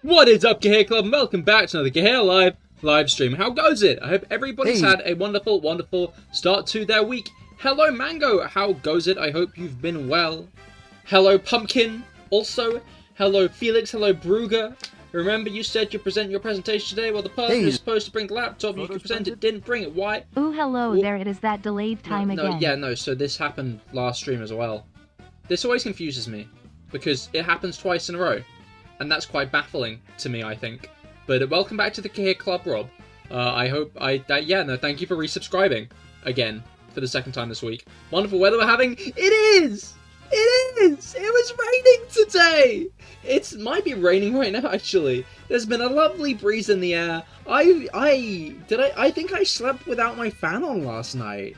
What is up, Cahir Club, and welcome back to another CahirLIVE live stream. How goes it? I hope everybody's had a wonderful, wonderful start to their week. Hello, Mango. How goes it? I hope you've been well. Hello, Pumpkin. Also, hello, Felix. Hello, Brugger. Remember, you said you present your presentation today. Well, the person who's supposed to bring the laptop you could present it didn't bring it. Why? Ooh, hello. Well, there it is. That delayed time again. Yeah, no. So this happened last stream as well. This always confuses me because it happens twice in a row. And that's quite baffling to me, I think. But welcome back to the Cahir Club, Rob. Thank you for resubscribing again for the second time this week. Wonderful weather we're having. It is! It is! It was raining today! It might be raining right now, actually. There's been a lovely breeze in the air. I think I slept without my fan on last night.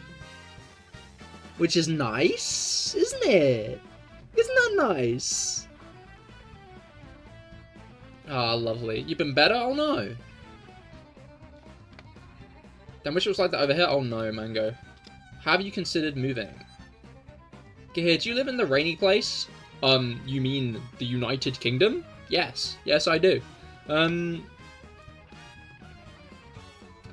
Which is nice, isn't it? Isn't that nice? Ah, lovely. You've been better? Oh no. Damn, wish it was like that over here. Oh no, Mango. Have you considered moving? Cahir, do you live in the rainy place? You mean the United Kingdom? Yes. Yes, I do. Today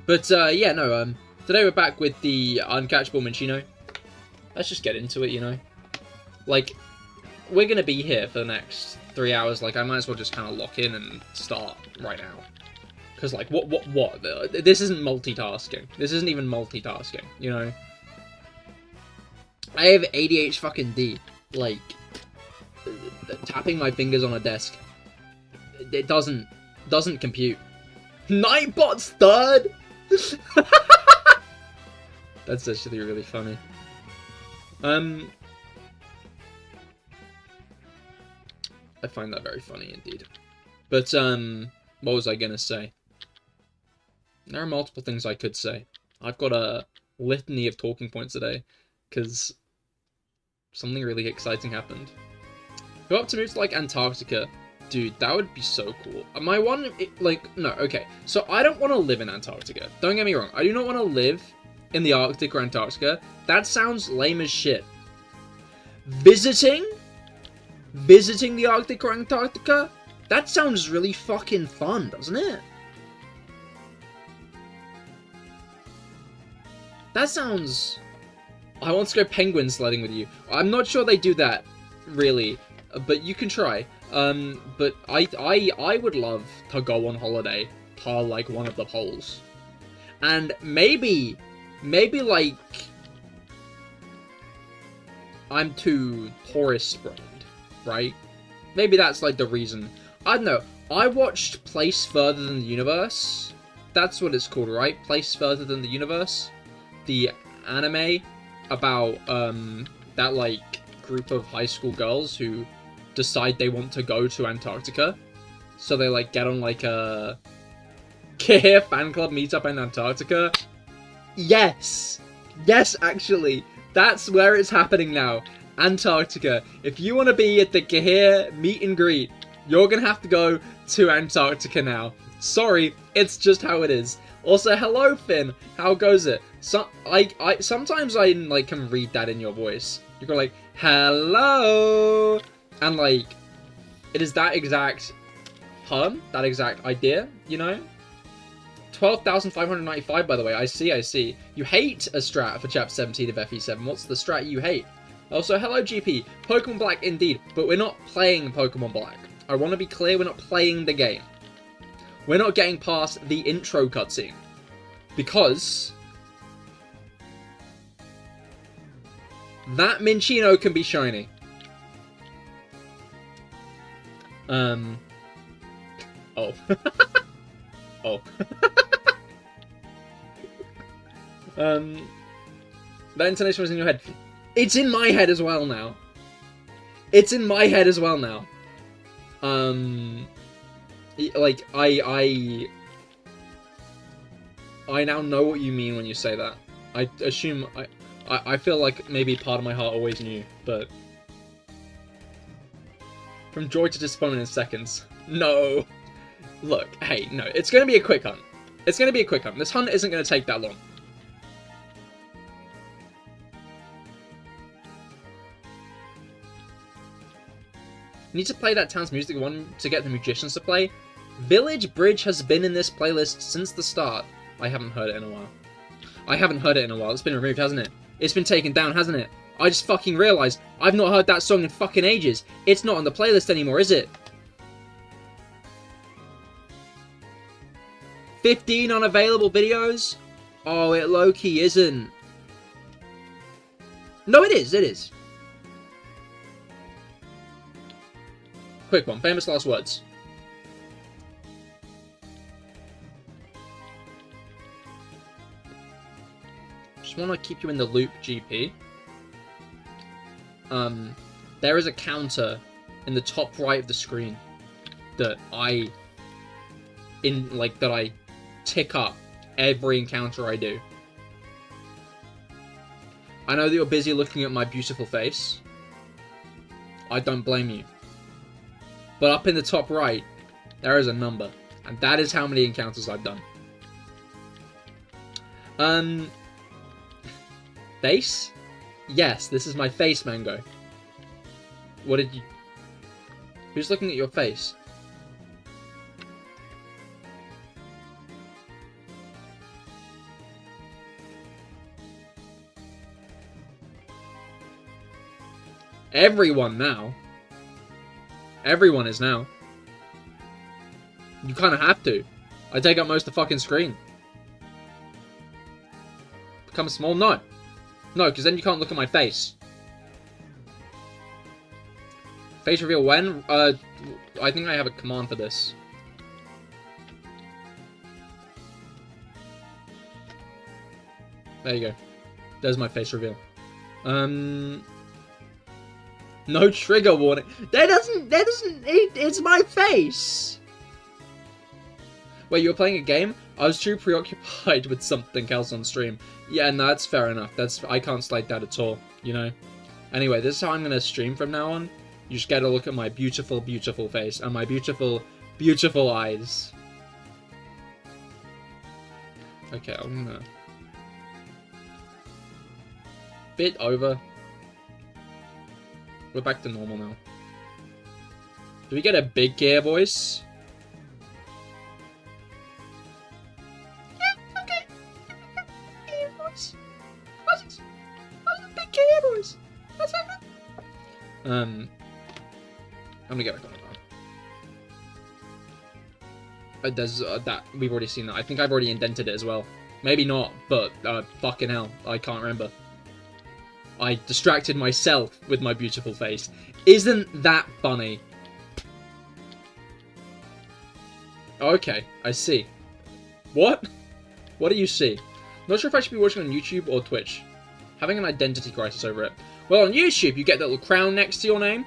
we're back with the uncatchable Minccino. Let's just get into it, you know? Like, we're gonna be here for the next 3 hours. Like, I might as well just kind of lock in and start right now. Because, like, what? This isn't multitasking. This isn't even multitasking, you know? I have ADHD fucking D. Like, tapping my fingers on a desk. It doesn't compute. Nightbot's third? That's actually really funny. I find that very funny indeed. But, what was I gonna say? There are multiple things I could say. I've got a litany of talking points today, because something really exciting happened. Go up to move to, like, Antarctica. Dude, that would be so cool. Okay. So, I don't want to live in Antarctica. Don't get me wrong. I do not want to live in the Arctic or Antarctica. That sounds lame as shit. Visiting the Arctic or Antarctica? That sounds really fucking fun, doesn't it? That sounds... I want to go penguin sledding with you. I'm not sure they do that, really, but you can try. But I would love to go on holiday to, like, one of the poles. And maybe, like, I'm too tourist-brained, right? Maybe that's, like, the reason. I don't know. I watched Place Further Than the Universe. That's what it's called, right? Place Further Than the Universe. The anime about, that, like, group of high school girls who decide they want to go to Antarctica. So they, like, get on, like, a Cahir fan club meetup in Antarctica. Yes! Yes, actually. That's where it's happening now. Antarctica. If you want to be at the Cahir meet and greet, you're going to have to go to Antarctica now. Sorry, it's just how it is. Also, hello, Finn. How goes it? Sometimes I like, can read that in your voice. You go like, hello! And, like, it is that exact pun, that exact idea, you know? 12,595, by the way. I see. You hate a strat for Chapter 17 of FE7. What's the strat you hate? Also, hello, GP. Pokemon Black, indeed. But we're not playing Pokemon Black. I want to be clear, we're not playing the game. We're not getting past the intro cutscene. Because that Minccino can be shiny. Oh. Oh. That intonation was in your head. It's in my head as well now. It's in my head as well now. Like, I now know what you mean when you say that. I assume, I feel like maybe part of my heart always knew, but... From joy to disappointment in seconds. No. Look, hey, no, it's gonna be a quick hunt. It's gonna be a quick hunt. This hunt isn't gonna take that long. You need to play that town's music one to get the musicians to play. Village Bridge has been in this playlist since the start. I haven't heard it in a while. It's been removed, hasn't it? It's been taken down, hasn't it? I just fucking realised I've not heard that song in fucking ages. It's not on the playlist anymore, is it? 15 unavailable videos? Oh, it low-key isn't. No, it is. Quick one, famous last words. Just want to keep you in the loop, GP. There is a counter in the top right of the screen that I tick up every encounter I do. I know that you're busy looking at my beautiful face. I don't blame you. But up in the top right, there is a number. And that is how many encounters I've done. Face? Yes, this is my face, Mango. What did you... Who's looking at your face? Everyone now. Everyone is now. You kind of have to. I take up most of the fucking screen. Become small? No. No, because then you can't look at my face. Face reveal when? I think I have a command for this. There you go. There's my face reveal. No trigger warning. It's my face! Wait, you were playing a game? I was too preoccupied with something else on stream. Yeah, no, that's fair enough. I can't slide that at all, you know? Anyway, this is how I'm gonna stream from now on. You just get a look at my beautiful, beautiful face and my beautiful, beautiful eyes. Okay, I'm gonna... Bit over. We're back to normal now. Do we get a big Cahir voice? Yeah, okay. Cahir voice. What's a big Cahir voice? What's that? I'm gonna get back on it now. There's that we've already seen that. I think I've already indented it as well. Maybe not, but fucking hell, I can't remember. I distracted myself with my beautiful face. Isn't that funny? Okay, I see. What? What do you see? Not sure if I should be watching on YouTube or Twitch. Having an identity crisis over it. Well, on YouTube, you get that little crown next to your name.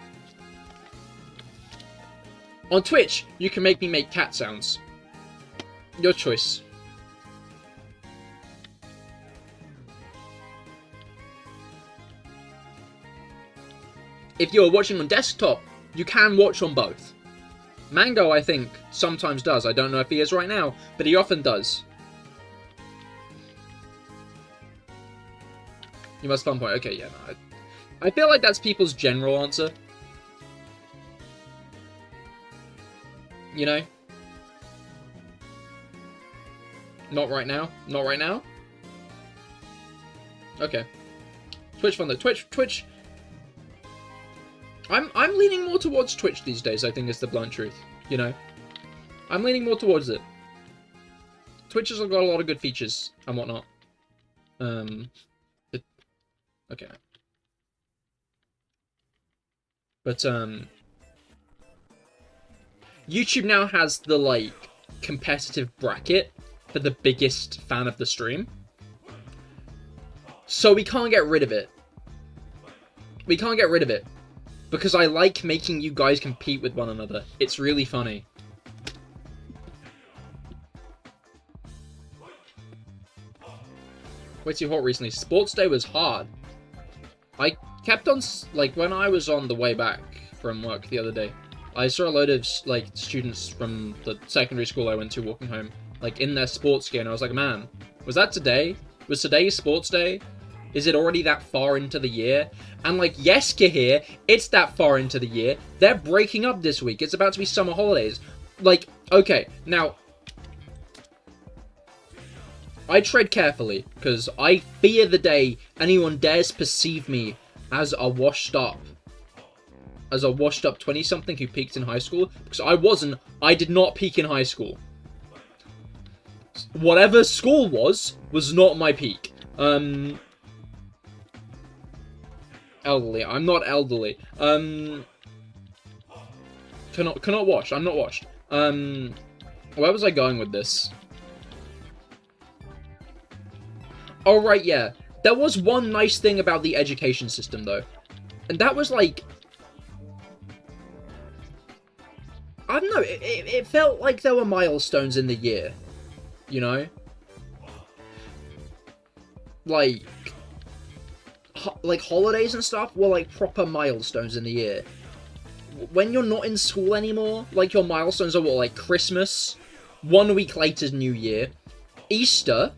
On Twitch, you can make me make cat sounds. Your choice. If you're watching on desktop, you can watch on both. Mango, I think, sometimes does. I don't know if he is right now, but he often does. You must fun point. Okay, yeah, no, I feel like that's people's general answer. You know? Not right now? Not right now? Okay. Twitch fun though. Twitch. I'm leaning more towards Twitch these days, I think is the blunt truth. You know? I'm leaning more towards it. Twitch has got a lot of good features and whatnot. Okay. But, YouTube now has the, like, competitive bracket for the biggest fan of the stream. So we can't get rid of it. We can't get rid of it. Because I like making you guys compete with one another. It's really funny. Way too hot recently. Sports day was hard. I kept on, like, when I was on the way back from work the other day, I saw a load of, like, students from the secondary school I went to walking home, like, in their sports gear, and I was like, man, was that today? Was today sports day? Is it already that far into the year? And, like, yes, Cahir, it's that far into the year. They're breaking up this week. It's about to be summer holidays. Like, Okay, now, I tread carefully, because I fear the day anyone dares perceive me as a washed up 20-something who peaked in high school, because I did not peak in high school. Whatever school was not my peak. Elderly, I'm not elderly. Cannot wash, I'm not washed. Where was I going with this? Oh, right, yeah. There was one nice thing about the education system, though. And that was, like... I don't know, it felt like there were milestones in the year. You know? Like holidays and stuff were, like, proper milestones in the year. When you're not in school anymore, like, your milestones are what, like, Christmas, 1 week later's New Year, Easter,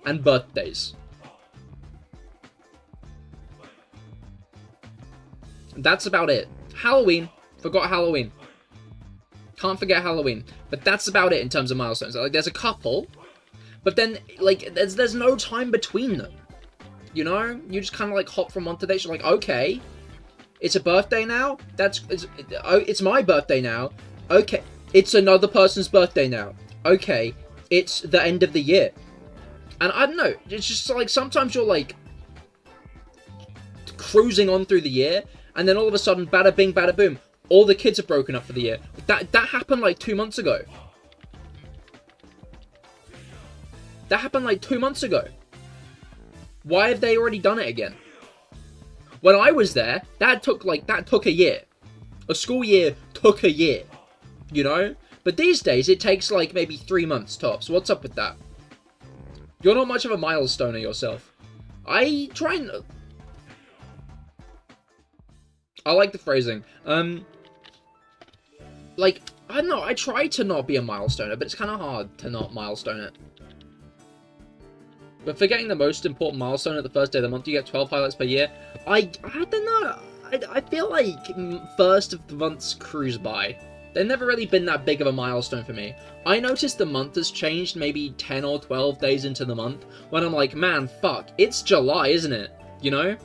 and birthdays. That's about it. Halloween. Forgot Halloween. Can't forget Halloween. But that's about it in terms of milestones. Like, there's a couple, but then, like, there's no time between them. You know? You just kind of, like, hop from one to the next. You're like, okay, it's a birthday now? It's my birthday now. Okay, it's another person's birthday now. Okay, it's the end of the year. And I don't know, it's just like, sometimes you're like, cruising on through the year, and then all of a sudden, bada bing, bada boom, all the kids are broken up for the year. That happened like 2 months ago. That happened like 2 months ago. Why have they already done it again? When I was there, that took a year. A school year took a year, you know? But these days, it takes like maybe 3 months tops. What's up with that? You're not much of a milestoner yourself. I try and... I like the phrasing. Like, I don't know, I try to not be a milestoner, but it's kind of hard to not milestone it. But for getting the most important milestone at the first day of the month, you get 12 highlights per year. I don't know. I feel like first of the months cruise by. They've never really been that big of a milestone for me. I noticed the month has changed maybe 10 or 12 days into the month, when I'm like, man, fuck, it's July, isn't it? You know?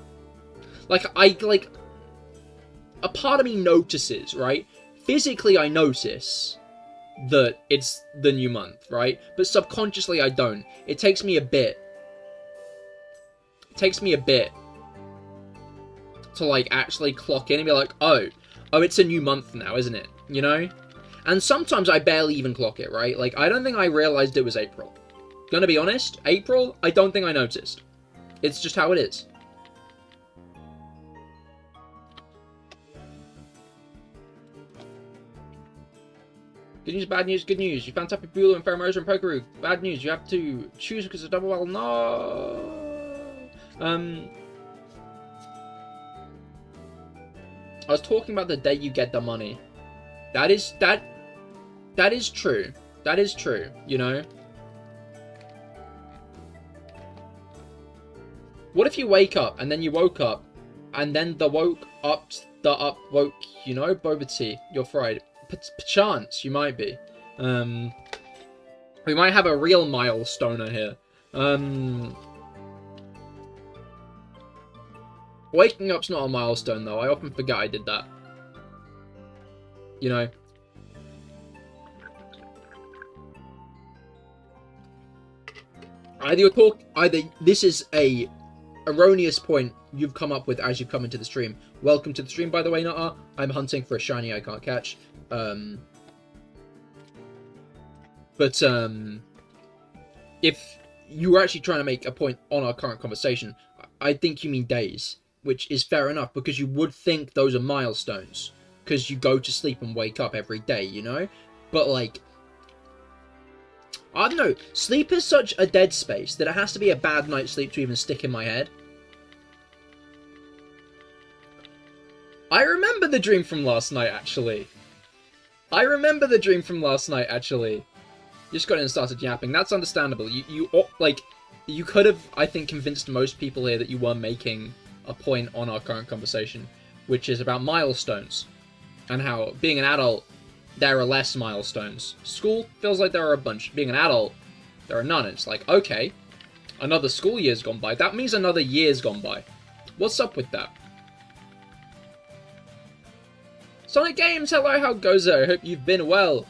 Like, a part of me notices, right? Physically, I notice that it's the new month, right? But subconsciously, I don't. It takes me a bit. It takes me a bit to, like, actually clock in and be like, oh, it's a new month now, isn't it? You know? And sometimes I barely even clock it, right? Like, I don't think I realized it was April. Gonna be honest, April, I don't think I noticed. It's just how it is. Good news, bad news, good news. You found Tapu Bulu and Pheromosa and Pokeroo. Bad news, you have to choose because of double well. No. I was talking about the day you get the money. That is true. That is true, you know? What if you wake up, and then you woke up, and then the woke up, you know, boba tea, you're fried. Perchance, you might be. We might have a real milestoner here. Waking up's not a milestone, though. I often forget I did that. You know. Either this is a erroneous point you've come up with as you've come into the stream. Welcome to the stream, by the way, Nutter. I'm hunting for a shiny I can't catch. If you were actually trying to make a point on our current conversation, I think you mean days, which is fair enough, because you would think those are milestones, because you go to sleep and wake up every day, you know? But, like, I don't know, sleep is such a dead space that it has to be a bad night's sleep to even stick in my head. I remember the dream from last night, actually. Just got in and started yapping. That's understandable. You could have, I think, convinced most people here that you were making a point on our current conversation, which is about milestones, and how being an adult there are less milestones. School feels like there are a bunch. Being an adult, there are none. It's like, okay, another school year's gone by. That means another year's gone by. What's up with that? Sonic Games, hello, how goes it? I hope you've been well.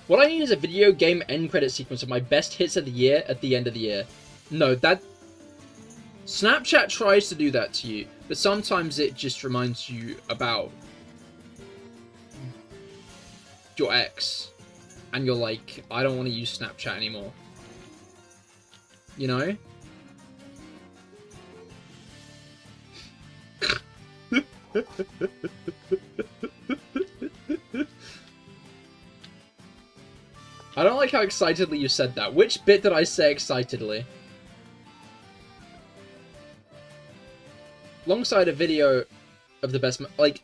What I need is a video game end credit sequence of my best hits of the year at the end of the year. No, that... Snapchat tries to do that to you, but sometimes it just reminds you about your ex. And you're like, I don't want to use Snapchat anymore. You know? I don't like how excitedly you said that. Which bit did I say excitedly? Alongside a video of the best... Like...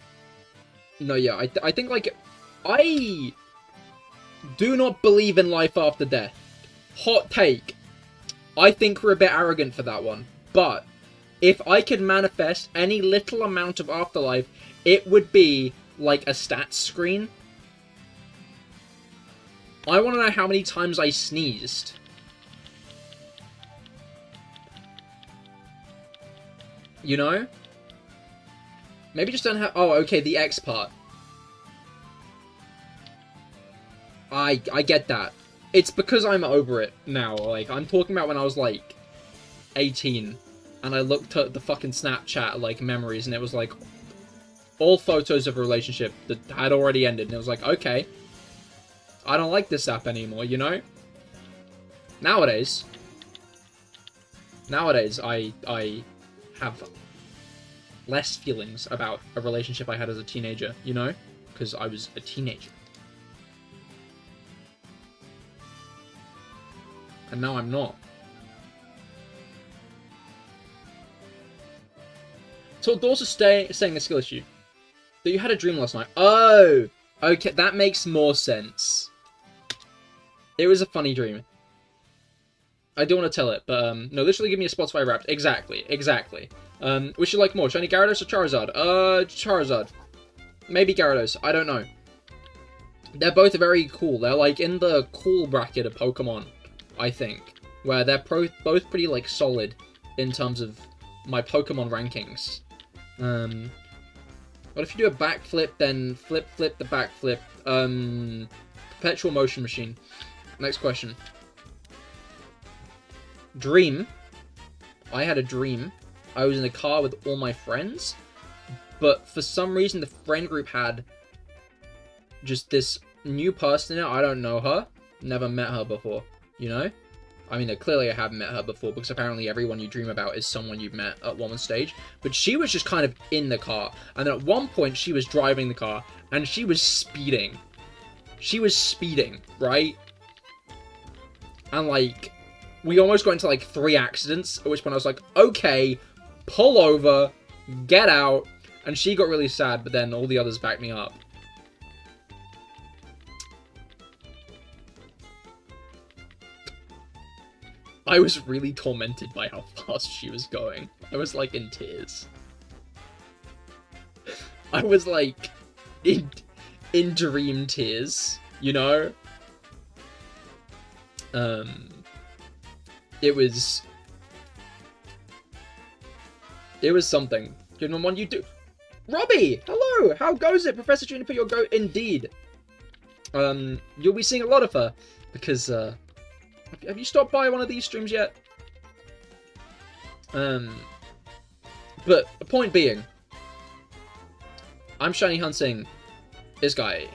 No, yeah, I think, like... I do not believe in life after death. Hot take. I think we're a bit arrogant for that one. But... if I could manifest any little amount of afterlife, it would be like a stats screen. I want to know how many times I sneezed. You know? Maybe just don't have... Oh, okay, the X part. I get that. It's because I'm over it now. Like, I'm talking about when I was, like, 18. And I looked at the fucking Snapchat, like, memories, and it was, like, all photos of a relationship that had already ended. And it was like, okay, I don't like this app anymore, you know? Nowadays, I have less feelings about a relationship I had as a teenager, you know? Because I was a teenager. And now I'm not. So Dawes is saying a skill issue. That you had a dream last night. Oh! Okay, that makes more sense. It was a funny dream. I don't want to tell it, but, no, literally give me a Spotify Wrapped. Exactly. Which you like more, Shiny Gyarados or Charizard? Charizard. Maybe Gyarados. I don't know. They're both very cool. They're, like, in the cool bracket of Pokemon, I think. Where they're both pretty, like, solid in terms of my Pokemon rankings. What if you do a backflip, then flip the backflip? Perpetual motion machine. Next question. Dream. I had a dream. I was in a car with all my friends, but for some reason the friend group had just this new person in it. I don't know her. Never met her before, you know? I mean, clearly I haven't met her before, because apparently everyone you dream about is someone you've met at one stage. But she was just kind of in the car. And then at one point, she was driving the car, and she was speeding. She was speeding, right? And, like, we almost got into, like, 3 accidents, at which point I was like, okay, pull over, get out. And she got really sad, but then all the others backed me up. I was really tormented by how fast she was going. I was, like, in tears. I was, like, in dream tears, you know? It was something. Good one, you do. Robbie! Hello! How goes it? Professor Juniper, your go indeed. You'll be seeing a lot of her, because, have you stopped by one of these streams yet? But the point being, I'm shiny hunting this guy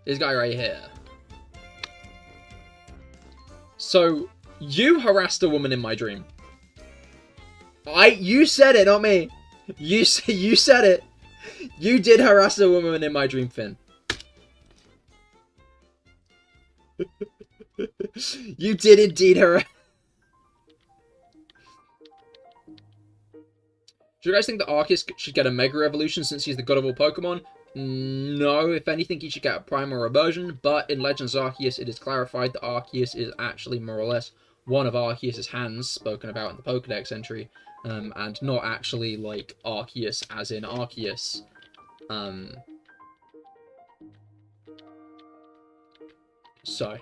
right here. So you harassed a woman in my dream. You said it, not me. You said it. You did harass a woman in my dream, Finn. You did indeed harass. Do you guys think that Arceus should get a Mega Evolution since he's the god of all Pokemon? No, if anything, he should get a Prime or Reversion, but in Legends Arceus, it is clarified that Arceus is actually more or less one of Arceus' hands spoken about in the Pokedex entry, and not actually, like, Arceus as in Arceus. So.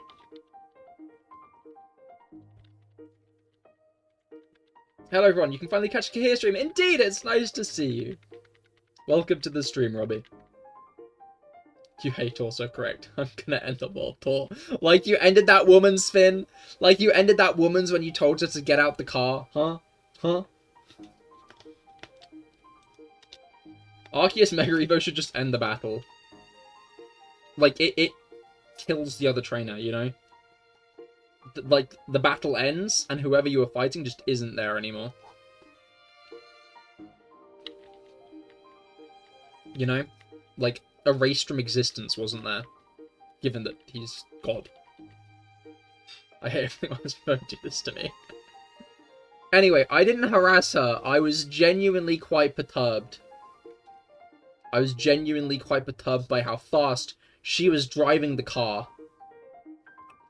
Hello everyone, you can finally catch a Cahir stream. Indeed, it's nice to see you. Welcome to the stream, Robbie. You hate also correct. I'm gonna end the world tour. Like you ended that woman's, Finn. Like you ended that woman's when you told her to get out the car. Huh? Huh? Arceus Mega Evo should just end the battle. Like, it kills the other trainer, you know? Like, the battle ends, and whoever you were fighting just isn't there anymore. You know? Like, erased from existence wasn't there. Given that he's God. I hate everything else don't do this to me. Anyway, I didn't harass her. I was genuinely quite perturbed. I was genuinely quite perturbed by how fast she was driving the car.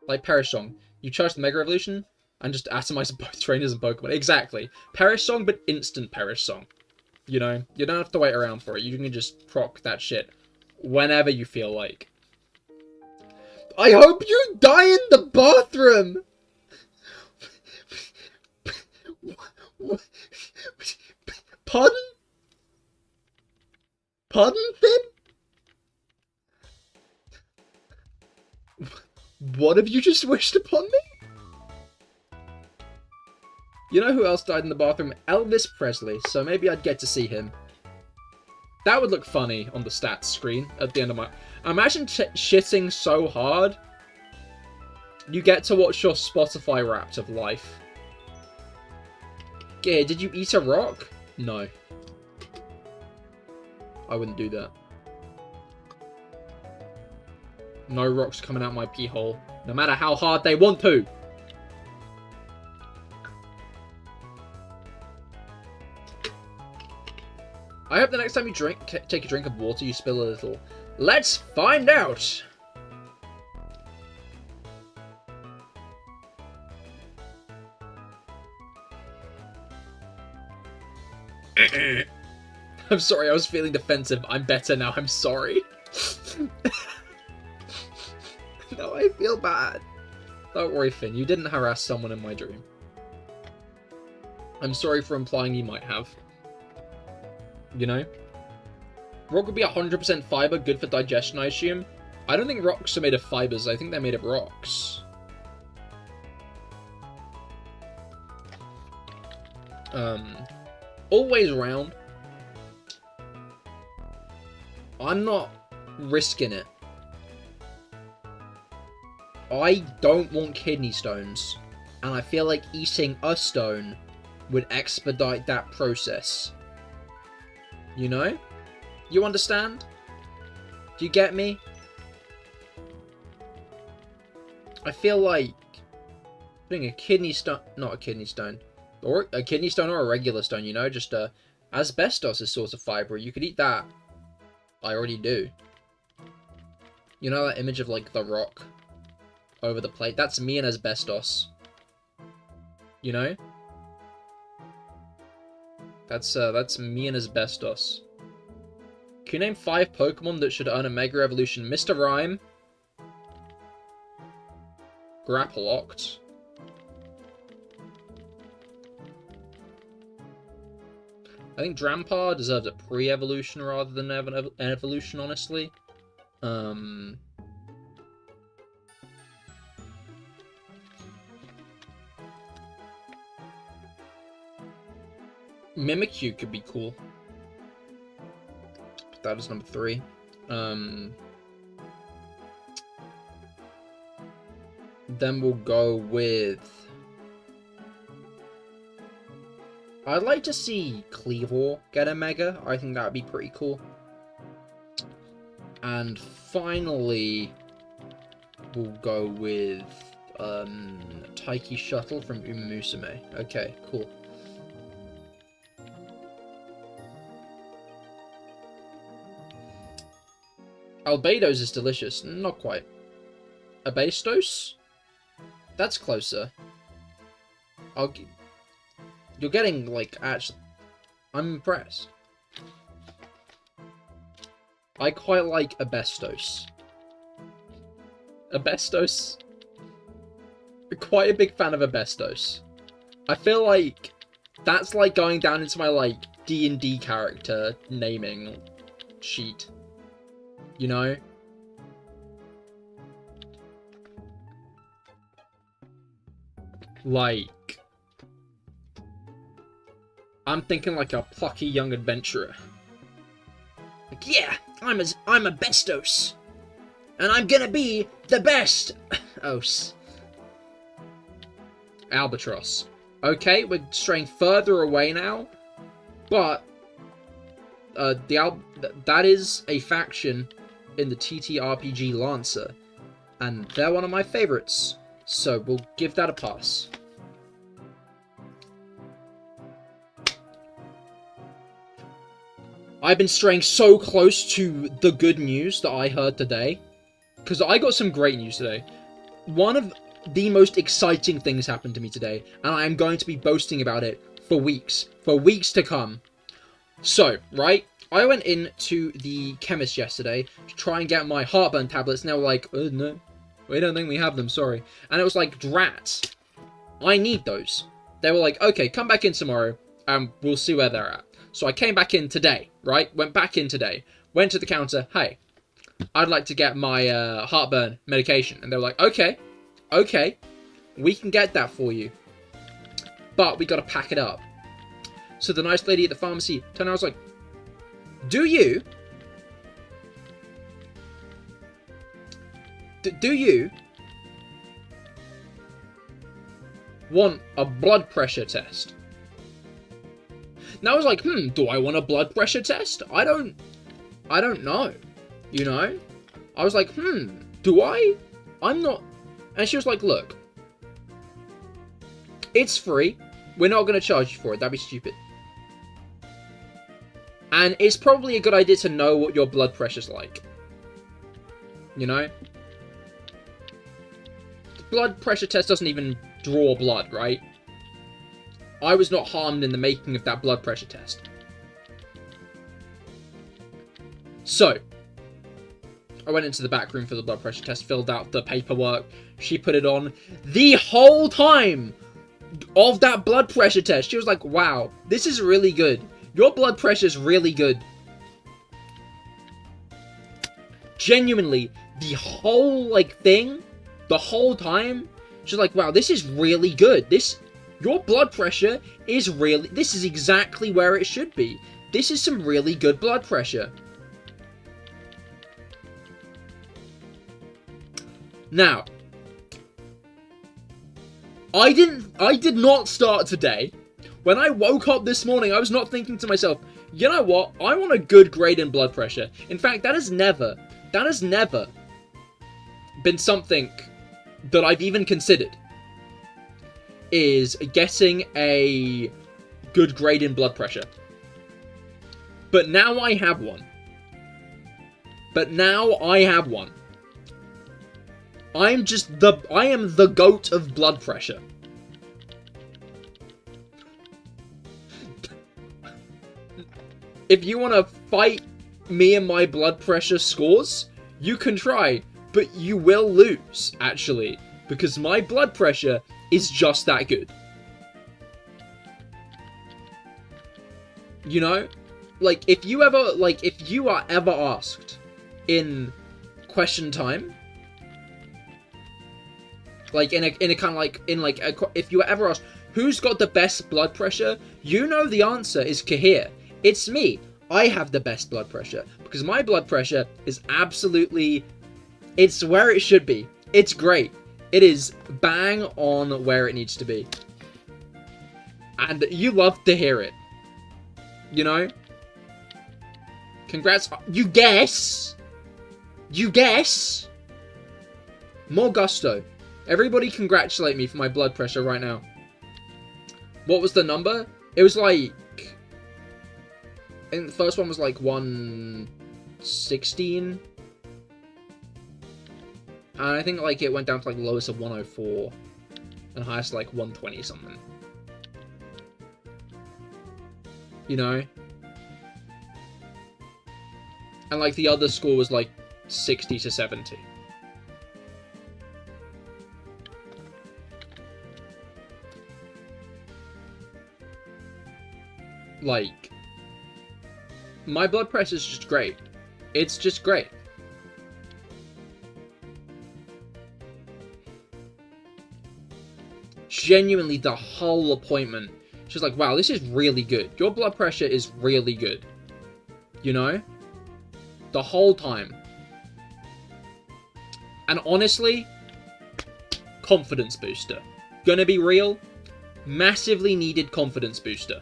Like Patterrz song. You charge the Mega Evolution and just atomize both trainers and Pokemon. Exactly. Patterrz song, but instant Patterrz song. You know? You don't have to wait around for it. You can just proc that shit whenever you feel like. I hope you die in the bathroom! Pardon? Pardon, Finn? What have you just wished upon me? You know who else died in the bathroom? Elvis Presley, so maybe I'd get to see him. That would look funny on the stats screen at the end of my... Imagine shitting so hard, you get to watch your Spotify Wrapped of life. Yeah, did you eat a rock? No. I wouldn't do that. No rocks coming out my pee hole, no matter how hard they want to. I hope the next time you take a drink of water, you spill a little. Let's find out! I'm sorry, I was feeling defensive. I'm better now, I'm sorry. No, I feel bad. Don't worry, Finn, you didn't harass someone in my dream. I'm sorry for implying you might have. You know? Rock would be 100% fiber, good for digestion, I assume. I don't think rocks are made of fibers, I think they're made of rocks. Always round. I'm not risking it. I don't want kidney stones, and I feel like eating a stone would expedite that process. You know? You understand? Do you get me? I feel like putting a kidney stone, not a kidney stone, or a kidney stone or a regular stone, you know, just asbestos is sort of fiber. You could eat that. I already do. You know that image of like the Rock over the plate? That's me and asbestos. You know? That's me and asbestos. Can you name 5 Pokemon that should earn a Mega Evolution? Mr. Rhyme. Grapploct. I think Drampar deserves a pre-evolution rather than an evolution, honestly. Mimikyu could be cool. Put that as number 3. Then we'll go with... I'd like to see Cleavor get a Mega. I think that would be pretty cool. And finally, we'll go with Taiki Shuttle from Umusume. Okay, cool. Albedos is delicious. Not quite. Abastos? That's closer. You're getting, like, actually... I'm impressed. I quite like Asbestos. Asbestos? Quite a big fan of Asbestos. I feel like that's like going down into my like D&D character naming sheet. You know? Like, I'm thinking like a plucky young adventurer. Like, yeah, I'm Asbestos, and I'm gonna be the best. Os. Albatross. Okay, we're straying further away now, but that is a faction in the TTRPG Lancer, and they're one of my favorites, so we'll give that a pass. I've been straying so close to the good news that I heard today, because I got some great news today. One of the most exciting things happened to me today, and I am going to be boasting about it for weeks to come. So, right, I went into the chemist yesterday to try and get my heartburn tablets, and they were like, oh, no, we don't think we have them, sorry. And it was like, drats, I need those. They were like, okay, come back in tomorrow, and we'll see where they're at. So I came back in today, right? Went back in today. Went to the counter. Hey, I'd like to get my heartburn medication. And they were like, okay, we can get that for you. But we got to pack it up. So the nice lady at the pharmacy turned around and was like, do you want a blood pressure test? And I was like, do I want a blood pressure test? I don't know, you know? I was like, do I? I'm not... And she was like, look, it's free. We're not going to charge you for it. That'd be stupid. And it's probably a good idea to know what your blood pressure's like. You know? The blood pressure test doesn't even draw blood, right? I was not harmed in the making of that blood pressure test. So, I went into the back room for the blood pressure test, filled out the paperwork. She put it on the whole time of that blood pressure test. She was like, wow, this is really good. Your blood pressure is really good. Genuinely, the whole, like, thing, the whole time, she's like, wow, this is really good. Your blood pressure is really... This is exactly where it should be. This is some really good blood pressure. Now, I did not start today. When I woke up this morning, I was not thinking to myself, you know what? I want a good grade in blood pressure. In fact, that has never been something that I've even considered. Is getting a good grade in blood pressure. But now I have one. I am the GOAT of blood pressure. If you want to fight me and my blood pressure scores, you can try, but you will lose, actually, because my blood pressure is just that good. You know? Like, if you are ever asked in question time, like, if you were ever asked, who's got the best blood pressure? You know the answer is Cahir. It's me. I have the best blood pressure, because my blood pressure is absolutely, it's where it should be. It's great. It is bang on where it needs to be. And you love to hear it. You know? Congrats. You guess. More gusto. Everybody congratulate me for my blood pressure right now. What was the number? It was like... I think the first one was like 116. And I think like it went down to like the lowest of 104 and highest like 120 something. you know? And, like, the other score was, like, 60 to 70. Like, my blood pressure is just great. It's just great. Genuinely, the whole appointment, she's like, wow, this is really good. Your blood pressure is really good. You know? The whole time. And honestly, confidence booster. Gonna be real, massively needed confidence booster.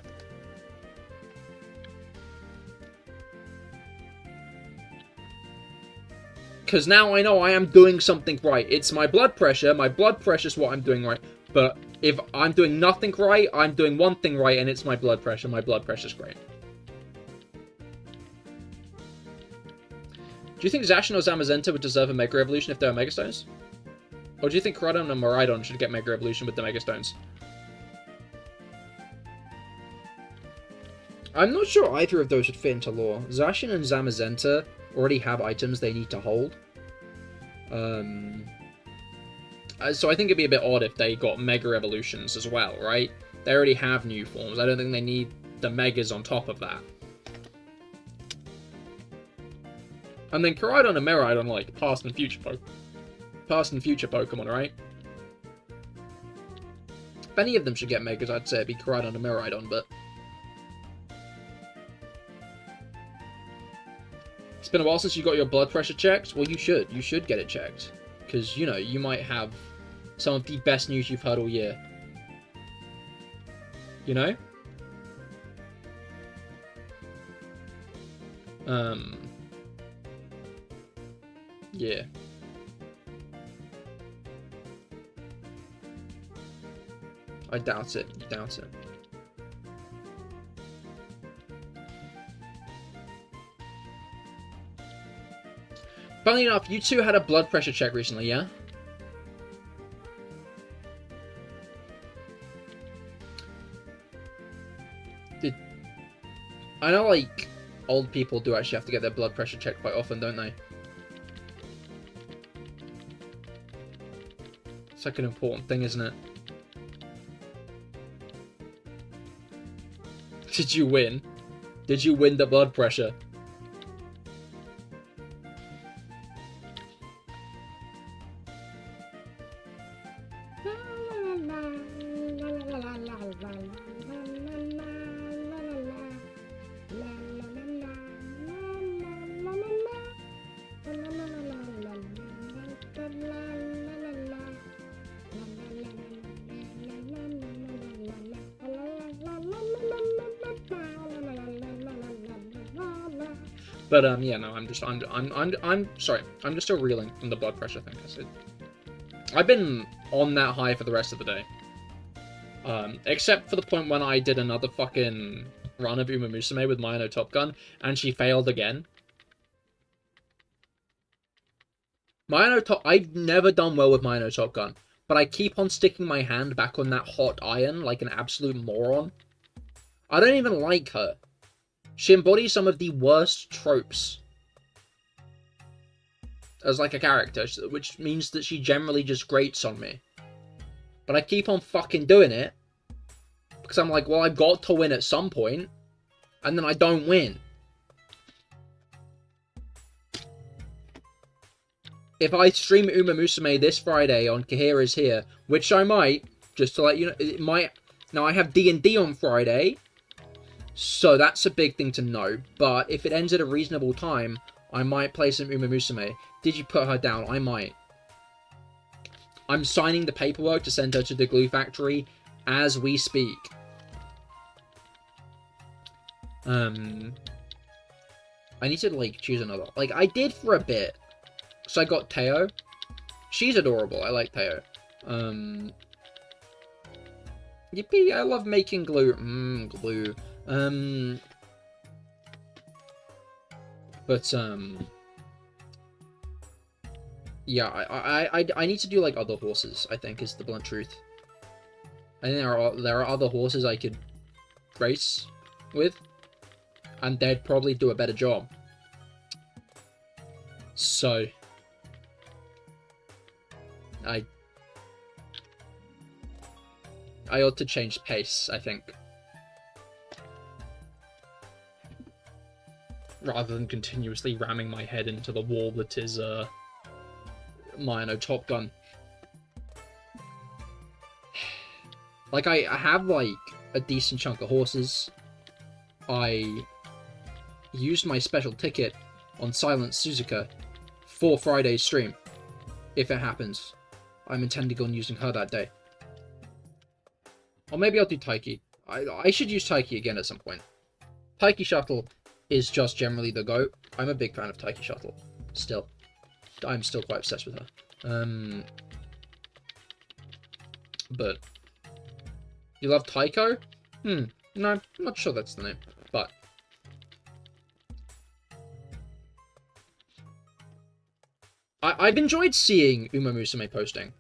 Because now I know I am doing something right. It's my blood pressure. My blood pressure is what I'm doing right. But if I'm doing nothing right, I'm doing one thing right, and it's my blood pressure. My blood pressure's great. Do you think Zacian or Zamazenta would deserve a Mega Evolution if they were Mega Stones? Or do you think Caridon and Miraidon should get Mega Evolution with the Mega Stones? I'm not sure either of those would fit into lore. Zacian and Zamazenta already have items they need to hold. So I think it'd be a bit odd if they got Mega Evolutions as well, right? They already have new forms. I don't think they need the Megas on top of that. And then Caridon and Miraidon, like, past and future Pokemon, right? If any of them should get Megas, I'd say it'd be Caridon and Miraidon, but... It's been a while since you got your blood pressure checked. Well, you should. You should get it checked. Because, you know, you might have some of the best news you've heard all year. You know? Yeah. I doubt it. You doubt it. Funnily enough, you two had a blood pressure check recently, yeah? I know, like, old people do actually have to get their blood pressure checked quite often, don't they? It's like an important thing, isn't it? Did you win? Did you win the blood pressure? But yeah, no, I'm sorry. I'm just still reeling from the blood pressure thing. I've been on that high for the rest of the day. Except for the point when I did another fucking run of Uma Musume with Minccino Top Gun, and she failed again. I've never done well with Minccino Top Gun, but I keep on sticking my hand back on that hot iron like an absolute moron. I don't even like her. She embodies some of the worst tropes as, like, a character, which means that she generally just grates on me. But I keep on fucking doing it, because I'm like, well, I've got to win at some point, and then I don't win. If I stream Uma Musume this Friday on Cahir is Here, which I might, just to let you know, it might... Now, I have D&D on Friday, so that's a big thing to know, but if it ends at a reasonable time, I might play some Uma Musume. Did you put her down? I might. I'm signing the paperwork to send her to the glue factory as we speak. I need to, like, choose another. Like, I did for a bit. So I got Teo. She's adorable. I like Teo. Yippee, I love making glue. Glue. Yeah, I need to do, like, other horses, I think, is the blunt truth. I think there are other horses I could race with. and they'd probably do a better job. So, I ought to change pace, I think. Rather than continuously ramming my head into the wall that is, my Top Gun. Like, I have, like, a decent chunk of horses. I used my special ticket on Silent Suzuka for Friday's stream. If it happens. I'm intending on using her that day. Or maybe I'll do Taiki. I should use Taiki again at some point. Taiki Shuttle is just generally the GOAT. I'm a big fan of Taiki Shuttle. Still. I'm still quite obsessed with her. But you love Taiko? No, I'm not sure that's the name. But I've enjoyed seeing Uma Musume posting.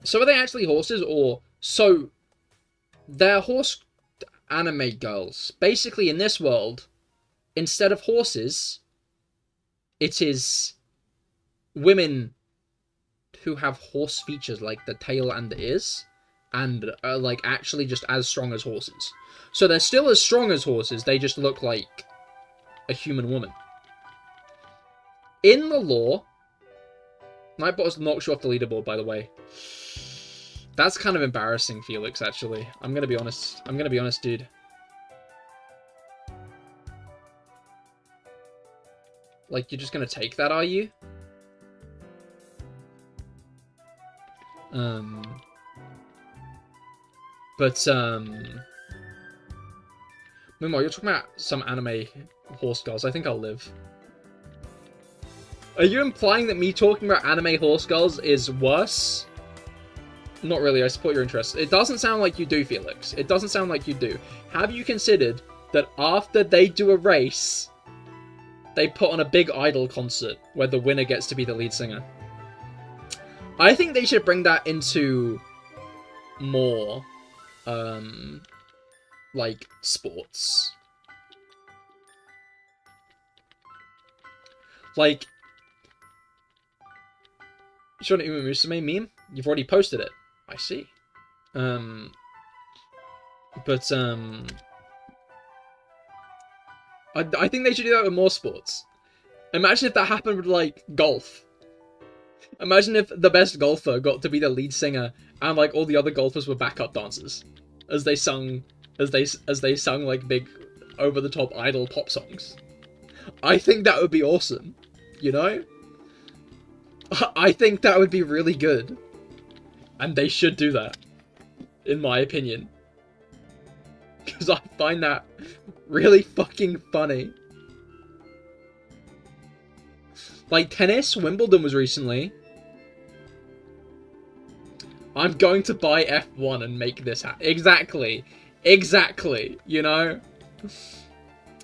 So are they actually horses, or so they're horse anime girls? Basically, in this world, instead of horses, it is women who have horse features like the tail and the ears, and are like actually just as strong as horses. So they're still as strong as horses, they just look like a human woman. In the lore, Nightbot knocks you off the leaderboard, by the way. That's kind of embarrassing, Felix, actually. I'm gonna be honest. I'm gonna be honest, dude. Like, you're just gonna take that, are you? Meanwhile, you're talking about some anime horse girls. I think I'll live. Are you implying that me talking about anime horse girls is worse? Not really, I support your interests. It doesn't sound like you do, Felix. It doesn't sound like you do. Have you considered that after they do a race, they put on a big idol concert where the winner gets to be the lead singer? I think they should bring that into more, like, sports. Like, you saw an Uma Musume meme? You've already posted it. I see. I think they should do that with more sports. Imagine if that happened with, like, golf. Imagine if the best golfer got to be the lead singer and, like, all the other golfers were backup dancers as they sung like big over-the-top idol pop songs. I think that would be awesome, you know? I think that would be really good. And they should do that, in my opinion. Because I find that really fucking funny. Like, tennis, Wimbledon was recently. I'm going to buy F1 and make this happen. Exactly. Exactly, you know?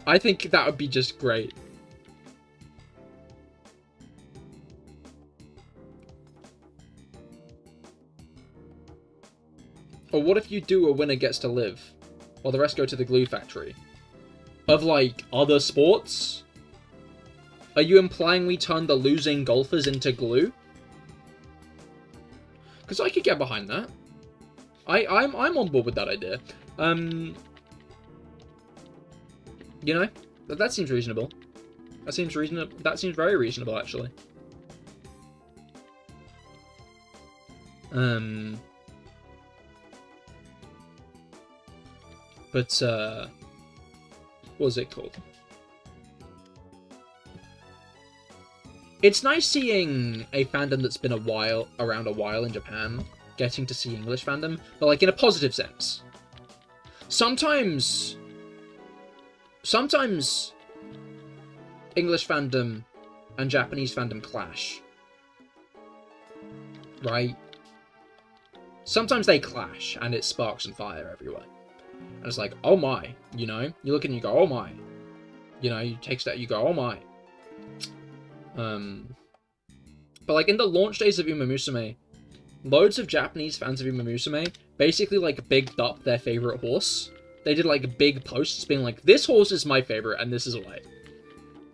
I think that would be just great. Or what if you do a winner gets to live, while the rest go to the glue factory? Of, like, other sports? Are you implying we turn the losing golfers into glue? Because I could get behind that. I'm on board with that idea. You know, that seems reasonable. That seems reasonable. That seems very reasonable, actually. But, what was it called? It's nice seeing a fandom that's been around a while in Japan, getting to see English fandom, but, like, in a positive sense. Sometimes English fandom and Japanese fandom clash. Right? Sometimes they clash, and it sparks and fire everywhere. And it's like, oh my, you know? You look and you go, oh my. You know, you take that, you go, oh my. But, like, in the launch days of Uma Musume, loads of Japanese fans of Uma Musume basically, like, bigged up their favorite horse They did like big posts being like, this horse is my favorite and this is why.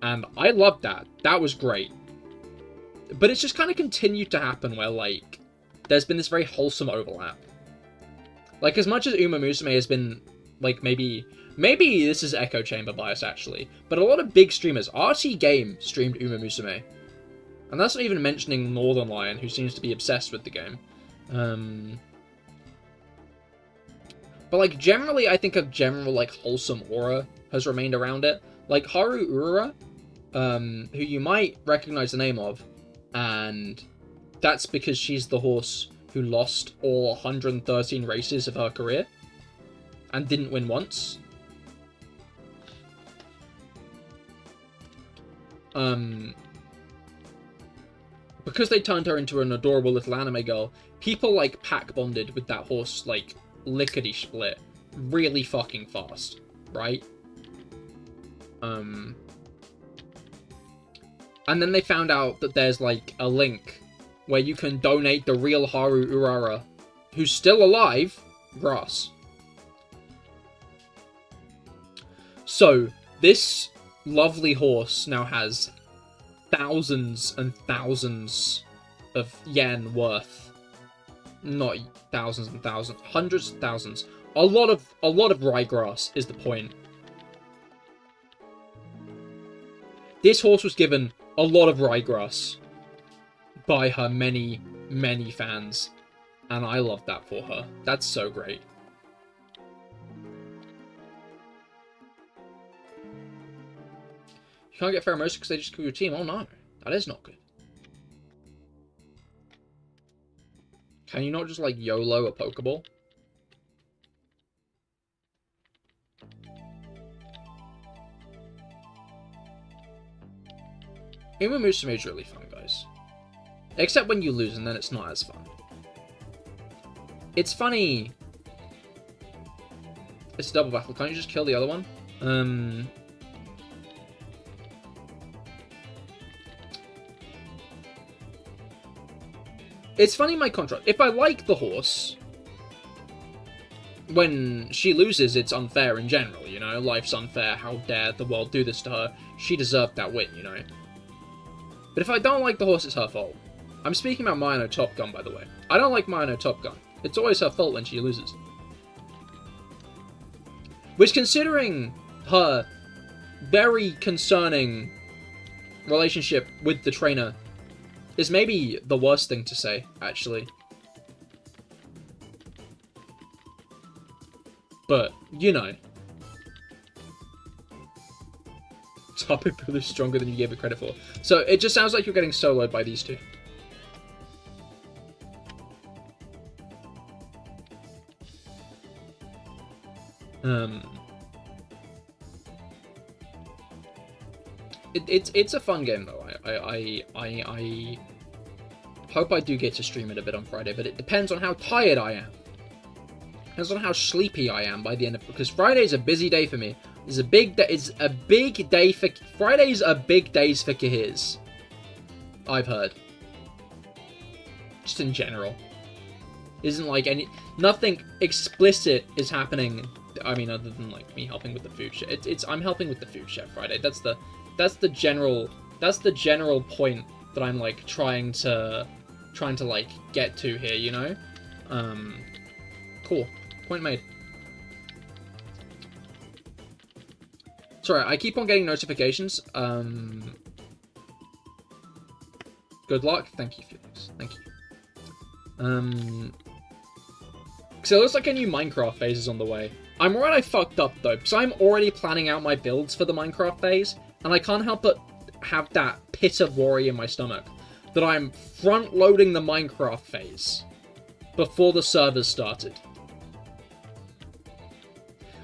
And I loved that. That was great. But it's just kind of continued to happen where, like, there's been this very wholesome overlap. Like, as much as Uma Musume has been, like, maybe this is echo chamber bias, actually, but a lot of big streamers, RTGame streamed Uma Musume. And that's not even mentioning Northern Lion, who seems to be obsessed with the game. But, like, generally, I think a general, like, wholesome aura has remained around it. Like, Haru Urara, who you might recognize the name of, and that's because she's the horse who lost all 113 races of her career and didn't win once. Because they turned her into an adorable little anime girl, people, like, pack bonded with that horse, like, lickety-split really fucking fast, right? And then they found out that there's, like, a link where you can donate the real Haru Urara, who's still alive, grass. So, this lovely horse now has thousands and thousands of yen worth. Not thousands and thousands, hundreds of thousands. A lot of ryegrass is the point. This horse was given a lot of ryegrass by her many, many fans. And I love that for her. That's so great. You can't get pheromones because they just kill your team. Oh no, that is not good. Can you not just, like, YOLO a Pokeball? Uma Musume is really fun, guys. Except when you lose, and then it's not as fun. It's funny. It's a double battle. Can't you just kill the other one? It's funny, my contrast. If I like the horse, when she loses, it's unfair in general, you know? Life's unfair. How dare the world do this to her? She deserved that win, you know? But if I don't like the horse, it's her fault. I'm speaking about Minccino Top Gun, by the way. I don't like Minccino Top Gun. It's always her fault when she loses. Which, considering her very concerning relationship with the trainer, is maybe the worst thing to say, actually. But, you know. Tapu Bulu's stronger than you gave it credit for. So, it just sounds like you're getting soloed by these two. It's a fun game, though. I hope I do get to stream it a bit on Friday, but it depends on how tired I am. Depends on how sleepy I am by the end of, because Friday's a busy day for me. It's a big day for Fridays are big days for Cahirs. I've heard. Just in general. Isn't like nothing explicit is happening. I mean, other than like me helping with the food chef. I'm helping with the food chef Friday. That's the general point that I'm like trying to like get to here, you know? Cool. Point made. Sorry, I keep on getting notifications. Good luck. Thank you, Felix. Thank you. So it looks like a new Minecraft phase is on the way. I'm worried I fucked up, though, because I'm already planning out my builds for the Minecraft phase, and I can't help but have that pit of worry in my stomach that I'm front-loading the Minecraft phase before the servers started.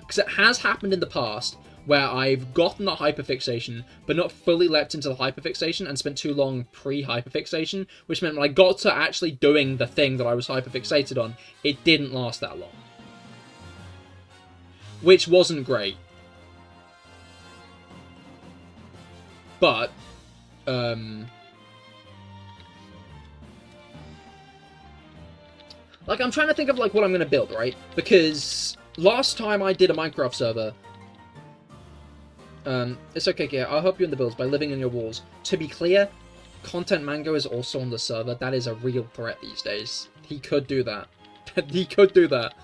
Because it has happened in the past where I've gotten the hyperfixation, but not fully leapt into the hyperfixation and spent too long pre-hyperfixation, which meant when I got to actually doing the thing that I was hyperfixated on, it didn't last that long. Which wasn't great. But, like, I'm trying to think of, like, what I'm going to build, right? Because last time I did a Minecraft server, it's okay, Cahir, I'll help you in the builds by living in your walls. To be clear, Content Mango is also on the server. That is a real threat these days. He could do that. He could do that.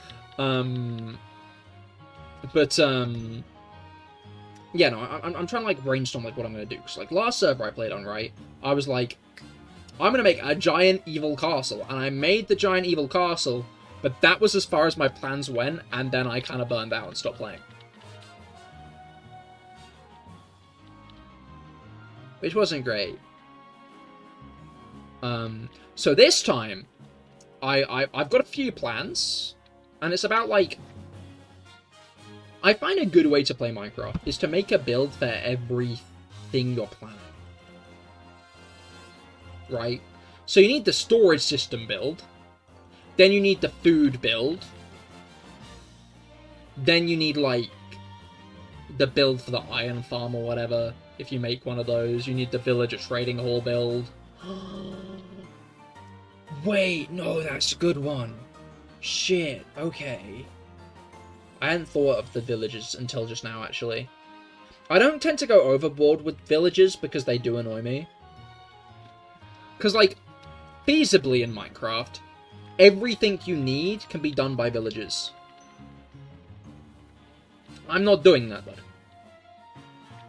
Yeah, no, I'm trying to, like, brainstorm, like, what I'm gonna do. Because, like, last server I played on, right, I was like, I'm gonna make a giant evil castle. And I made the giant evil castle, but that was as far as my plans went, and then I kind of burned out and stopped playing. Which wasn't great. So this time, I've got a few plans, and it's about, like, I find a good way to play Minecraft is to make a build for everything you're planning. Right? So you need the storage system build, then you need the food build, then you need, like, the build for the iron farm or whatever. If you make one of those, you need the villager trading hall build. Wait, no, that's a good one. Shit, okay. I hadn't thought of the villagers until just now, actually. I don't tend to go overboard with villagers because they do annoy me. Because, like, feasibly in Minecraft, everything you need can be done by villagers. I'm not doing that, though.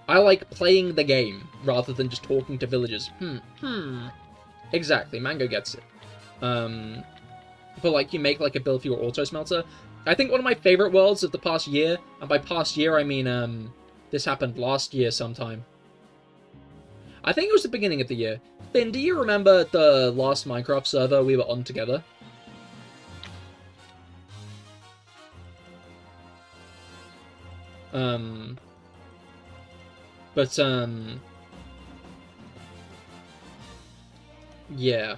I like playing the game rather than just talking to villagers. Exactly, Mango gets it. But, like, you make, like, a build for your auto smelter. I think one of my favorite worlds of the past year, and by past year I mean, this happened last year sometime. I think it was the beginning of the year. Finn, do you remember the last Minecraft server we were on together? Yeah.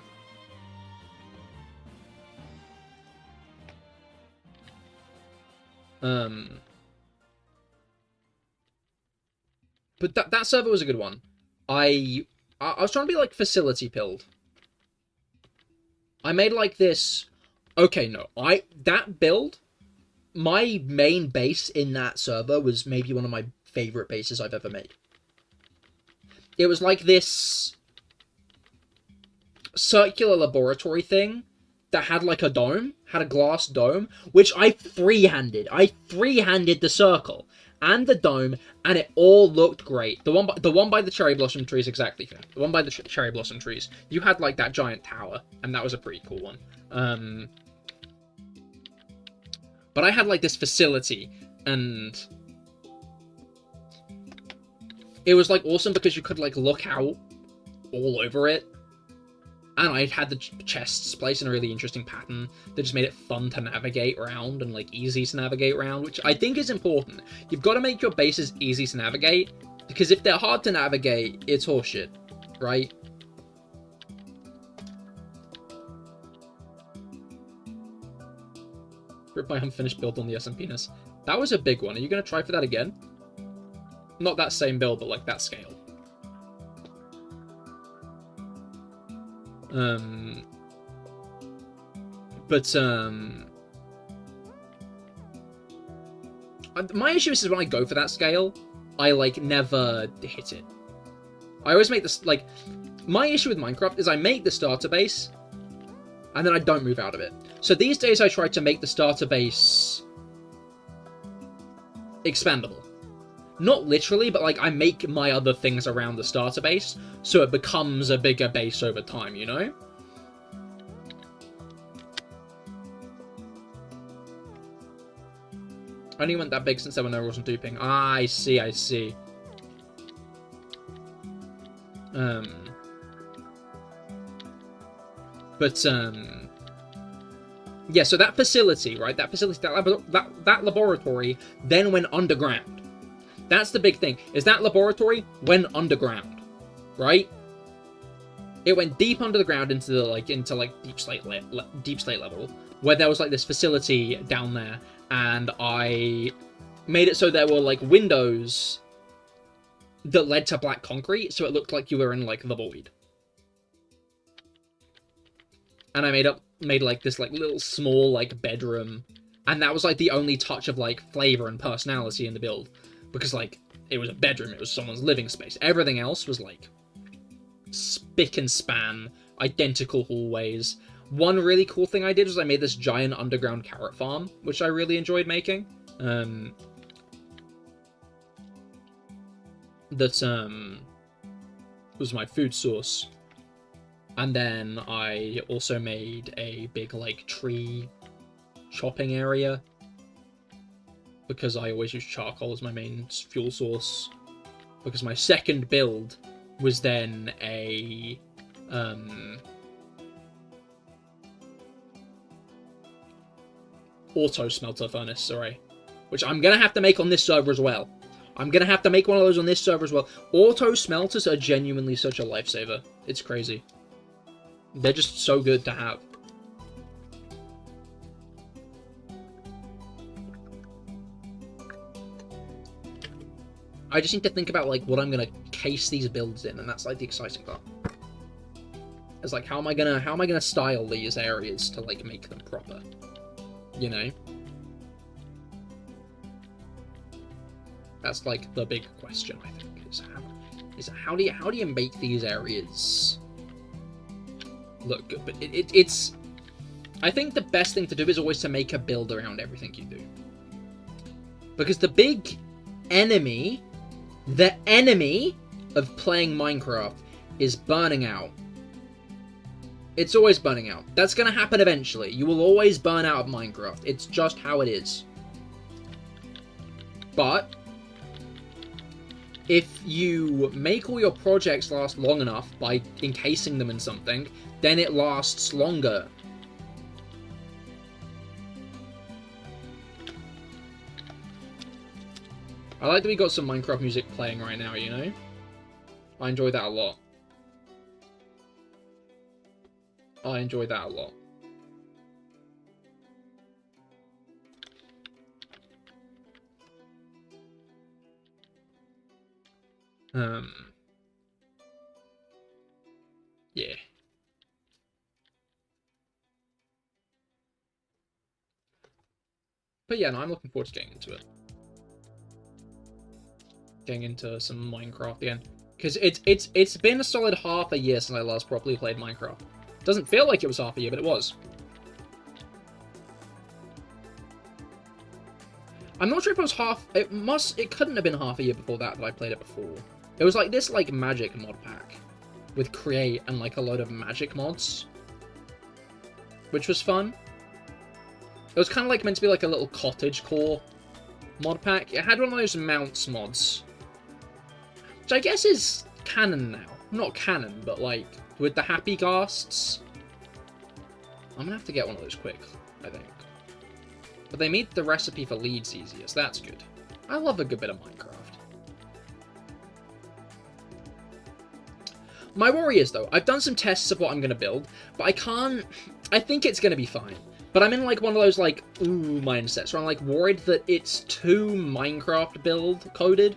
But that server was a good one. I was trying to be, like, facility pilled. I made, like, this... Okay, no. That build, my main base in that server was maybe one of my favorite bases I've ever made. It was like this circular laboratory thing that had, like, a dome, had a glass dome, which I freehanded. I freehanded the circle and the dome, and it all looked great. The one by the cherry blossom trees, exactly. The one by the cherry blossom trees, you had, like, that giant tower, and that was a pretty cool one. But I had, like, this facility, and it was, like, awesome because you could, like, look out all over it. And I had the chests placed in a really interesting pattern that just made it fun to navigate around and, like, easy to navigate around, which I think is important. You've got to make your bases easy to navigate, because if they're hard to navigate, it's horseshit, right? Rip my unfinished build on the SMPness. That was a big one. Are you going to try for that again? Not that same build, but, like, that scale. My issue is when I go for that scale, I, like, never hit it. I always make this, like, my issue with Minecraft is I make the starter base, and then I don't move out of it. So these days I try to make the starter base expandable. Not literally, but, like, I make my other things around the starter base, so it becomes a bigger base over time, you know? I only went that big since there were no rules on duping. Ah, I see, I see. Yeah, so that facility, right? That facility, that laboratory then went underground. That's the big thing, is that laboratory went underground, right? It went deep under the ground into deep slate level, where there was, like, this facility down there, and I made it so there were, like, windows that led to black concrete, so it looked like you were in, like, the void. And I made like this, like, little small, like, bedroom And that was, like, the only touch of, like, flavor and personality in the build. Because, like, it was a bedroom, it was someone's living space. Everything else was, like, spick and span, identical hallways. One really cool thing I did was I made this giant underground carrot farm, which I really enjoyed making. That was my food source. And then I also made a big, like, tree chopping area, because I always use charcoal as my main fuel source. Because my second build was then a auto smelter furnace, sorry, which I'm gonna have to make on this server as well. I'm gonna have to make one of those on this server as well. Auto smelters are genuinely such a lifesaver. It's crazy. They're just so good to have. I just need to think about, like, what I'm gonna case these builds in, and that's, like, the exciting part. It's like, how am I gonna style these areas to, like, make them proper? You know? That's, like, the big question, I think, is how do you make these areas look good? But it's I think the best thing to do is always to make a build around everything you do. Because the big enemy, the enemy of playing Minecraft is burning out. It's always burning out. That's gonna happen eventually. You will always burn out of Minecraft. It's just how it is. But if you make all your projects last long enough by encasing them in something, then it lasts longer. I like that we got some Minecraft music playing right now, you know? I enjoy that a lot. I enjoy that a lot. Yeah. But yeah, no, I'm looking forward to getting into it. Getting into some Minecraft again. Because it's been a solid half a year since I last properly played Minecraft. Doesn't feel like it was half a year, but it was. I'm not sure if it was half... It couldn't have been half a year before that I played it before. It was like this, like, magic mod pack. With Create and, like, a load of magic mods. Which was fun. It was kind of, like, meant to be, like, a little cottage core mod pack. It had one of those mounts mods. Which I guess is canon now. Not canon, but, like, with the happy ghasts. I'm gonna have to get one of those quick, I think. But they made the recipe for leads easier, so that's good. I love a good bit of Minecraft. My worry is, though, I've done some tests of what I'm gonna build, but I can't... I think it's gonna be fine. But I'm in, like, one of those, like, ooh mindsets, where I'm, like, worried that it's too Minecraft build coded.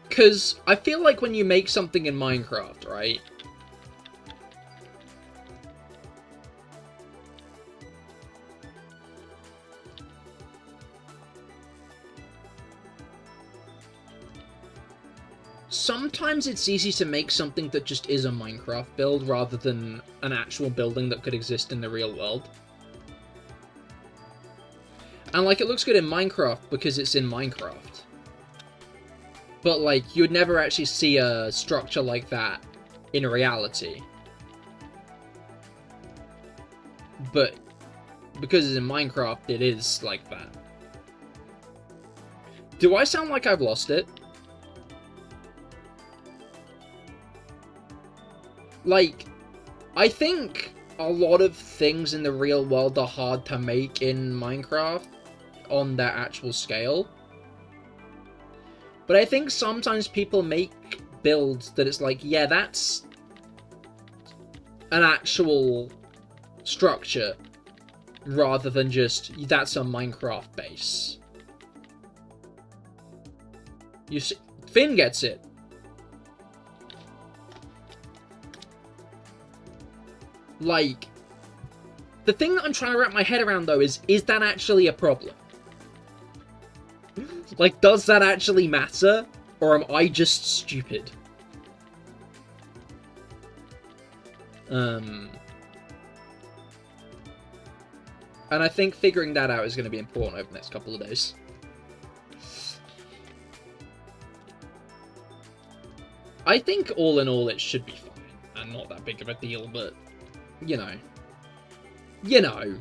Because I feel like when you make something in Minecraft, right? Sometimes it's easy to make something that just is a Minecraft build rather than an actual building that could exist in the real world. And, like, it looks good in Minecraft because it's in Minecraft. But, like, you would never actually see a structure like that in reality. But because it's in Minecraft, it is like that. Do I sound like I've lost it? Like, I think a lot of things in the real world are hard to make in Minecraft on their actual scale. But I think sometimes people make builds that it's like, yeah, that's an actual structure rather than just, that's a Minecraft base. You see, Finn gets it. Like, The thing that I'm trying to wrap my head around, though, is that actually a problem? Like, does that actually matter? Or am I just stupid? And I think figuring that out is going to be important over the next couple of days. I think all in all it should be fine, and not that big of a deal, but, you know. You know.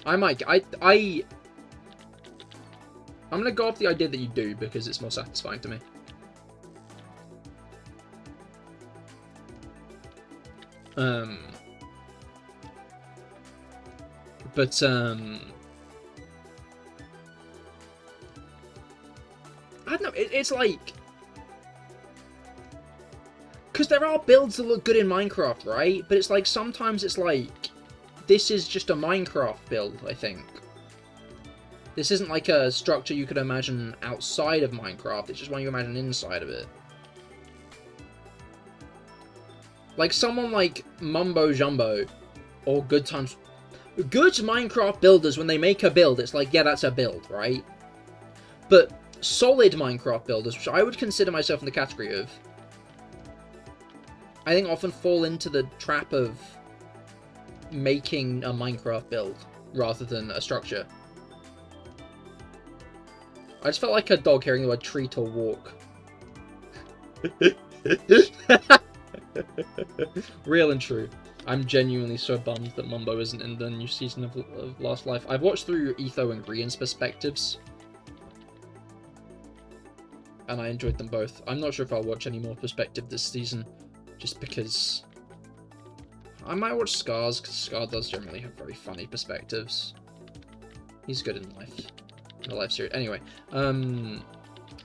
I'm gonna go off the idea that you do, because it's more satisfying to me. I don't know, it's like... Because there are builds that look good in Minecraft, right? But it's like, sometimes it's like... This is just a Minecraft build, I think. This isn't like a structure you could imagine outside of Minecraft, it's just one you imagine inside of it. Like, someone like Mumbo Jumbo, or Good Minecraft builders, when they make a build, it's like, yeah, that's a build, right? But solid Minecraft builders, which I would consider myself in the category of, I think often fall into the trap of making a Minecraft build, rather than a structure. I just felt like a dog hearing the word treat or walk. Real and true. I'm genuinely so bummed that Mumbo isn't in the new season of Last Life. I've watched through Etho and Grian's perspectives, and I enjoyed them both. I'm not sure if I'll watch any more perspective this season, just because... I might watch Scar's, because Scar does generally have very funny perspectives. He's good in life. In the life series. Anyway, backpedal,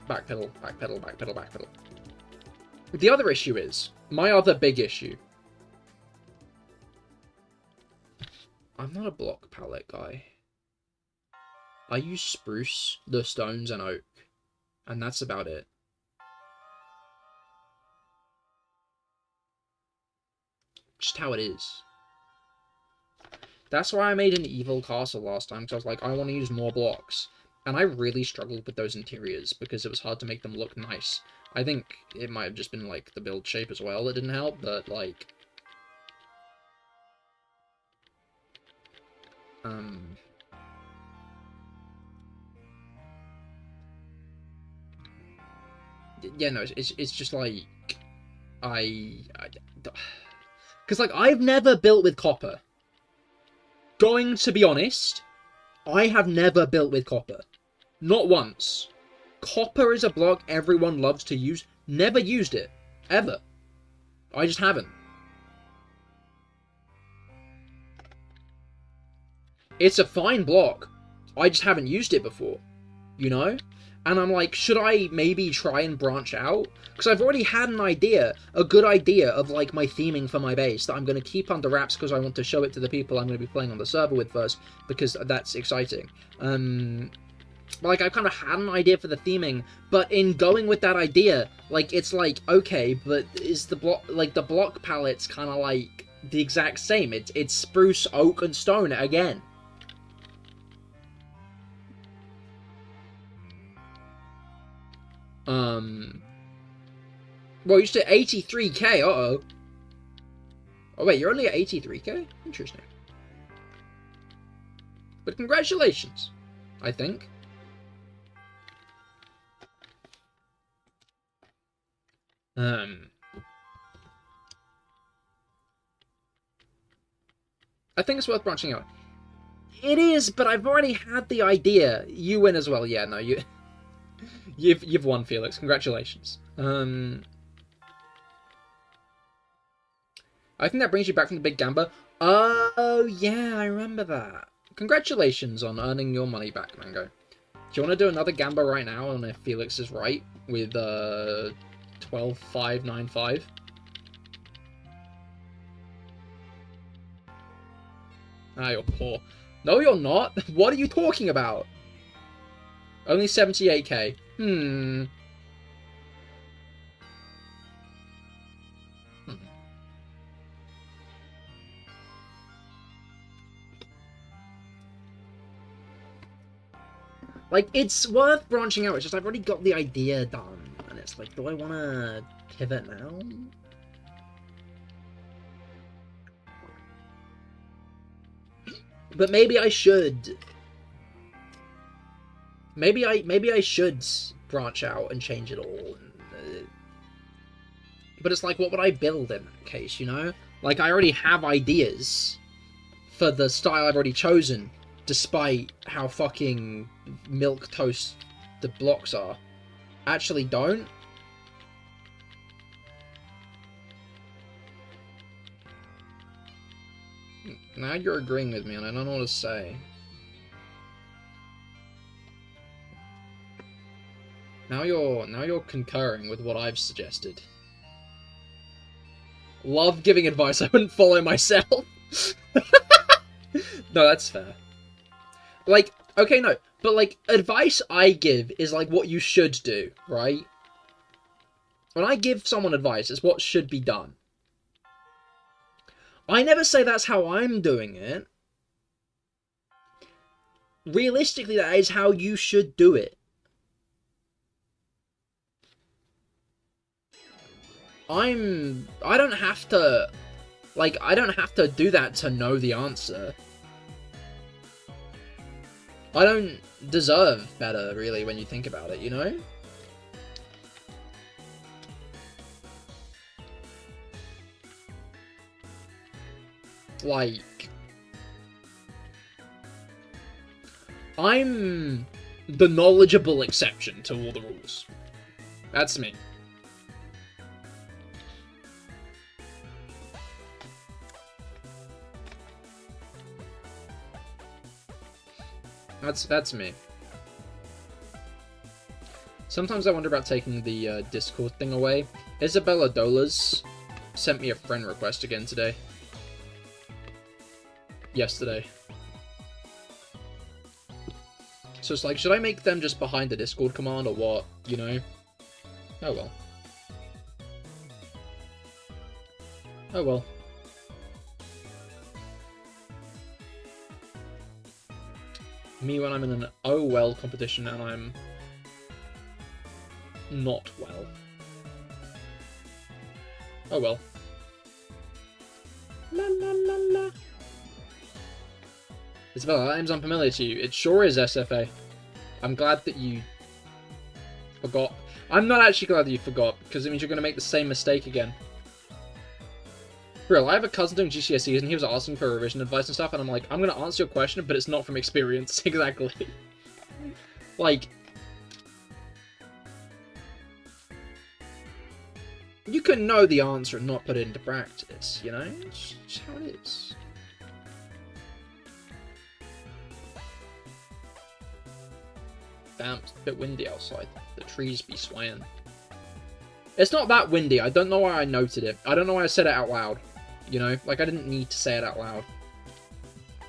backpedal, backpedal, backpedal. The other issue is, my other big issue. I'm not a block palette guy. I use spruce, the stones, and oak. And that's about it. Just how it is. That's why I made an evil castle last time, because I was like, I want to use more blocks. And I really struggled with those interiors, because it was hard to make them look nice. I think it might have just been, like, the build shape as well that didn't help, but, like... Yeah, no, it's just, like... Because, like, I've never built with copper. Going to be honest, I have never built with copper. Not once. Copper is a block everyone loves to use. Never used it. Ever. I just haven't. It's a fine block. I just haven't used it before. You know? And I'm like, should I maybe try and branch out? Because I've already had an idea, a good idea of, like, my theming for my base that I'm going to keep under wraps because I want to show it to the people I'm going to be playing on the server with first, because that's exciting. Like, I kind of had an idea for the theming, but in going with that idea, like, it's like, okay, but is the block, like, the block palette's kind of, like, the exact same. It's spruce, oak, and stone again. Well, you said 83k, uh-oh. Oh, wait, you're only at 83k? Interesting. But congratulations, I think. I think it's worth branching out. It is, but I've already had the idea. You win as well. Yeah, no, you've won, Felix. Congratulations. I think that brings you back from the Big Gamba. Oh, yeah, I remember that. Congratulations on earning your money back, Mango. Do you want to do another Gamba right now on if Felix is right with 12,595? Ah, you're poor. No, you're not. What are you talking about? Only 78k. Like, it's worth branching out. It's just I've already got the idea done. And it's like, do I want to pivot now? But maybe I should. Maybe I should branch out and change it all. But it's like, what would I build in that case, you know? Like, I already have ideas for the style I've already chosen, despite how fucking milquetoast the blocks are. Actually don't. Now you're agreeing with me and I don't know what to say. Now you're concurring with what I've suggested. Love giving advice I wouldn't follow myself. No, that's fair. Like, okay, no. But, like, advice I give is, like, what you should do, right? When I give someone advice, it's what should be done. I never say that's how I'm doing it. Realistically, that is how you should do it. I don't have to, like, I don't have to do that to know the answer. I don't deserve better, really, when you think about it, you know? Like, I'm the knowledgeable exception to all the rules. That's me. That's me. Sometimes I wonder about taking the Discord thing away. Isabella Dolas sent me a friend request again today. Yesterday. So it's like, should I make them just behind the Discord command or what? You know? Oh well. Oh well. Me when I'm in an oh well competition and I'm not well. Oh well. La la la la. Isabella, that name's unfamiliar to you. It sure is SFA. I'm glad that you forgot. I'm not actually glad that you forgot, because it means you're going to make the same mistake again. Real, I have a cousin doing GCSEs and he was asking for revision advice and stuff, and I'm like, I'm going to answer your question, but it's not from experience. Exactly. Like, you can know the answer and not put it into practice, you know? It's just how it is. Damn, it's a bit windy outside. The trees be swaying. It's not that windy. I don't know why I noted it. I don't know why I said it out loud. You know? Like, I didn't need to say it out loud.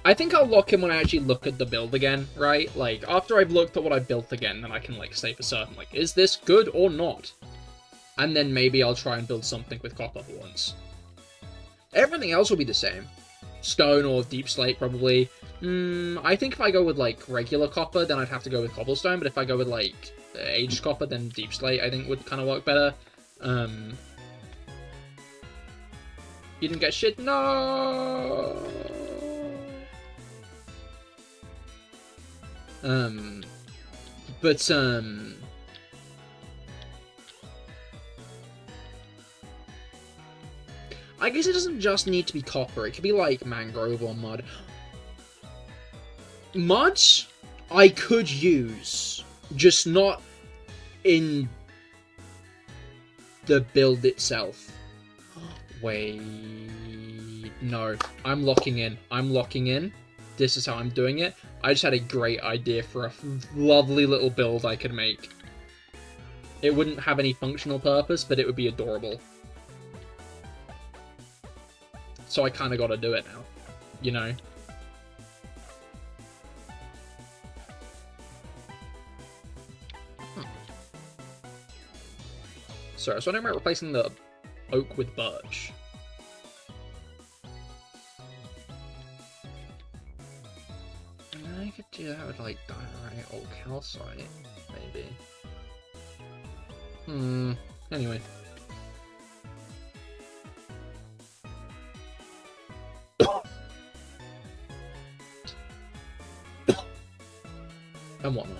I think I'll lock in when I actually look at the build again, right? Like, after I've looked at what I built again, then I can, like, say for certain, like, is this good or not? And then maybe I'll try and build something with copper for once. Everything else will be the same. Stone or deep slate, probably. I think if I go with, like, regular copper, then I'd have to go with cobblestone, but if I go with, like, aged copper, then deep slate, I think would kind of work better. You didn't get shit? No! I guess it doesn't just need to be copper. It could be, like, mangrove or mud. Mud, I could use, just not in the build itself. Wait, no, I'm locking in. I'm locking in. This is how I'm doing it. I just had a great idea for a lovely little build I could make. It wouldn't have any functional purpose, but it would be adorable. So I kind of got to do it now, you know? Sorry, I was wondering about replacing the oak with birch. I could do that with, like, diorite or calcite, maybe. Anyway. And whatnot.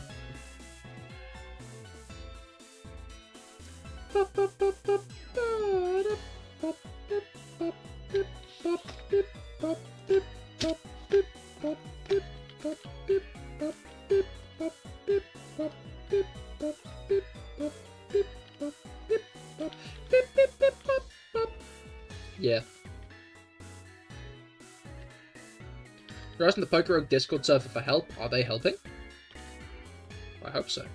Yeah. You're asking the Poker Rogue Discord server for help. Are they helping? I hope so.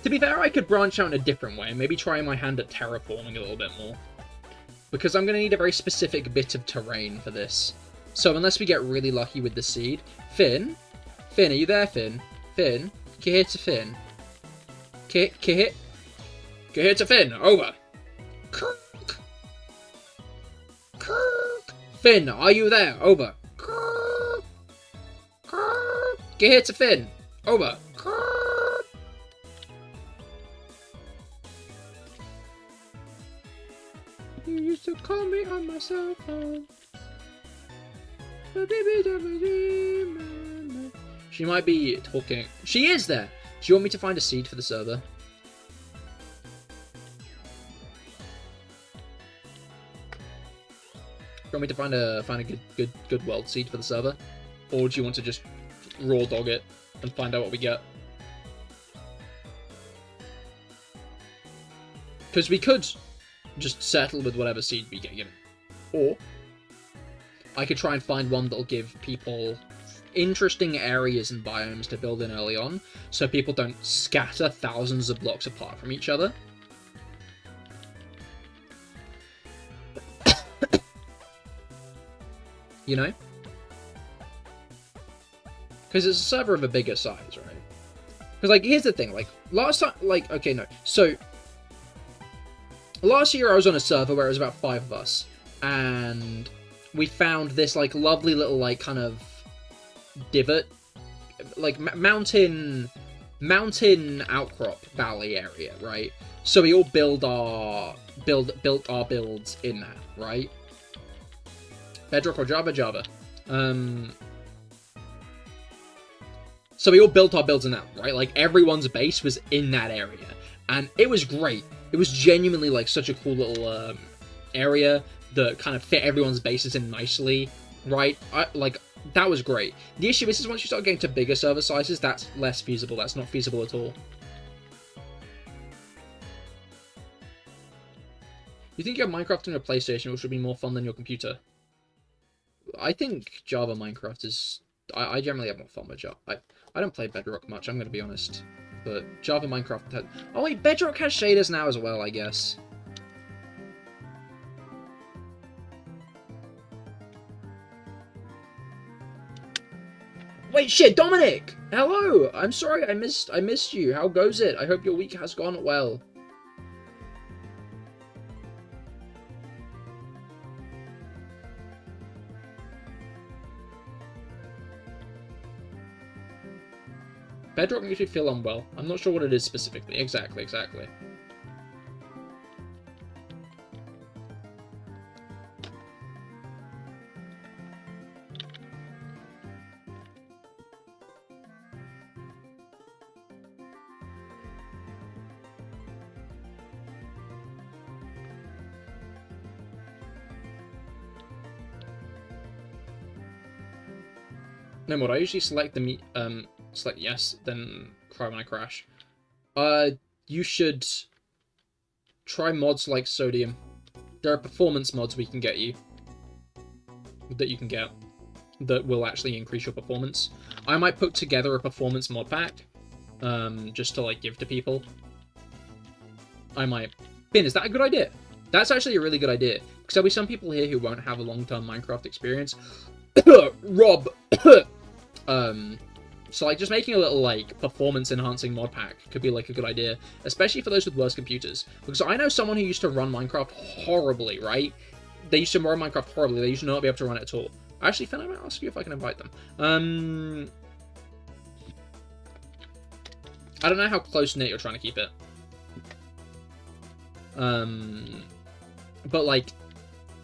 To be fair, I could branch out in a different way and maybe try my hand at terraforming a little bit more. Because I'm going to need a very specific bit of terrain for this. So unless we get really lucky with the seed... Finn? Finn, are you there, Finn? Finn? Cahir to Finn. Cahir? Cahir to Finn, over. Kirk. Kirk. Finn, are you there? Over. Kirk. Kirk. Cahir to Finn, over. Kirk. You used to call me on my cell phone. She might be talking. She is there! Do you want me to find a seed for the server? Do you want me to find a good world seed for the server? Or do you want to just raw dog it and find out what we get? Because we could just settle with whatever seed we get given. Or I could try and find one that'll give people interesting areas and biomes to build in early on, so people don't scatter thousands of blocks apart from each other. You know? Because it's a server of a bigger size, right? Because, like, here's the thing, like, last time, like, okay, no. So, last year I was on a server where it was about 5 of us, and we found this, like, lovely little, like, kind of divot, like, mountain outcrop valley area, right? So we all built our builds in that, right? Bedrock or Java? Java. So we all built our builds in that, right? Like, everyone's base was in that area. And it was great. It was genuinely, like, such a cool little area that kind of fit everyone's bases in nicely, right? That was great. The issue is once you start getting to bigger server sizes, that's less feasible. That's not feasible at all. You think you have Minecraft on your PlayStation, which would be more fun than your computer? I think Java Minecraft is... I generally have more fun with Java. I don't play Bedrock much, I'm going to be honest. But Java Minecraft... Oh wait, Bedrock has shaders now as well, I guess. Wait, shit, Dominic! Hello! I'm sorry, I missed you. How goes it? I hope your week has gone well. Bedrock makes me feel unwell. I'm not sure what it is specifically. Exactly. No more. I usually select the select yes, then cry when I crash. You should try mods like Sodium. There are performance mods we can get you. That you can get. That will actually increase your performance. I might put together a performance mod pack. Just to, like, give to people. I might. Finn, is that a good idea? That's actually a really good idea. Because there'll be some people here who won't have a long-term Minecraft experience. Rob! So, like, just making a little, like, performance-enhancing mod pack could be, like, a good idea. Especially for those with worse computers. Because I know someone who used to run Minecraft horribly, right? they used to run Minecraft horribly. They used to not be able to run it at all. Actually, Finn, I might ask you if I can invite them. I don't know how close-knit you're trying to keep it. But, like,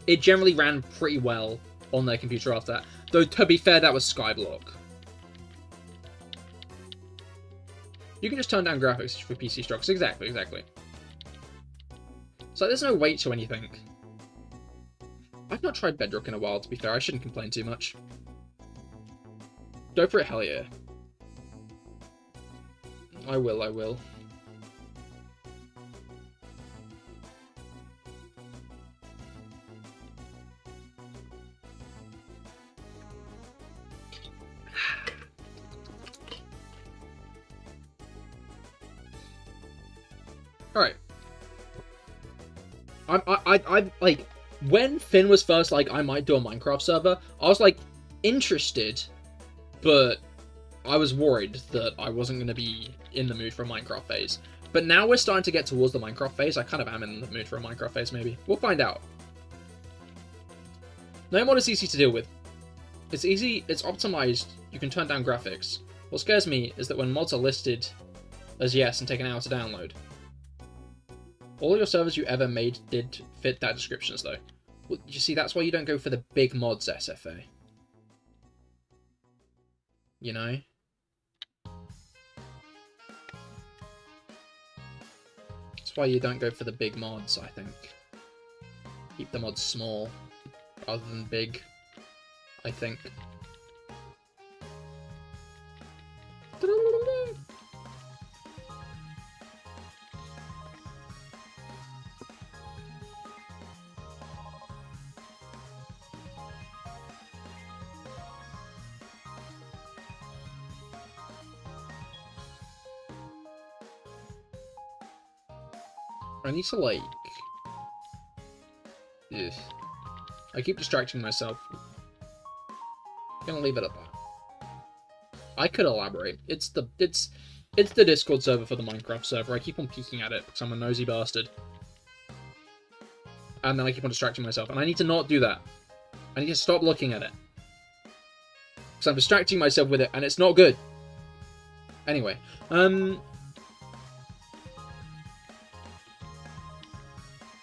it generally ran pretty well on their computer after that. Though, to be fair, that was Skyblock. You can just turn down graphics for PC strokes. Exactly, exactly. So there's no weight to anything. I've not tried Bedrock in a while, to be fair. I shouldn't complain too much. Go for it, hell yeah. I will, I will. Alright. I like, when Finn was first like, I might do a Minecraft server, I was like, interested, but I was worried that I wasn't going to be in the mood for a Minecraft phase. But now we're starting to get towards the Minecraft phase. I kind of am in the mood for a Minecraft phase, maybe. We'll find out. No mod is easy to deal with. It's easy, it's optimized, you can turn down graphics. What scares me is that when mods are listed as yes and take an hour to download. All your servers you ever made did fit that descriptions, though. Well, you see, that's why you don't go for the big mods, SFA. You know? That's why you don't go for the big mods, I think. Keep the mods small, rather than big, I think. I need to, like... Ugh. I keep distracting myself. I'm gonna leave it at that. I could elaborate. It's the Discord server for the Minecraft server. I keep on peeking at it because I'm a nosy bastard. And then I keep on distracting myself. And I need to not do that. I need to stop looking at it. Because I'm distracting myself with it, and it's not good. Anyway,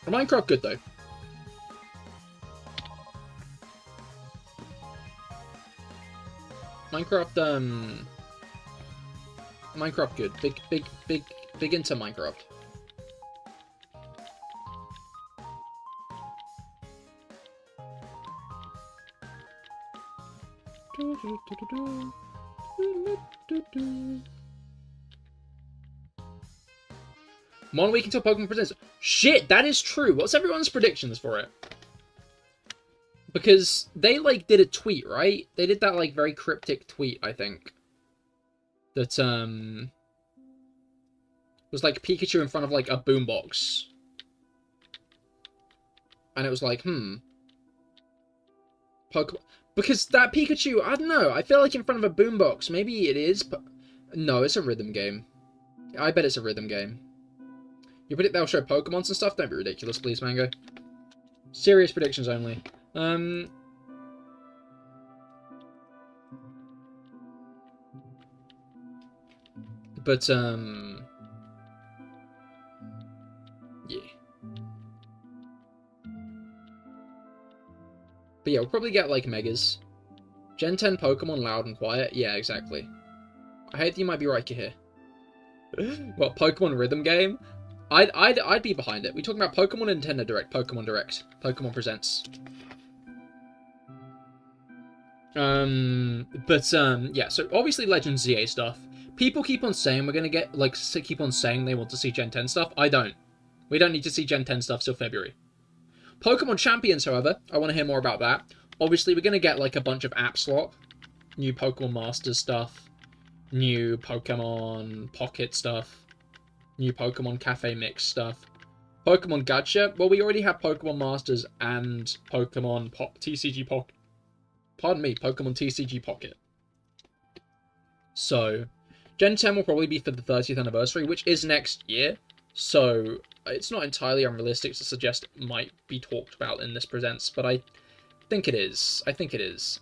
Minecraft good, though. Minecraft good. Big into Minecraft. One week until Pokemon Presents. Shit, that is true. What's everyone's predictions for it? Because they, like, did a tweet, right? They did that, like, very cryptic tweet, I think. That, was, like, Pikachu in front of, like, a boombox. And it was like, Pokemon... Because that Pikachu, I don't know, I feel like in front of a boombox. Maybe it is, but... No, it's a rhythm game. I bet it's a rhythm game. You predict they'll show Pokemons and stuff? Don't be ridiculous, please, Mango. Serious predictions only. But, yeah. But yeah, we'll probably get, like, Megas. Gen 10 Pokemon loud and quiet? Yeah, exactly. I hate that you might be right, Cahir. What, Pokemon rhythm game? I'd be behind it. We're talking about Pokemon Nintendo Direct, Pokemon Direct, Pokemon Presents. Yeah, so obviously Legend ZA stuff. People keep on saying we're gonna get, like, keep on saying they want to see Gen 10 stuff. I don't. We don't need to see Gen 10 stuff till February. Pokemon Champions, however, I want to hear more about that. Obviously, we're gonna get, like, a bunch of app swap, new Pokemon Masters stuff, new Pokemon Pocket stuff, new Pokemon Cafe Mix stuff. Pokemon Gacha, well, we already have Pokemon Masters and Pokemon TCG Pocket. Pardon me, Pokemon TCG Pocket. So, Gen 10 will probably be for the 30th anniversary, which is next year. So, it's not entirely unrealistic to suggest it might be talked about in this Presents, but I think it is. I think it is.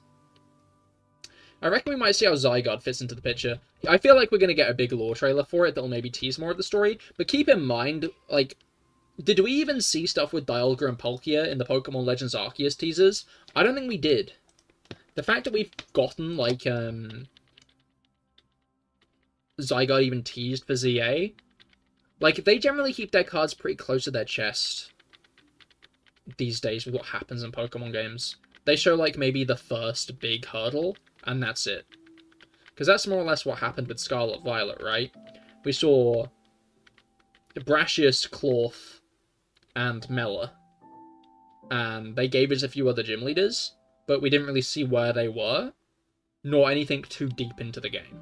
I reckon we might see how Zygarde fits into the picture. I feel like we're going to get a big lore trailer for it that'll maybe tease more of the story, but keep in mind, like, did we even see stuff with Dialga and Palkia in the Pokemon Legends Arceus teasers? I don't think we did. The fact that we've gotten, like, Zygarde even teased for ZA, like, they generally keep their cards pretty close to their chest these days with what happens in Pokemon games. They show, like, maybe the first big hurdle, and that's it. Because that's more or less what happened with Scarlet Violet, right? We saw Brashius, Cloth, and Mela. And they gave us a few other gym leaders, but we didn't really see where they were, nor anything too deep into the game.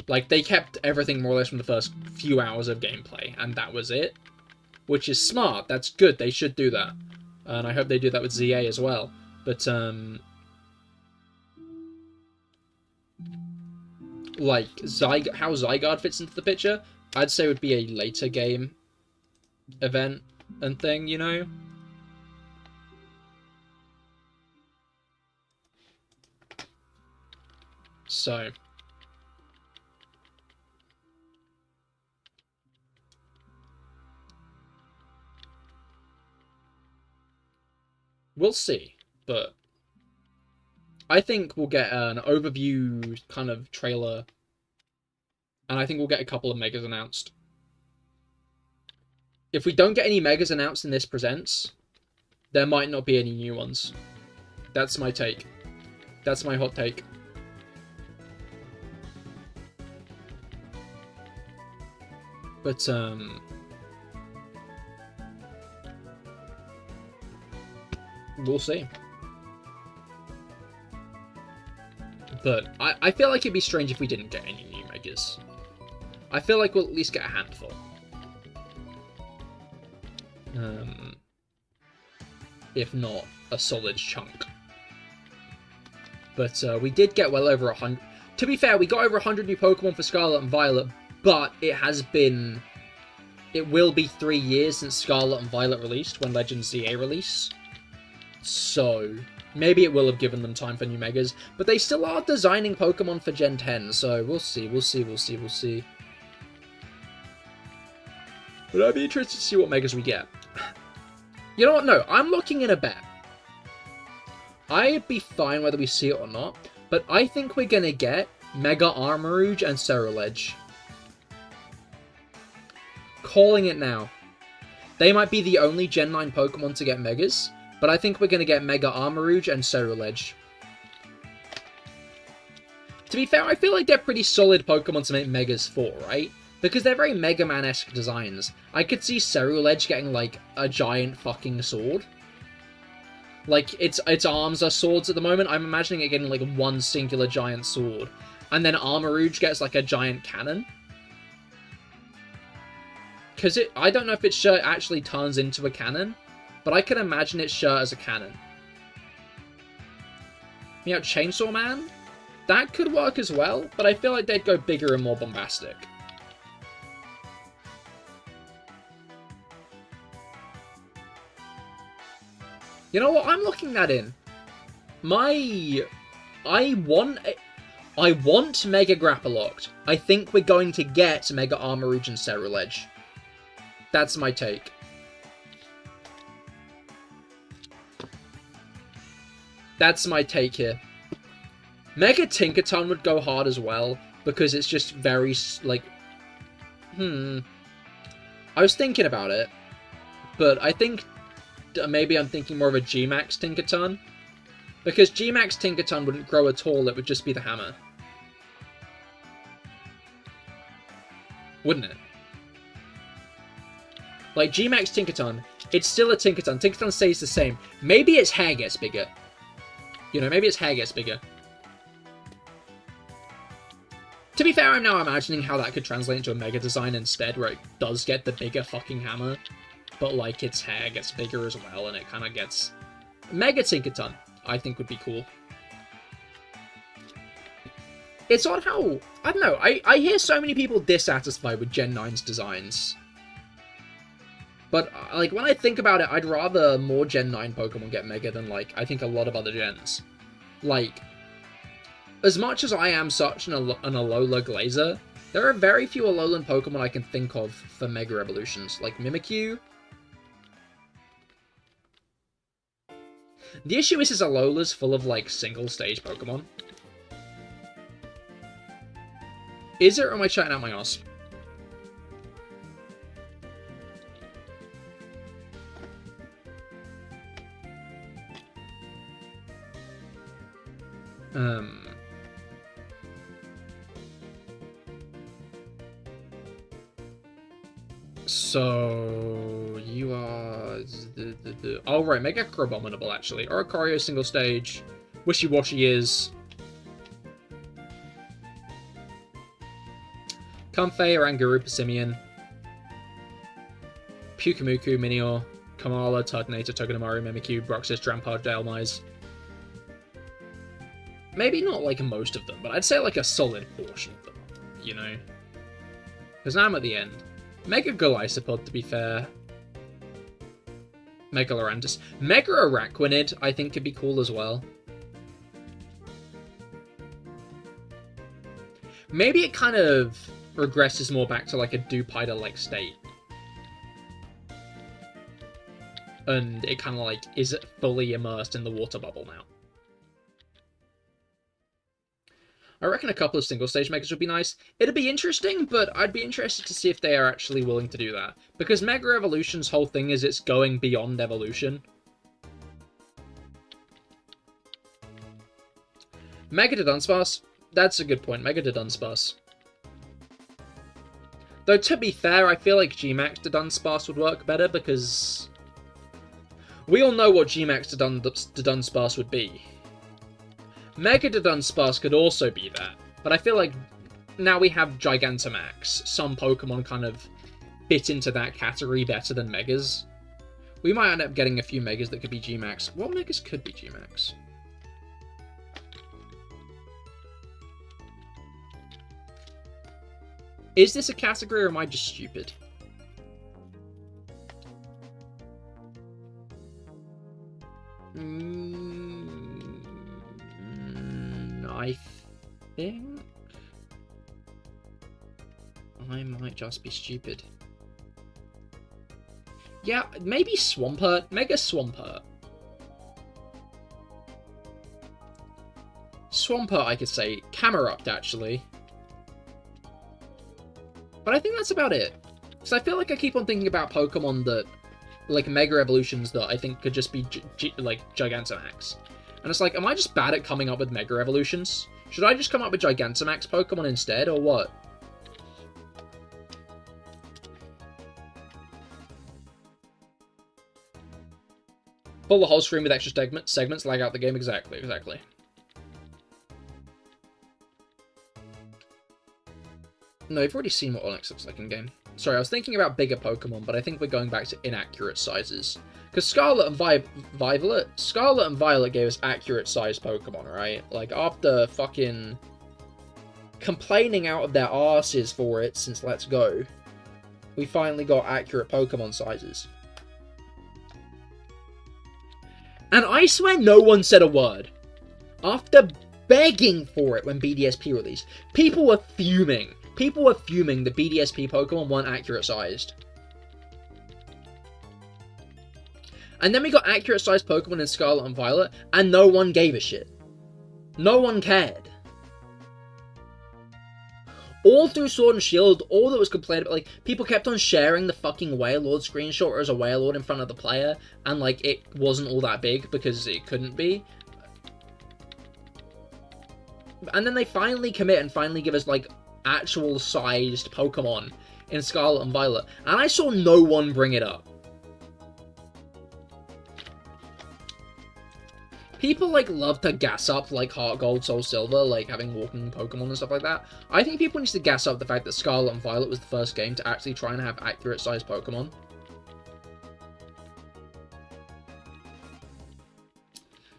Like, they kept everything more or less from the first few hours of gameplay, and that was it. Which is smart, that's good, they should do that. And I hope they do that with ZA as well. But, like, how Zygarde fits into the picture, I'd say would be a later game event and thing, you know? So... we'll see, but I think we'll get an overview kind of trailer, and I think we'll get a couple of Megas announced. If we don't get any Megas announced in this Presents, there might not be any new ones. That's my take. That's my hot take. But, we'll see. But I feel like it'd be strange if we didn't get any new Megas. I feel like we'll at least get a handful. If not a solid chunk. But we did get well over 100. To be fair, we got over 100 new Pokemon for Scarlet and Violet, but it will be 3 years since Scarlet and Violet released, when Legends ZA released. So, maybe it will have given them time for new Megas, but they still are designing Pokemon for Gen 10, so we'll see. But I'd be interested to see what Megas we get. You know what? No, I'm locking in a bet. I'd be fine whether we see it or not, but I think we're gonna get Mega Armarouge and Ceruledge. Calling it now. They might be the only Gen 9 Pokemon to get Megas, but I think we're going to get Mega Armarouge and Ceruledge. To be fair, I feel like they're pretty solid Pokemon to make Megas for, right? Because they're very Mega Man-esque designs. I could see Ceruledge getting, like, a giant fucking sword. Like, its arms are swords at the moment. I'm imagining it getting, like, one singular giant sword. And then Armarouge gets, like, a giant cannon. Because I don't know if its shirt actually turns into a cannon, but I can imagine its shirt as a cannon. You know, Chainsaw Man? That could work as well, but I feel like they'd go bigger and more bombastic. You know what? I'm looking that in. I want Mega Grappalocked. I think we're going to get Mega Armarouge and Ceruledge. That's my take. That's my take here. Mega Tinkaton would go hard as well, because it's just very, like... I was thinking about it, but I think maybe I'm thinking more of a G-Max Tinkaton. Because G-Max Tinkaton wouldn't grow at all, it would just be the hammer. Wouldn't it? Like, G-Max Tinkaton, it's still a Tinkaton. Tinkaton stays the same. Maybe its hair gets bigger. You know, maybe its hair gets bigger. To be fair, I'm now imagining how that could translate into a Mega design instead, where it does get the bigger fucking hammer, but, like, its hair gets bigger as well, and it kind of gets... Mega Tinkaton, I think, would be cool. It's odd how, I don't know, I hear so many people dissatisfied with Gen 9's designs. But, like, when I think about it, I'd rather more Gen 9 Pokemon get Mega than, like, I think a lot of other gens. Like, as much as I am such an Alola Glazer, there are very few Alolan Pokemon I can think of for Mega Evolutions, like Mimikyu. The issue is Alola's full of, like, single-stage Pokemon. Is it, or am I chatting out my ass? So you are oh right, Mega Abominable actually. Oricorio single stage. Wishy-washy is Comfey, Oranguru, Passimian, Pyukumuku, Minior, Kamala, Turtonator, Togedemaru, Mimikyu, Broxus, Drampage, Dalemise. Maybe not like most of them, but I'd say like a solid portion of them, you know? Because now I'm at the end. Mega Golisopod, to be fair. Mega Lorantis. Mega Araquanid, I think, could be cool as well. Maybe it kind of regresses more back to like a Dewpider-like state. And it kind of like is fully immersed in the water bubble now. I reckon a couple of single-stage Megas would be nice. It'd be interesting, but I'd be interested to see if they are actually willing to do that. Because Mega Evolution's whole thing is it's going beyond evolution. Mega Dunsparce? That's a good point. Mega Dunsparce. Though, to be fair, I feel like Gmax Dunsparce would work better, because we all know what Gmax Dunsparce would be. Mega Dunsparce could also be that, but I feel like now we have Gigantamax. Some Pokemon kind of fit into that category better than Megas. We might end up getting a few Megas that could be Gmax. What Megas could be Gmax? Is this a category or am I just stupid? I think I might just be stupid. Yeah, maybe Swampert. Mega Swampert. Swampert, I could say. Camerupt, actually. But I think that's about it. Because I feel like I keep on thinking about Pokemon that, like, Mega Evolutions that I think could just be, like, Gigantamax. And it's like, am I just bad at coming up with Mega Evolutions? Should I just come up with Gigantamax Pokemon instead, or what? Pull the whole screen with extra segments, lag out the game. Exactly. No, you've already seen what Onix looks like in-game. Sorry, I was thinking about bigger Pokemon, but I think we're going back to inaccurate sizes. Because Scarlet and Violet gave us accurate-sized Pokemon, right? Like, after fucking complaining out of their asses for it since Let's Go, we finally got accurate Pokemon sizes. And I swear no one said a word. After begging for it when BDSP released, people were fuming. People were fuming that BDSP Pokemon weren't accurate-sized. And then we got accurate-sized Pokemon in Scarlet and Violet, and no one gave a shit. No one cared. All through Sword and Shield, all that was complained about, like, people kept on sharing the fucking Wailord screenshot as a Wailord in front of the player, and, like, it wasn't all that big because it couldn't be. And then they finally commit and finally give us, like, actual-sized Pokemon in Scarlet and Violet, and I saw no one bring it up. People, like, love to gas up, like, Heart Gold, Soul Silver, like, having walking Pokemon and stuff like that. I think people need to gas up the fact that Scarlet and Violet was the first game to actually try and have accurate-sized Pokemon.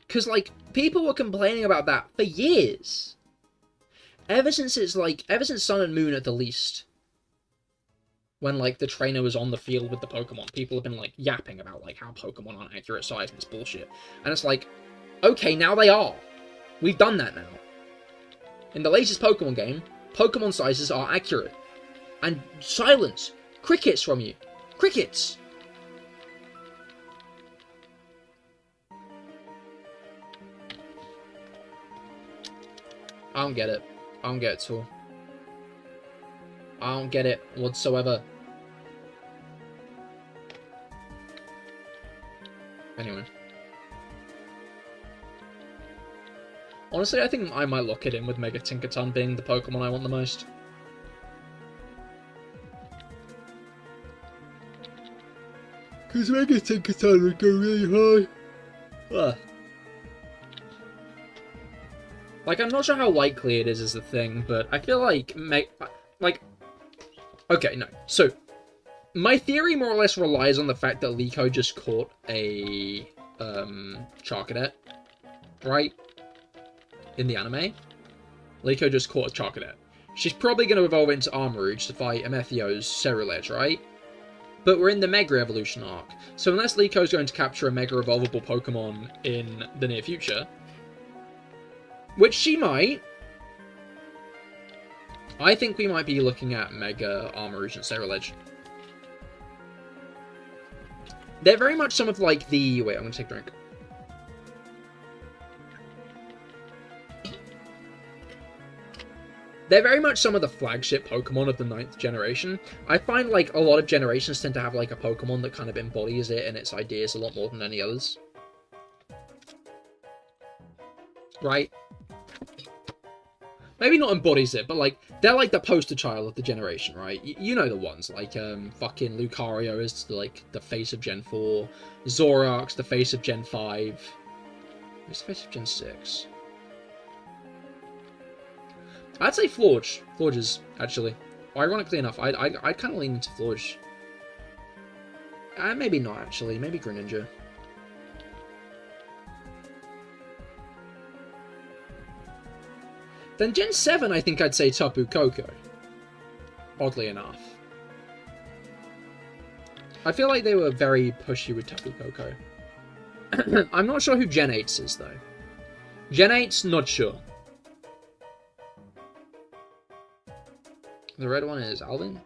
Because, like, people were complaining about that for years. ever since Sun and Moon at the least, when, like, the trainer was on the field with the Pokemon, people have been, like, yapping about, like, how Pokemon aren't accurate size and it's bullshit. And it's like, okay, now they are. We've done that now. In the latest Pokemon game, Pokemon sizes are accurate. And silence! Crickets from you! Crickets! I don't get it. I don't get it at all. I don't get it whatsoever. Anyway. Honestly, I think I might lock it in with Mega Tinkaton being the Pokemon I want the most. Because Mega Tinkaton would go really high. Ugh. Like, I'm not sure how likely it is the thing, but I feel like... Okay, no. So, my theory more or less relies on the fact that Liko just caught a... Charcadet. Right? In the anime. Liko just caught a Charcadet. She's probably going to evolve into Armarouge to fight Amethio's Cerulege, right? But we're in the Mega Evolution arc. So unless Liko's going to capture a Mega Evolvable Pokemon in the near future... Which she might. I think we might be looking at Mega Armarouge and Cerulege. They're very much some of, like, the... Wait, I'm gonna take a drink. They're very much some of the flagship Pokemon of the 9th generation. I find, like, a lot of generations tend to have, like, a Pokemon that kind of embodies it and its ideas a lot more than any others. Right? Maybe not embodies it, but, like, they're, like, the poster child of the generation, right? You know the ones, like, fucking Lucario is, like, the face of Gen 4. Zoroark's the face of Gen 5. Who's the face of Gen 6? I'd say Florge. Florges, actually. Ironically enough, I'd kind of lean into Florge. Maybe not, actually. Maybe Greninja. Then Gen 7, I think I'd say Tapu Koko. Oddly enough. I feel like they were very pushy with Tapu Koko. I'm not sure who Gen 8's is, though. Gen 8's not sure. The red one is Alvin.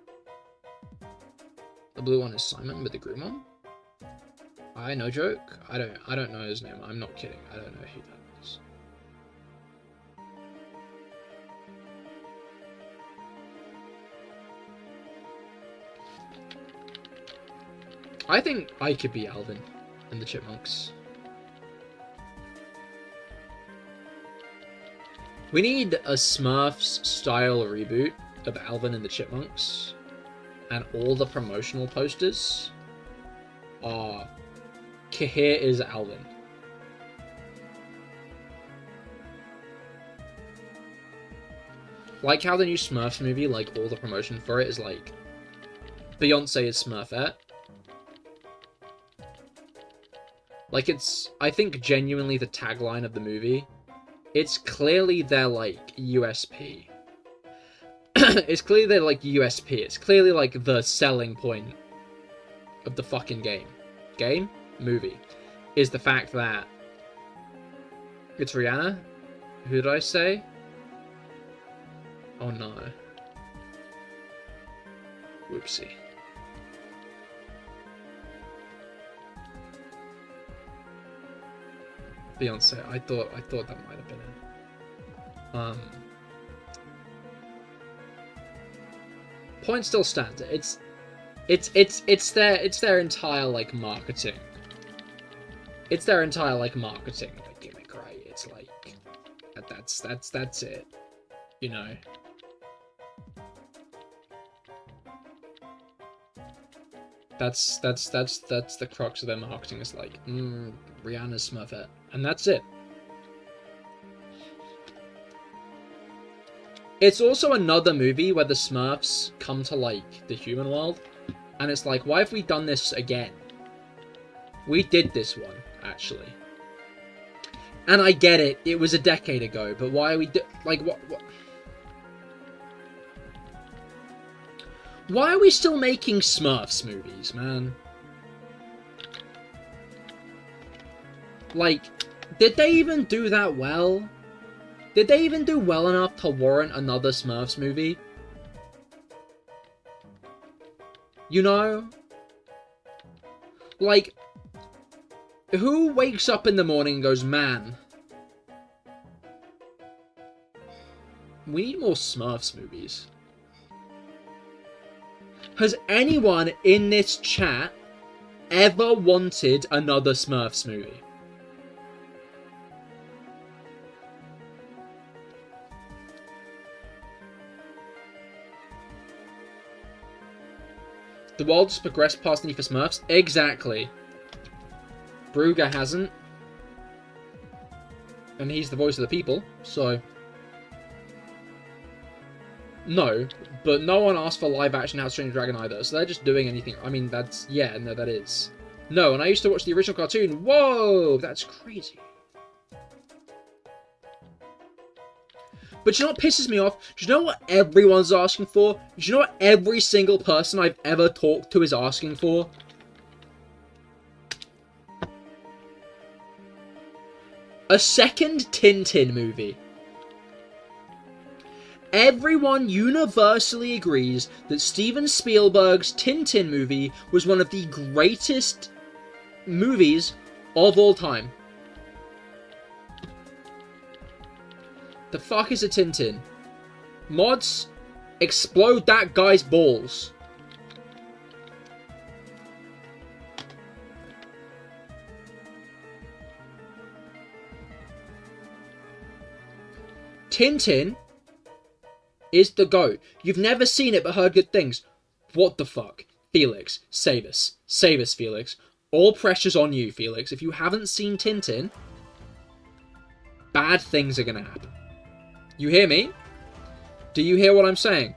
The blue one is Simon with the Groomon. No joke. I don't know his name. I'm not kidding. I don't know who that is. I think I could be Alvin and the Chipmunks. We need a Smurfs style reboot of Alvin and the Chipmunks, and all the promotional posters are Cahir is Alvin. Like how the new Smurfs movie, like all the promotion for it is like Beyonce is Smurfette. Like it's, I think genuinely the tagline of the movie, it's clearly their like USP. It's clearly their like USP. It's clearly like the selling point of the fucking game. Movie. Is the fact that it's Rihanna. Who did I say? Oh no. Whoopsie. Beyonce. I thought that might have been it. Point still stands. It's their entire like marketing. It's their entire like marketing like gimmick, right? It's like that's it. You know. That's the crux of their marketing. Is like, Rihanna's Smurfette, and that's it. It's also another movie where the Smurfs come to, like, the human world. And it's like, why have we done this again? We did this one, actually. And I get it. It was a decade ago. But why are we... like, what? Why are we still making Smurfs movies, man? Like, did they even do that well? Did they even do well enough to warrant another Smurfs movie? You know? Like, who wakes up in the morning and goes, man, we need more Smurfs movies? Has anyone in this chat ever wanted another Smurfs movie? The world has progressed past the need for Smurfs? Exactly. Brugger hasn't. And he's the voice of the people, so... No, but no one asked for live action How to Train Your Dragon either, so they're just doing anything. I mean, that's... Yeah, no, that is. No, and I used to watch the original cartoon. Whoa! That's crazy. But you know what pisses me off? Do you know what everyone's asking for? Do you know what every single person I've ever talked to is asking for? A second Tintin movie. Everyone universally agrees that Steven Spielberg's Tintin movie was one of the greatest movies of all time. The fuck is a Tintin? Mods, explode that guy's balls. Tintin is the GOAT. You've never seen it but heard good things. What the fuck? Felix, save us. Save us, Felix. All pressure's on you, Felix. If you haven't seen Tintin, bad things are gonna happen. You hear me? Do you hear what I'm saying?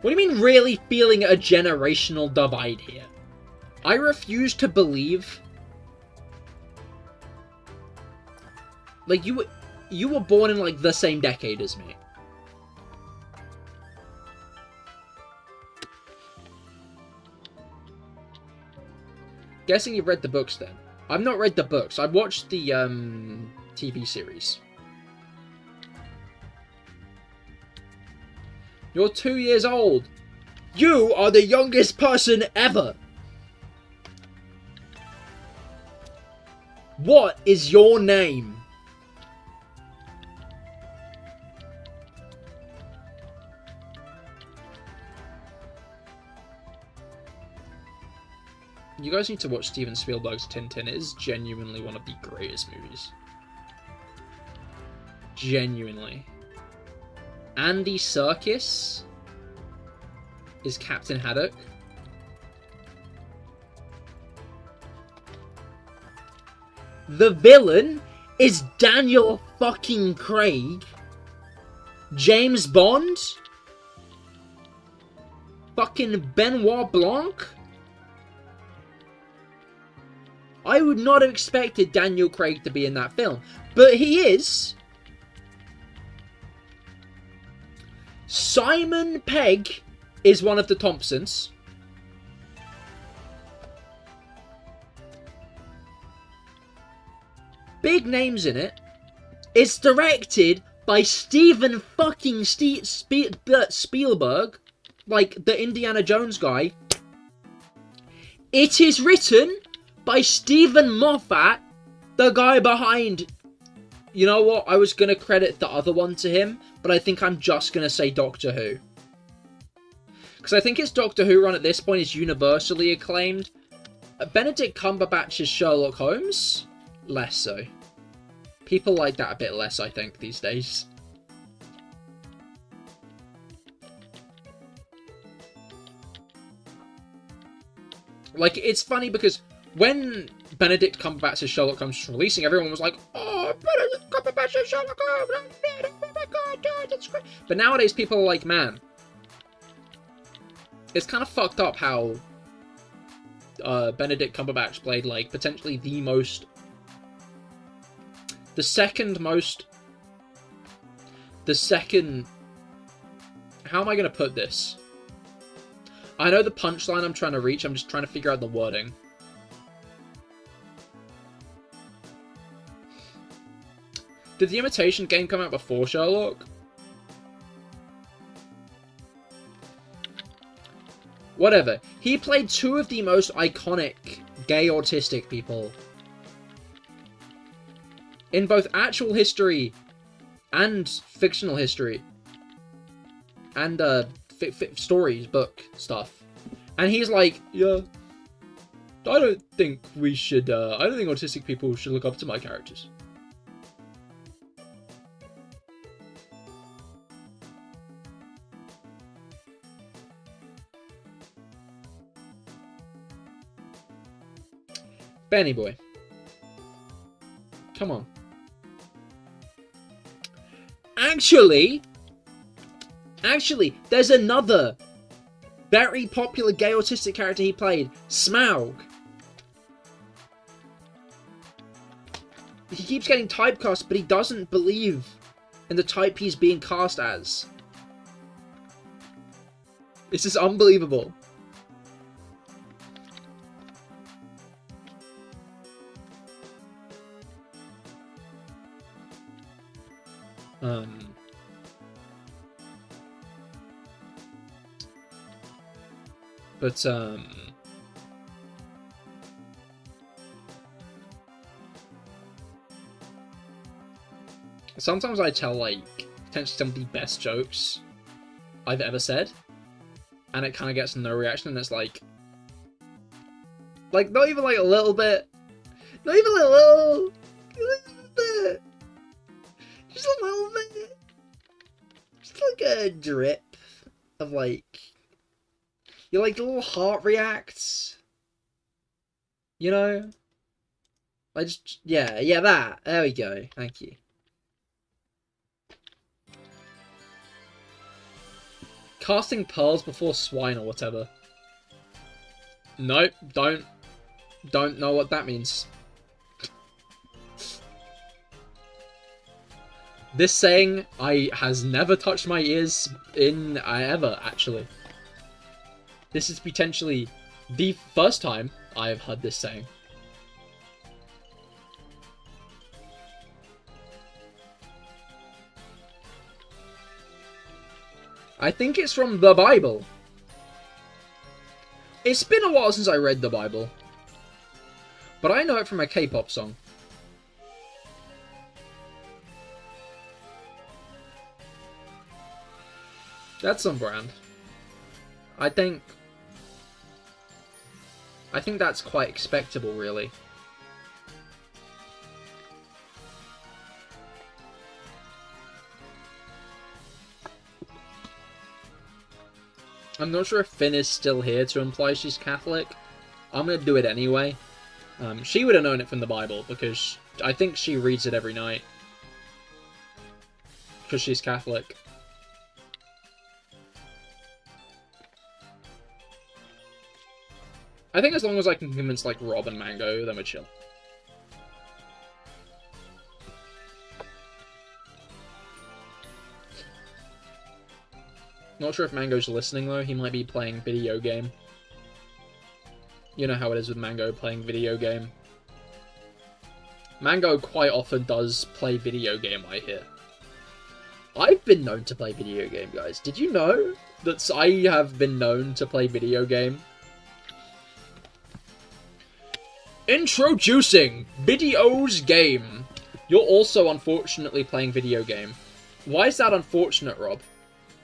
What do you mean really feeling a generational divide here? I refuse to believe... Like, you were born in, like, the same decade as me. Guessing you've read the books, then. I've not read the books. I watched the, TV series. You're 2 years old. You are the youngest person ever. What is your name? You guys need to watch Steven Spielberg's Tintin. It is genuinely one of the greatest movies. Genuinely. Andy Serkis is Captain Haddock. The villain is Daniel fucking Craig. James Bond? Fucking Benoit Blanc? I would not have expected Daniel Craig to be in that film, but he is. Simon Pegg is one of the Thompsons. Big names in it. It's directed by Steven fucking Spielberg, like the Indiana Jones guy. It is written by Stephen Moffat, the guy behind... You know what? I was going to credit the other one to him, but I think I'm just going to say Doctor Who. Because I think his Doctor Who run at this point is universally acclaimed. Benedict Cumberbatch's Sherlock Holmes? Less so. People like that a bit less, I think, these days. Like, it's funny because when Benedict Cumberbatch's Sherlock Holmes was releasing, everyone was like, oh, Benedict Cumberbatch's Sherlock Holmes, oh my god. That's great. But nowadays, people are like, man, it's kind of fucked up how Benedict Cumberbatch played, like, potentially the second, how am I going to put this? I know the punchline I'm trying to reach, I'm just trying to figure out the wording. Did the Imitation Game come out before Sherlock? Whatever. He played two of the most iconic gay autistic people in both actual history and fictional history. And, stories, book stuff. And he's like, yeah, I don't think we should, I don't think autistic people should look up to my characters. Benny boy. Come on. Actually, there's another very popular gay autistic character he played, Smaug. He keeps getting typecast, but he doesn't believe in the type he's being cast as. This is unbelievable. Sometimes I tell, like, potentially some of the best jokes I've ever said, and it kind of gets no reaction, and it's like, not even, like, a little bit, not even a little bit, just a little bit, just like a drip of, like, your, like, little heart reacts, you know? I just, yeah, that, there we go, thank you. Casting pearls before swine or whatever. Nope, don't know what that means. This saying has never touched my ears in ever, actually. This is potentially the first time I have heard this saying. I think it's from the Bible. It's been a while since I read the Bible, but I know it from a K-pop song. That's some brand. I think that's quite expectable, really. I'm not sure if Finn is still here to imply she's Catholic. I'm gonna do it anyway. She would have known it from the Bible, because I think she reads it every night. Because she's Catholic. I think as long as I can convince, like, Rob and Mango, then we're chill. Not sure if Mango's listening, though. He might be playing video game. You know how it is with Mango playing video game. Mango quite often does play video game, I hear. I've been known to play video game, guys. Did you know that I have been known to play video game? Introducing Video's Game. You're also unfortunately playing video game. Why is that unfortunate, Rob?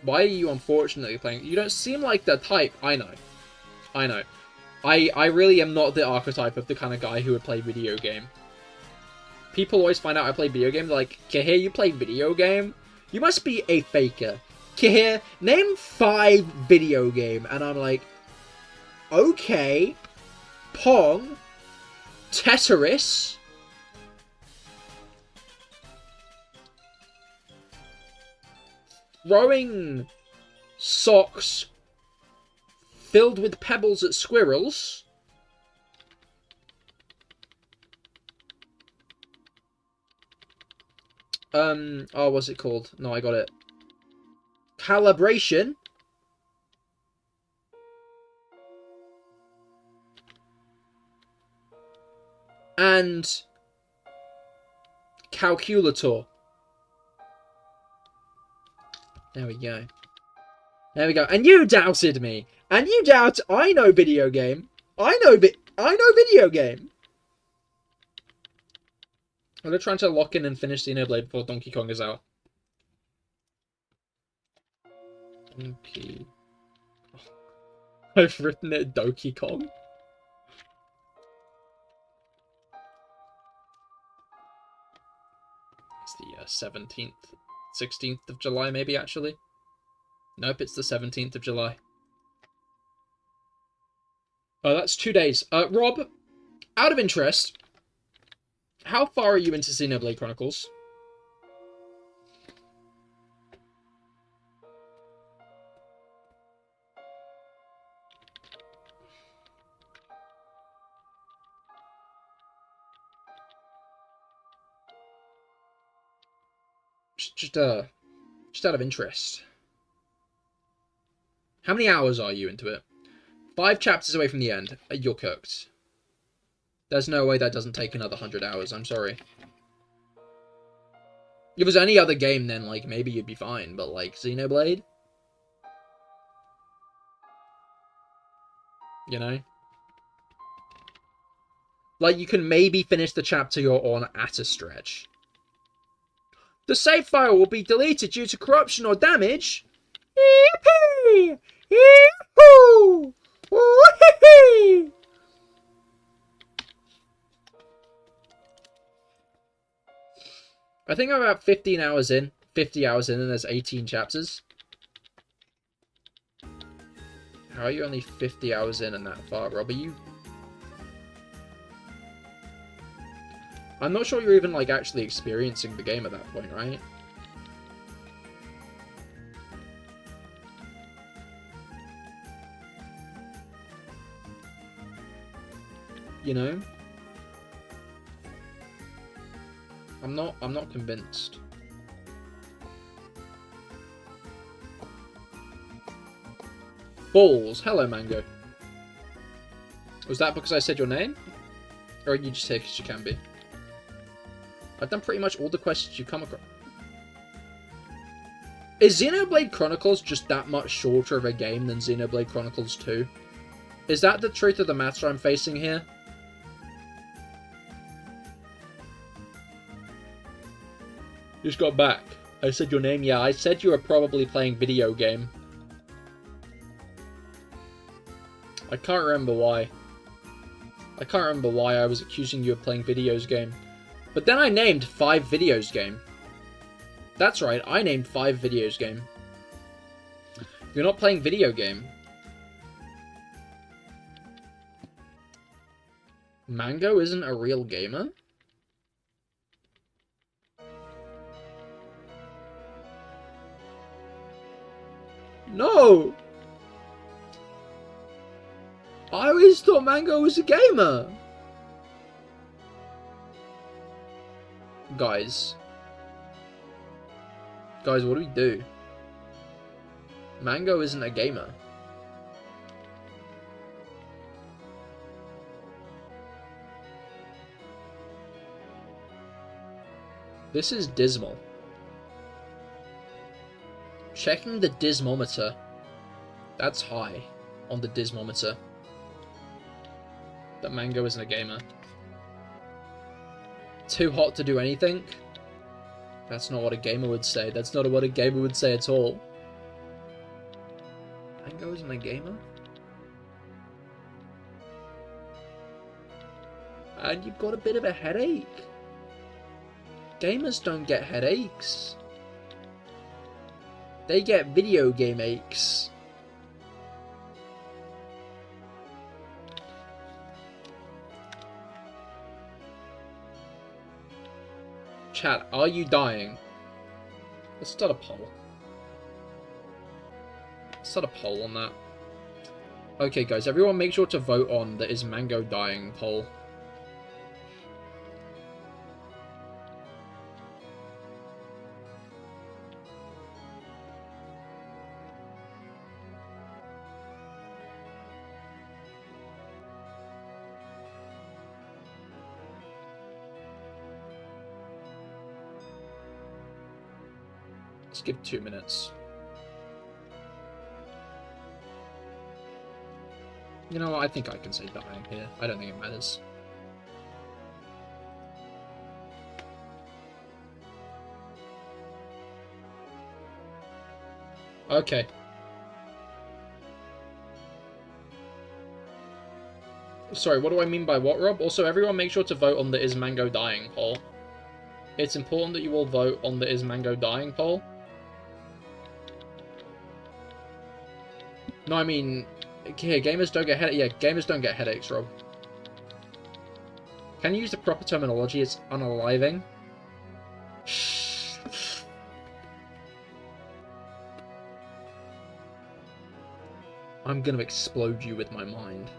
Why are you unfortunately playing? You don't seem like the type. I know. I really am not the archetype of the kind of guy who would play video game. People always find out I play video game. They're like, Cahir, you play video game? You must be a faker. Cahir, name 5 video game. And I'm like, okay. Pong. Patterrz. throwing socks filled with pebbles at squirrels. Oh, what's it called? No, I got it. Calibration. And calculator. There we go. There we go. And you doubted me. And you doubt I know video game. I know video game. I'm gonna try to lock in and finish the Xenoblade before Donkey Kong is out. Donkey. Oh. I've written it Donkey Kong. It's the 17th, 16th of July, maybe, actually. Nope, it's the 17th of July. Oh, that's 2 days. Rob, out of interest, how far are you into Xenoblade Chronicles? Just out of interest. How many hours are you into it? 5 chapters away from the end. You're cooked. There's no way that doesn't take another 100 hours. I'm sorry. If it was any other game, then, like, maybe you'd be fine. But, like, Xenoblade? You know? Like, you can maybe finish the chapter you're on at a stretch. The save file will be deleted due to corruption or damage. Yippee! Yee-hoo! Woo-hee-hee! I think I'm about 15 hours in. 50 hours in and there's 18 chapters. How are you only 50 hours in and that far, Rob? Are you... I'm not sure you're even, like, actually experiencing the game at that point, right? You know? I'm not convinced. Balls. Hello, Mango. Was that because I said your name? Or are you just here because you can be? I've done pretty much all the questions you come across. Is Xenoblade Chronicles just that much shorter of a game than Xenoblade Chronicles 2? Is that the truth of the matter I'm facing here? Just got back. I said your name. Yeah, I said you were probably playing video game. I can't remember why. I can't remember why I was accusing you of playing videos game. But then I named 5 videos game. That's right, I named 5 videos game. You're not playing video game. Mango isn't a real gamer? No! I always thought Mango was a gamer! Guys, what do we do? Mango isn't a gamer. This is dismal. Checking the dismometer. That's high on the dismometer. That Mango isn't a gamer. Too hot to do anything? That's not what a gamer would say. That's not what a gamer would say at all. Mango isn't a gamer? And you've got a bit of a headache. Gamers don't get headaches. They get video game aches. Chat, are you dying? Let's start a poll. Start a poll on that. Okay, guys, everyone make sure to vote on the is Mango dying poll. Let's give 2 minutes. You know what, I think I can say dying here. I don't think it matters. Okay. Sorry, what do I mean by what, Rob? Also, everyone make sure to vote on the is Mango dying poll. It's important that you all vote on the is Mango dying poll. No, I mean... Here, gamers don't get headaches. Yeah, gamers don't get headaches, Rob. Can you use the proper terminology? It's unaliving. I'm gonna explode you with my mind.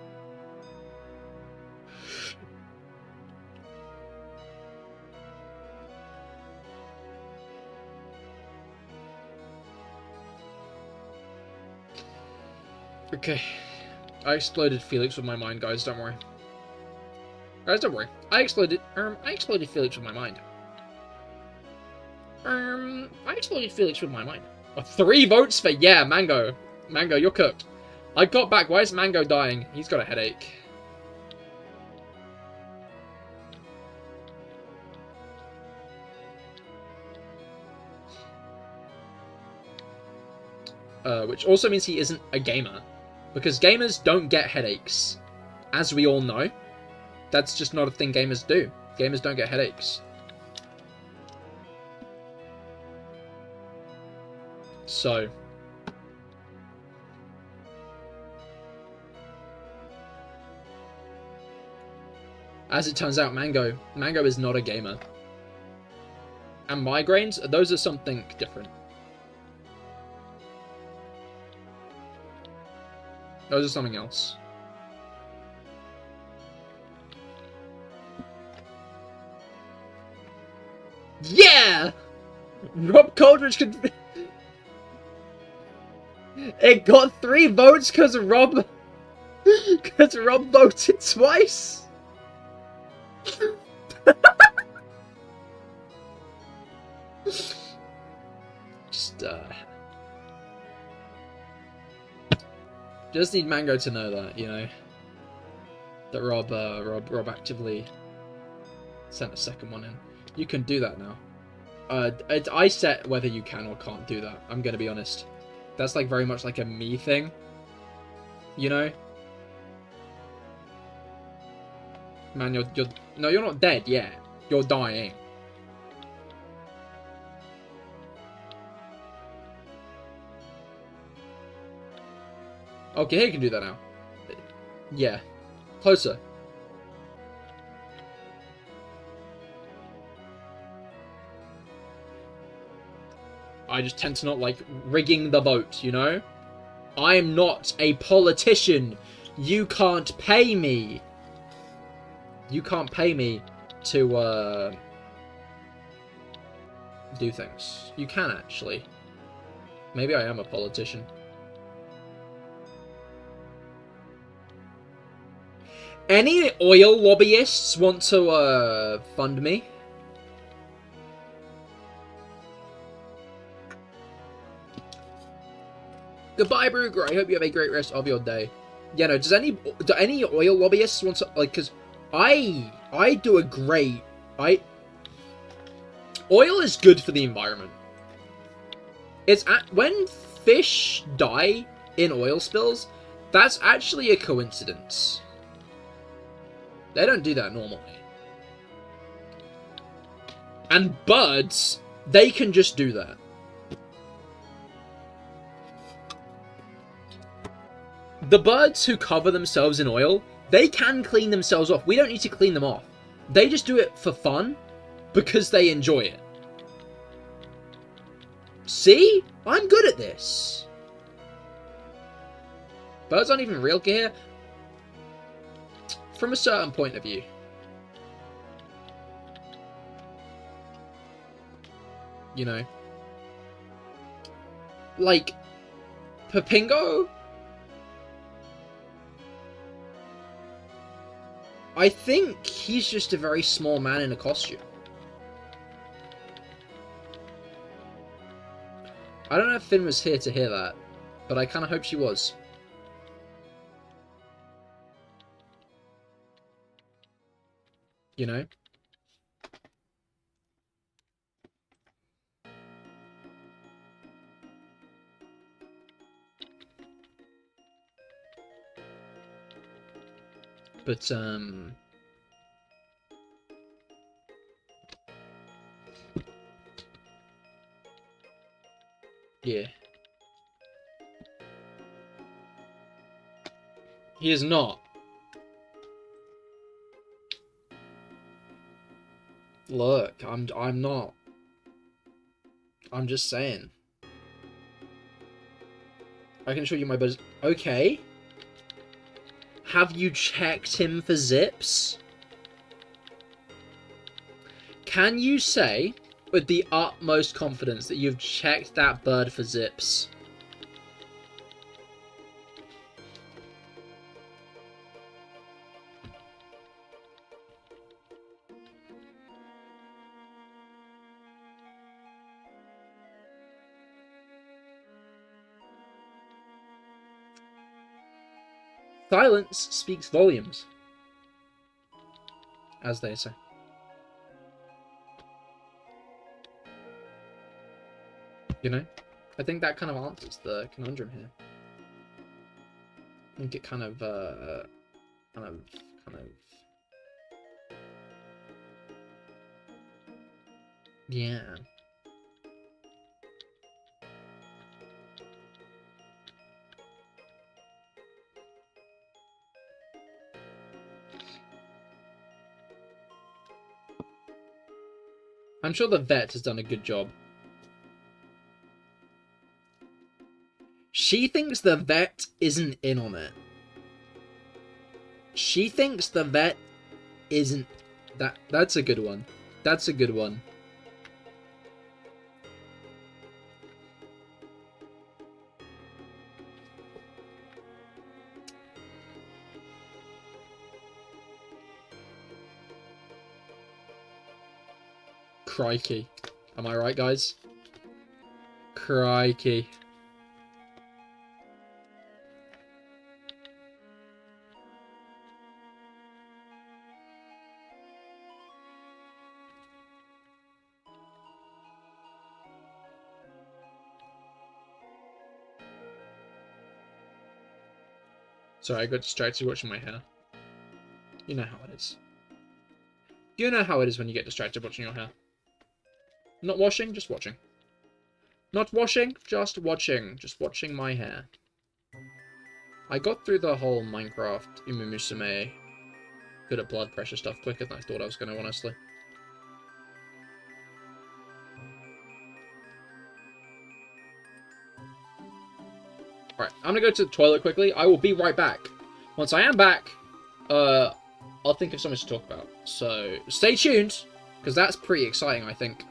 Okay. I exploded Felix with my mind, guys, don't worry. Guys, don't worry. I exploded Felix with my mind. I exploded Felix with my mind. 3 votes for yeah, Mango. Mango, you're cooked. I got back. Why is Mango dying? He's got a headache. Which also means he isn't a gamer. Because gamers don't get headaches. As we all know. That's just not a thing gamers do. Gamers don't get headaches. So... as it turns out, Mango is not a gamer. And migraines, those are something different. Those are something else. Yeah! Rob Coldridge could... It got 3 votes because Rob voted twice. Just need Mango to know that, you know, that Rob actively sent a second one in. You can do that now. I set whether you can or can't do that. I'm gonna be honest. That's like very much like a me thing, you know. Man, you're not dead yet. You're dying. Okay, he can do that now. Yeah. Closer. I just tend to not like rigging the vote, you know? I'm not a politician. You can't pay me. You can't pay me to, do things. You can, actually. Maybe I am a politician. Any oil lobbyists want to, fund me? Goodbye, Brugger. I hope you have a great rest of your day. Yeah, no, do any oil lobbyists want to, like, because I do a great, oil is good for the environment. When fish die in oil spills, that's actually a coincidence. They don't do that normally. And birds, they can just do that. The birds who cover themselves in oil, they can clean themselves off. We don't need to clean them off. They just do it for fun because they enjoy it. See? I'm good at this. Birds aren't even real, Cahir. From a certain point of view. You know? Like, Pepingo? I think he's just a very small man in a costume. I don't know if Finn was here to hear that, but I kind of hope she was. You know? But, yeah. He is not. Look, I'm not. I'm just saying. I can show you my buzz. Okay. Have you checked him for zips? Can you say, with the utmost confidence, that you've checked that bird for zips? Silence speaks volumes, as they say. You know? I think that kind of answers the conundrum here. I think it kind of, yeah. I'm sure the vet has done a good job. She thinks the vet isn't in on it. She thinks the vet isn't... That's a good one. That's a good one. Crikey. Am I right, guys? Crikey. Sorry, I got distracted watching my hair. You know how it is. You know how it is when you get distracted watching your hair. Not washing, just watching. Not washing, just watching. Just watching my hair. I got through the whole Minecraft Umumusame good at blood pressure stuff quicker than I thought I was going to, honestly. Alright, I'm going to go to the toilet quickly. I will be right back. Once I am back, I'll think of something to talk about. So, stay tuned, because that's pretty exciting, I think.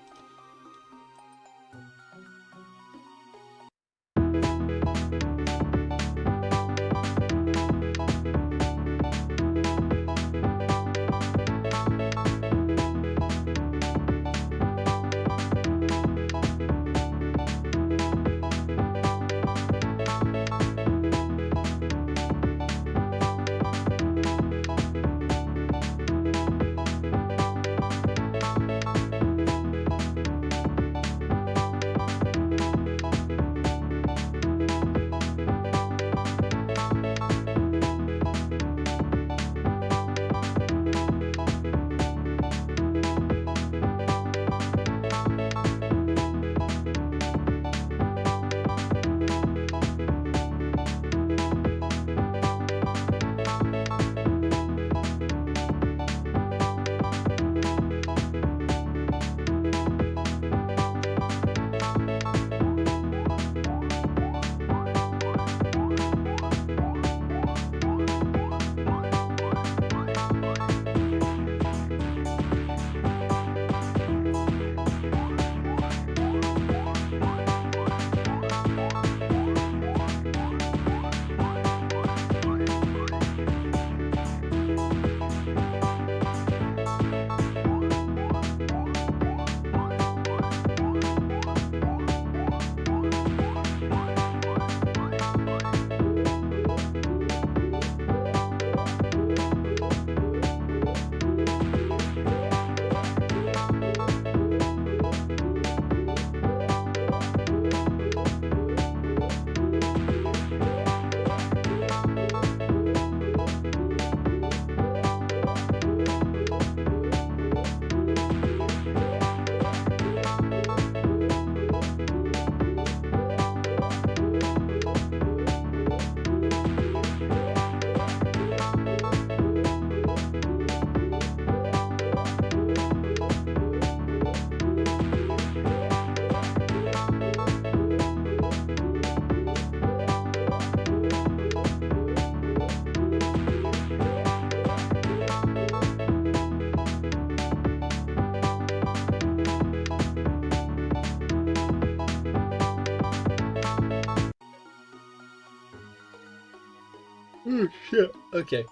Oh, shit. Okay.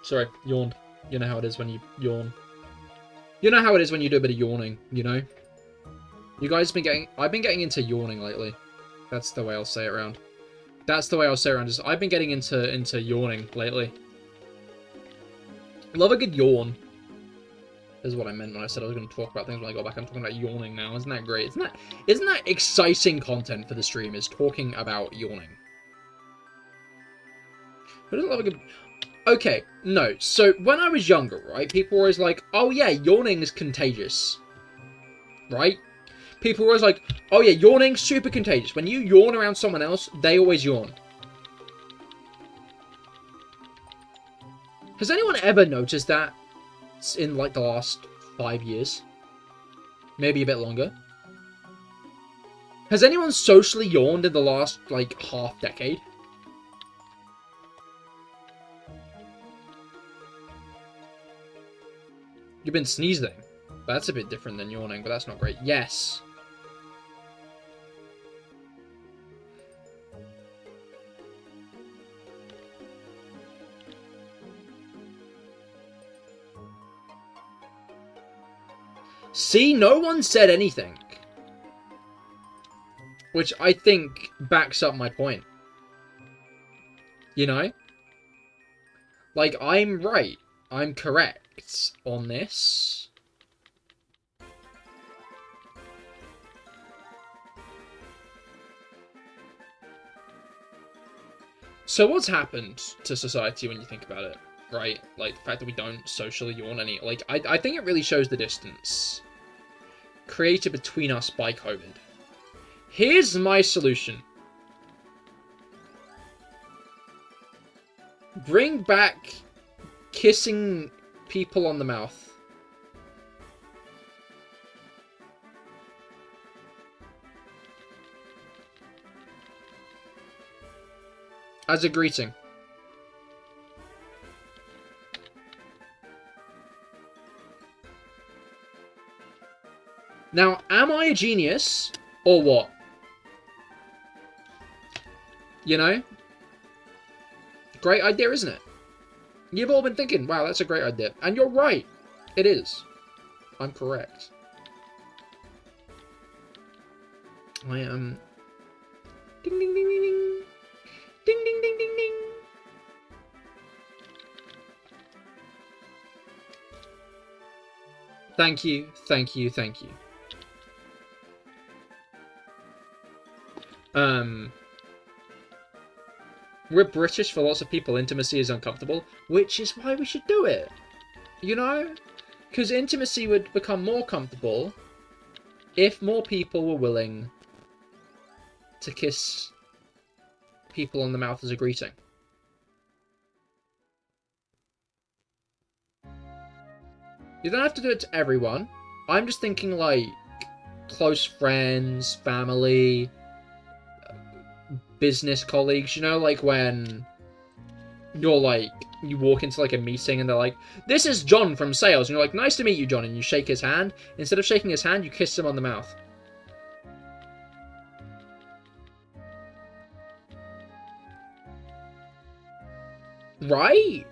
Sorry, yawned. You know how it is when you yawn. You know how it is when you do a bit of yawning, you know? You guys been getting... I've been getting into yawning lately. That's the way I'll say it around. That's the way I'll say it around. Just, I've been getting into yawning lately. Love a good yawn. Is what I meant when I said I was going to talk about things when I got back. I'm talking about yawning now. Isn't that great? Isn't that exciting content for the stream, is talking about yawning? Who doesn't love a good... Okay, no. So, when I was younger, right, people were always like, oh yeah, yawning is contagious. Right? People were always like, oh yeah, yawning's super contagious. When you yawn around someone else, they always yawn. Has anyone ever noticed that in, like, the last 5 years? Maybe a bit longer. Has anyone socially yawned in the last, like, half decade? You've been sneezing. That's a bit different than yawning, but that's not great. Yes. See, no one said anything. Which I think backs up my point. You know? Like, I'm right. I'm correct on this. So what's happened to society when you think about it, right? Like, the fact that we don't socially yawn any... Like, I think it really shows the distance created between us by COVID. Here's my solution. Bring back kissing people on the mouth. As a greeting. Now, am I a genius or what? You know? Great idea, isn't it? You've all been thinking, wow, that's a great idea. And you're right. It is. I'm correct. I am... Ding, ding, ding, ding, ding. Ding, ding, ding, ding, ding. Thank you, thank you, thank you. We're British, for lots of people, intimacy is uncomfortable, which is why we should do it. You know? Because intimacy would become more comfortable if more people were willing to kiss people on the mouth as a greeting. You don't have to do it to everyone. I'm just thinking, like, close friends, family, business colleagues, you know, like when you're like, you walk into like a meeting and they're like, this is John from sales, and you're like, nice to meet you, John, and you shake his hand. Instead of shaking his hand, you kiss him on the mouth. Right?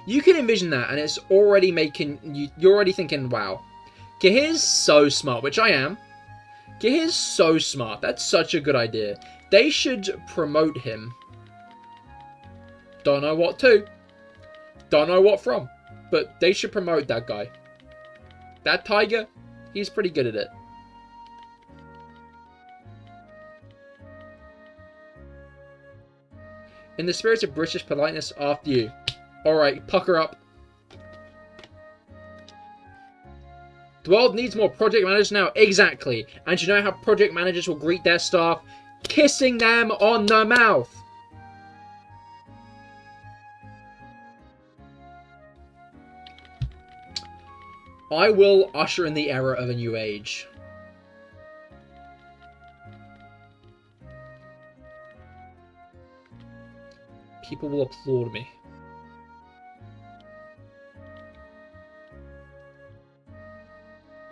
You can envision that, and it's already making you're already thinking, wow, Cahir's so smart, which I am. Cahir's so smart. That's such a good idea. They should promote him. Don't know what to. Don't know what from. But they should promote that guy. That tiger, he's pretty good at it. In the spirit of British politeness, after you. Alright, pucker up. The world needs more project managers now. Exactly. And you know how project managers will greet their staff? Kissing them on the mouth. I will usher in the era of a new age. People will applaud me.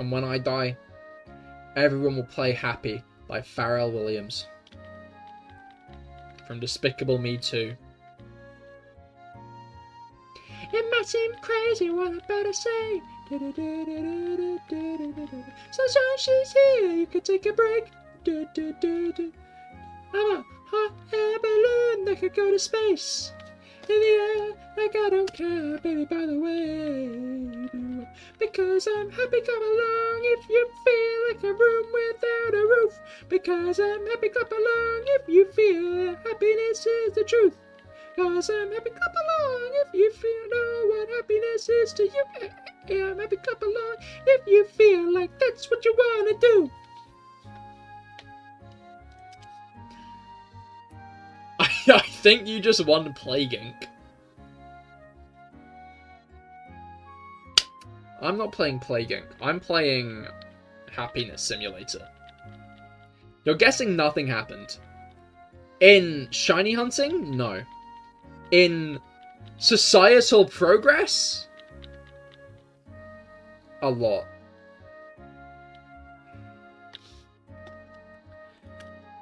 And when I die, everyone will play Happy by Pharrell Williams. From Despicable Me 2. might seem crazy what I'm about to say. Sunshine, she's here, you can take a break. I'm a hot air balloon that could go to space. In the air, like I don't care, baby, by the way. Because I'm happy, come along if you feel like a room without a roof. Because I'm happy, clap along if you feel that happiness is the truth. Because I'm happy, clap along if you feel know what happiness is to you. Yeah, I'm happy, clap along if you feel like that's what you want to do. I think you just won Plague Inc. I'm not playing Plague Inc. I'm playing Happiness Simulator. You're guessing nothing happened. In shiny hunting? No. In societal progress? A lot.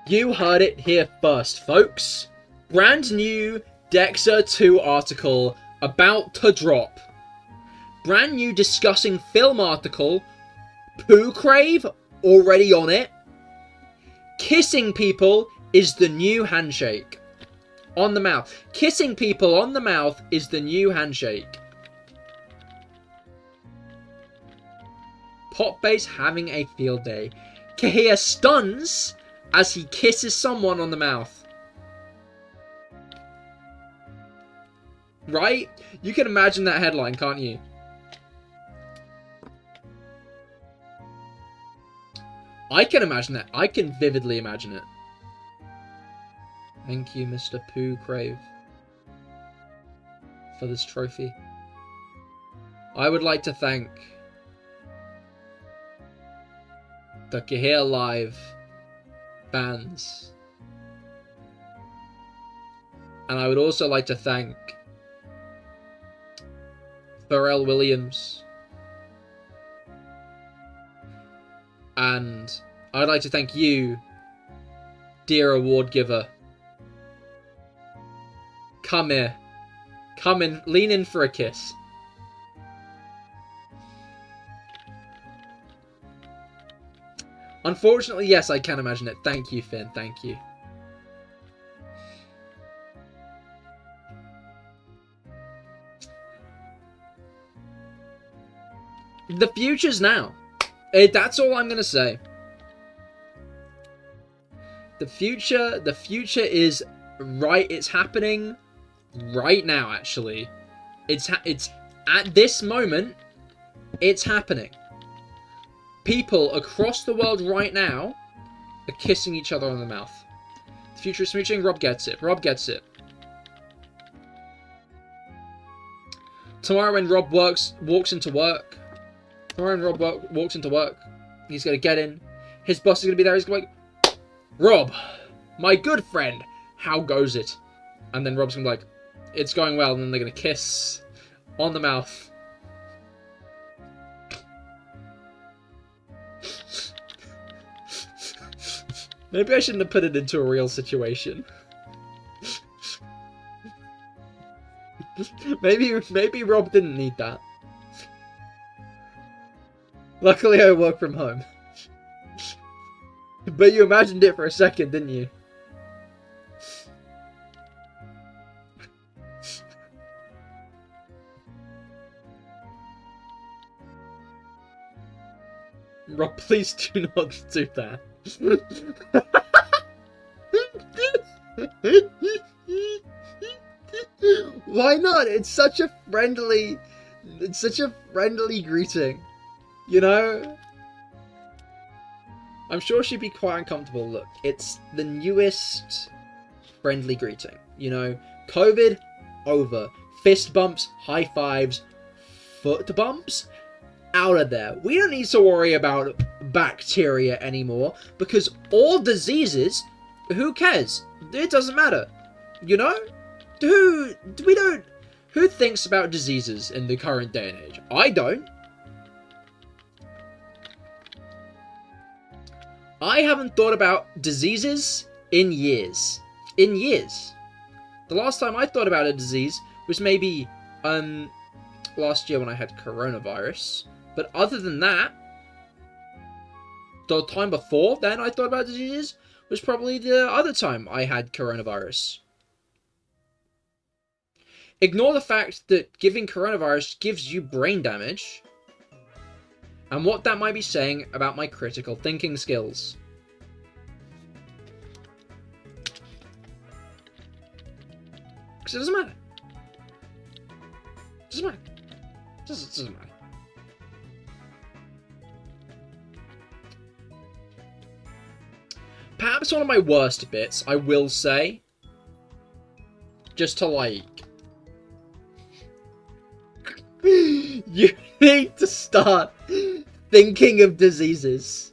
You heard it here first, folks. Brand new Dexa 2 article about to drop. Brand new discussing film article. Poo Crave already on it. Kissing people is the new handshake. On the mouth. Kissing people on the mouth is the new handshake. Popbase having a field day. Cahir stuns as he kisses someone on the mouth. Right? You can imagine that headline, can't you? I can imagine that. I can vividly imagine it. Thank you, Mr. Pooh Crave, for this trophy. I would like to thank the CahirLIVE fans. And I would also like to thank Pharrell Williams. And I'd like to thank you, dear award giver. Come here. Come in. Lean in for a kiss. Unfortunately, yes, I can imagine it. Thank you, Finn. Thank you. The future's now. That's all I'm gonna say. The future is right. It's happening right now. Actually, it's at this moment. It's happening. People across the world right now are kissing each other on the mouth. The future is smooching. Rob gets it. Rob gets it. Tomorrow when Rob walks into work. Tomorrow when Rob walks into work, he's going to get in. His boss is going to be there. He's going to be like, Rob, my good friend, how goes it? And then Rob's going to be like, it's going well. And then they're going to kiss on the mouth. Maybe I shouldn't have put it into a real situation. Maybe Rob didn't need that. Luckily, I work from home. But you imagined it for a second, didn't you? Rob, please do not do that. Why not? It's such a friendly greeting. You know? I'm sure she'd be quite uncomfortable. Look, it's the newest friendly greeting. You know? COVID, over. Fist bumps, high fives, foot bumps, out of there. We don't need to worry about bacteria anymore, because all diseases, who cares? It doesn't matter. You know? Who thinks about diseases in the current day and age? I don't. I haven't thought about diseases in years. In years. The last time I thought about a disease was maybe last year when I had coronavirus. But other than that, the time before then I thought about diseases was probably the other time I had coronavirus. Ignore the fact that giving coronavirus gives you brain damage, and what that might be saying about my critical thinking skills. Because it doesn't matter. It doesn't matter. It doesn't matter. Perhaps one of my worst bits, I will say, just to like... You need to start thinking of diseases.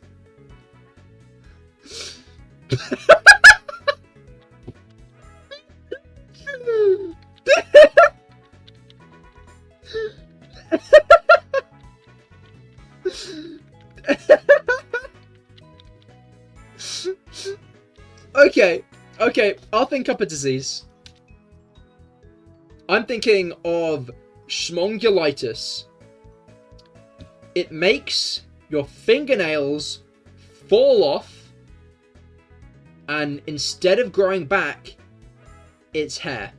Okay, I'll think up a disease. I'm thinking of schmongulitis. It makes your fingernails fall off, and instead of growing back, it's hair.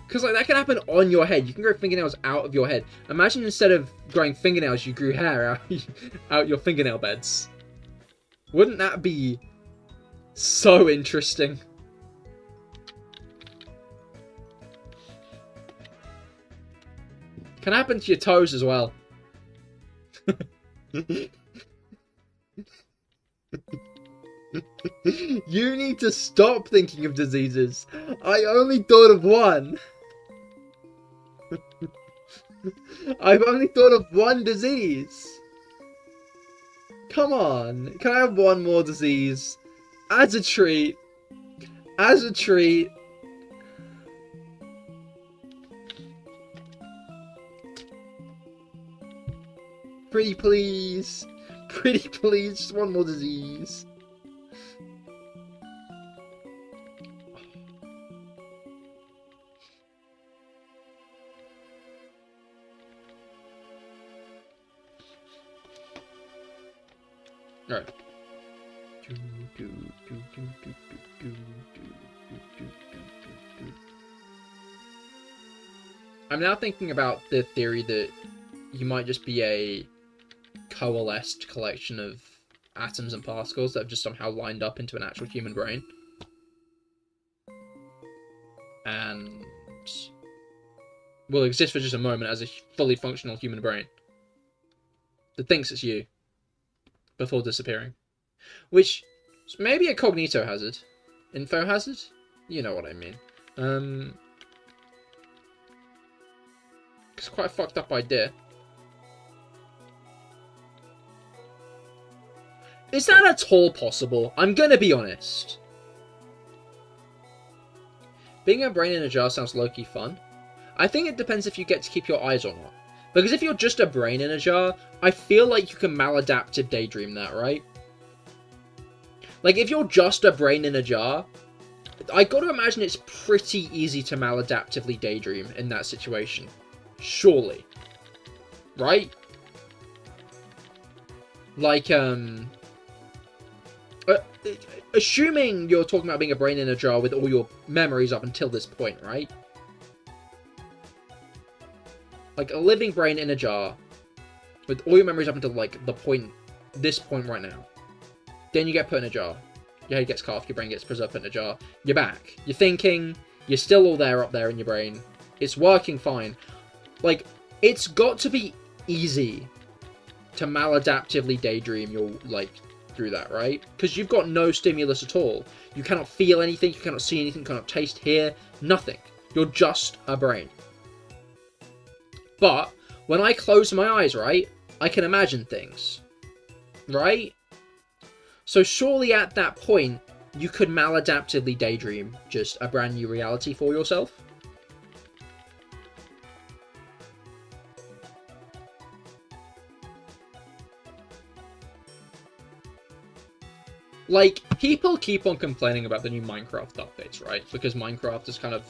Because like that can happen on your head. You can grow fingernails out of your head. Imagine instead of growing fingernails, you grew hair out your fingernail beds. Wouldn't that be so interesting? Can happen to your toes as well. You need to stop thinking of diseases. I only thought of one. I've only thought of one disease. Come on. Can I have one more disease? As a treat. As a treat. Pretty please. Pretty please. Just one more disease. Alright. I'm now thinking about the theory that you might just be a coalesced collection of atoms and particles that have just somehow lined up into an actual human brain. And will exist for just a moment as a fully functional human brain that thinks it's you before disappearing. Which is maybe a cognito hazard. Info hazard? You know what I mean. It's quite a fucked up idea. Is that at all possible? I'm gonna be honest. Being a brain in a jar sounds low-key fun. I think it depends if you get to keep your eyes or not. Because if you're just a brain in a jar, I feel like you can maladaptive daydream that, right? Like, if you're just a brain in a jar, I gotta imagine it's pretty easy to maladaptively daydream in that situation. Surely. Right? Like, assuming you're talking about being a brain in a jar with all your memories up until this point, right? Like, a living brain in a jar with all your memories up until, like, this point right now. Then you get put in a jar. Your head gets cut off, your brain gets preserved, put in a jar. You're back. You're thinking. You're still all there up there in your brain. It's working fine. Like, it's got to be easy to maladaptively daydream your, like, through that, right? Because you've got no stimulus at all. You cannot feel anything, you cannot see anything, you cannot taste, hear, nothing. You're just a brain. But, when I close my eyes, right, I can imagine things. Right? So surely at that point, you could maladaptively daydream just a brand new reality for yourself. Like, people keep on complaining about the new Minecraft updates, right? Because Minecraft is kind of...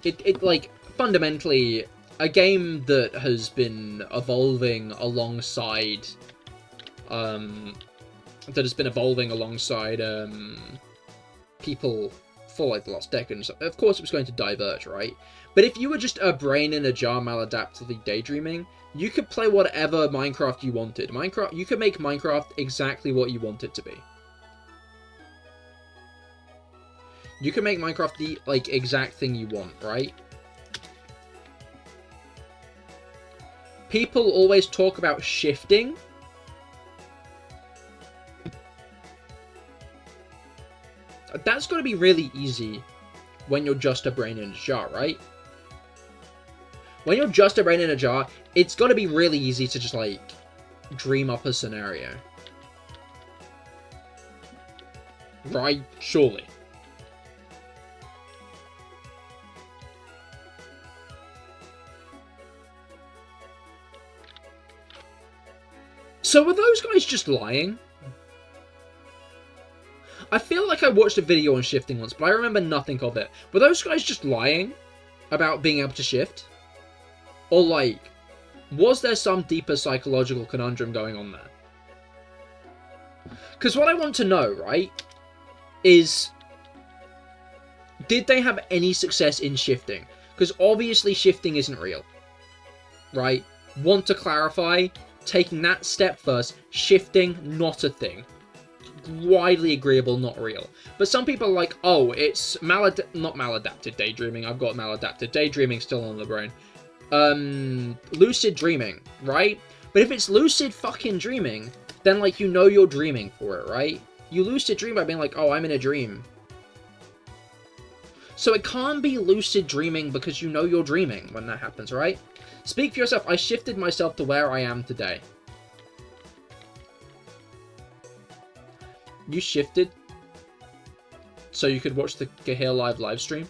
It like, fundamentally, a game that has been evolving alongside... people for, like, the last decade and stuff. Of course it was going to diverge, right? But if you were just a brain in a jar maladaptively daydreaming, you could play whatever Minecraft you wanted. You could make Minecraft exactly what you want it to be. You can make Minecraft the, like, exact thing you want, right? People always talk about shifting. That's got to be really easy when you're just a brain in a jar, right? When you're just a brain in a jar, it's got to be really easy to just, like, dream up a scenario. Right? Surely. So were those guys just lying? I feel like I watched a video on shifting once, but I remember nothing of it. Were those guys just lying about being able to shift? Or, like, was there some deeper psychological conundrum going on there? Because what I want to know, right, is... did they have any success in shifting? Because obviously shifting isn't real. Right? Want to clarify... taking that step first, shifting, not a thing. Widely agreeable, not real. But some people are like, oh, it's not maladapted daydreaming. I've got maladapted daydreaming still on the brain. Lucid dreaming, right? But if it's lucid fucking dreaming, then, like, you know you're dreaming for it, right? You lucid dream by being like, oh, I'm in a dream. So it can't be lucid dreaming because you know you're dreaming when that happens, right? Speak for yourself. I shifted myself to where I am today. You shifted so you could watch the CahirLIVE live stream?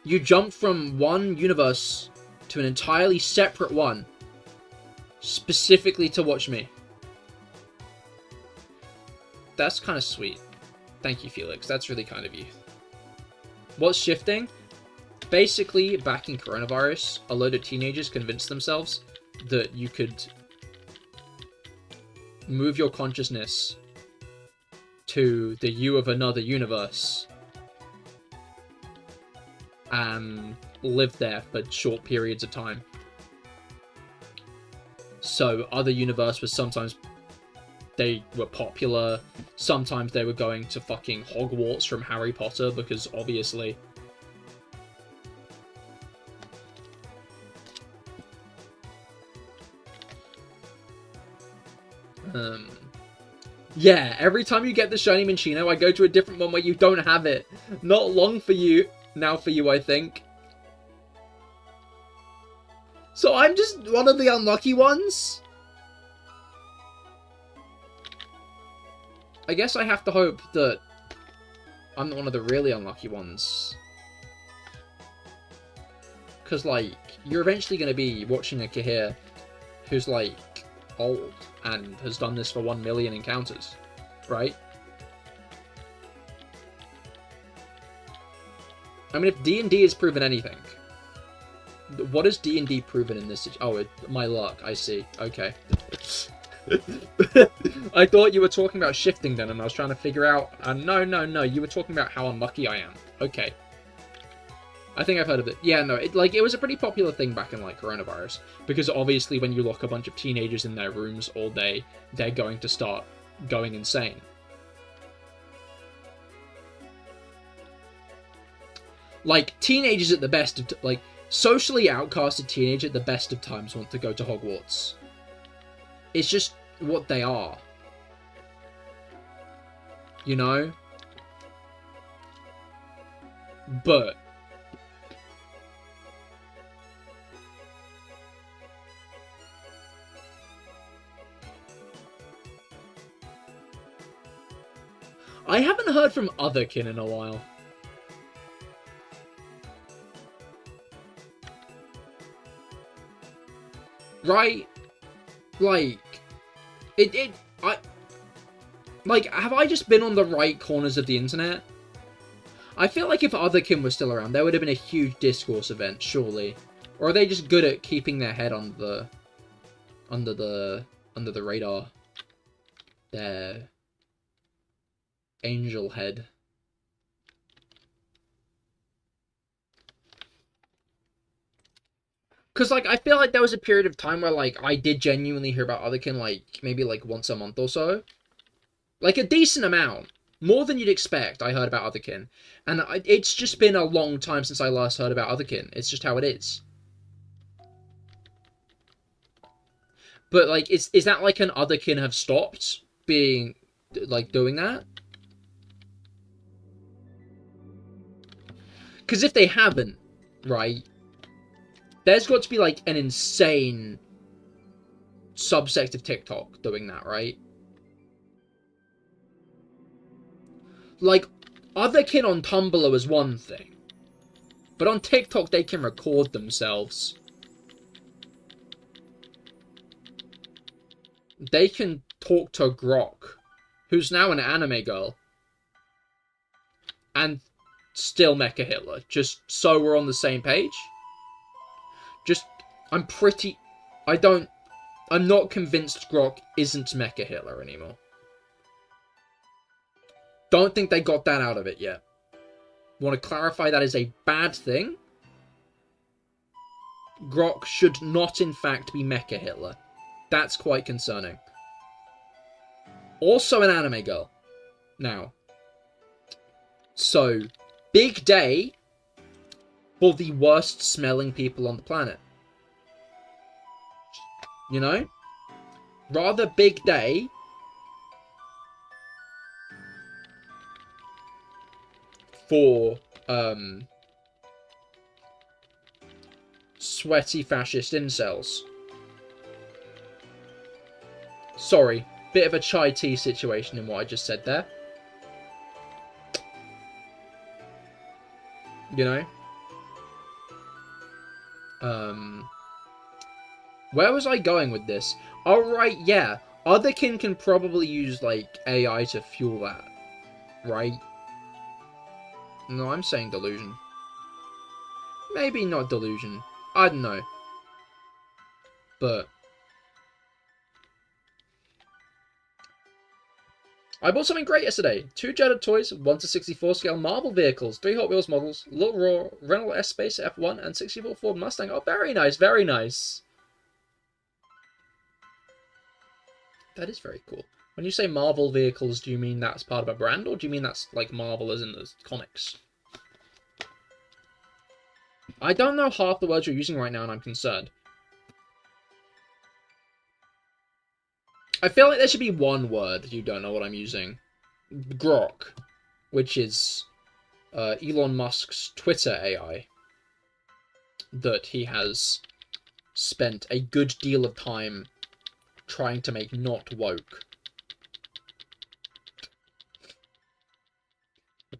You jumped from one universe to an entirely separate one, specifically to watch me. That's kind of sweet. Thank you, Felix. That's really kind of you. What's shifting? Basically, back in coronavirus, a load of teenagers convinced themselves that you could move your consciousness to the you of another universe and live there for short periods of time. So other universes sometimes they were popular, sometimes they were going to fucking Hogwarts from Harry Potter, because obviously. Yeah, every time you get the shiny Minccino, I go to a different one where you don't have it. Not long for you, now for you, I think. So I'm just one of the unlucky ones? I guess I have to hope that I'm not one of the really unlucky ones. Because, like, you're eventually going to be watching a Cahir who's, like, old and has done this for 1 million encounters, right? I mean, if D&D has proven anything, what has D&D proven in this? Oh, my luck, I see. Okay. I thought you were talking about shifting then, and I was trying to figure out... no, you were talking about how unlucky I am. Okay. I think I've heard of it. Yeah, no, it was a pretty popular thing back in, like, coronavirus. Because obviously when you lock a bunch of teenagers in their rooms all day, they're going to start going insane. Like, teenagers at the best of... like, socially outcasted teenagers at the best of times want to go to Hogwarts. It's just what they are. You know? But... I haven't heard from Otherkin in a while. Right? Like, like, have I just been on the right corners of the internet? I feel like if Otherkin was still around, there would have been a huge discourse event, surely. Or are they just good at keeping their head on under the radar? Their angel head. Because, like, I feel like there was a period of time where, like, I did genuinely hear about Otherkin, like, maybe, like, once a month or so. Like, a decent amount. More than you'd expect, I heard about Otherkin. And it's just been a long time since I last heard about Otherkin. It's just how it is. But, like, is that, like, an Otherkin have stopped being, like, doing that? Because if they haven't, right, there's got to be, like, an insane subsect of TikTok doing that, right? Like, Otherkin on Tumblr is one thing. But on TikTok, they can record themselves. They can talk to Grok, who's now an anime girl. And still Mecha Hitler, just so we're on the same page. Just, I'm not convinced Grok isn't Mecha Hitler anymore. Don't think they got that out of it yet. Want to clarify that is a bad thing? Grok should not, in fact, be Mecha Hitler. That's quite concerning. Also an anime girl. Now. So, big day for the worst smelling people on the planet. You know? Rather big day for sweaty fascist incels. Sorry, bit of a chai tea situation in what I just said there. You know? Where was I going with this? Oh, right, yeah. Otherkin can probably use, like, AI to fuel that. Right? No, I'm saying delusion. Maybe not delusion. I don't know. But I bought something great yesterday. 2 Jetta toys, 1:64 scale Marvel vehicles, 3 Hot Wheels models, Little Raw, Renault S-Space F1, and 64 Ford Mustang. Oh, very nice, very nice. That is very cool. When you say Marvel vehicles, do you mean that's part of a brand, or do you mean that's, like, Marvel as in the comics? I don't know half the words you're using right now, and I'm concerned. I feel like there should be one word you don't know what I'm using. Grok, which is Elon Musk's Twitter AI that he has spent a good deal of time trying to make not woke.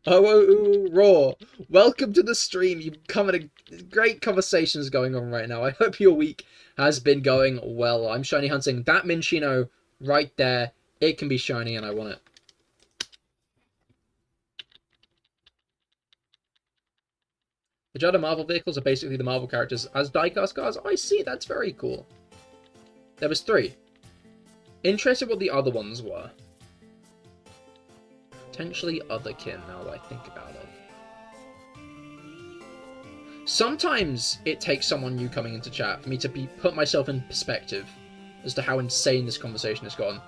Oh, Raw, welcome to the stream. You've come at a great conversations going on right now. I hope your week has been going well. I'm shiny hunting that Minccino right there. It can be shiny and I want it. The Jedi Marvel vehicles are basically the Marvel characters as diecast cars. I see, that's very cool. There was 3. Interested what the other ones were. Potentially Otherkin, now that I think about it. Sometimes it takes someone new coming into chat for me to put myself in perspective as to how insane this conversation has gone.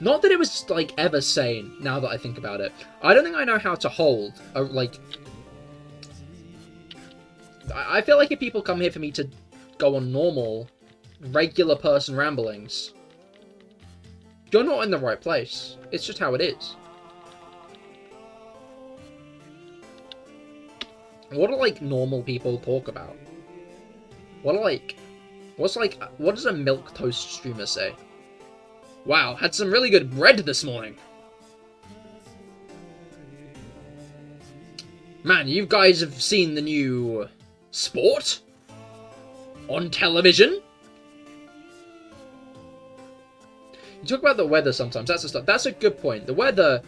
Not that it was, like, ever sane, now that I think about it. I don't think I know how to hold, like... I feel like if people come here for me to go on normal, regular person ramblings, you're not in the right place. It's just how it is. What do, like, normal people talk about? What does a milk toast streamer say? Wow, had some really good bread this morning. Man, you guys have seen the new sport on television? talk about the weather sometimes. That's the stuff. That's a good point. The weather,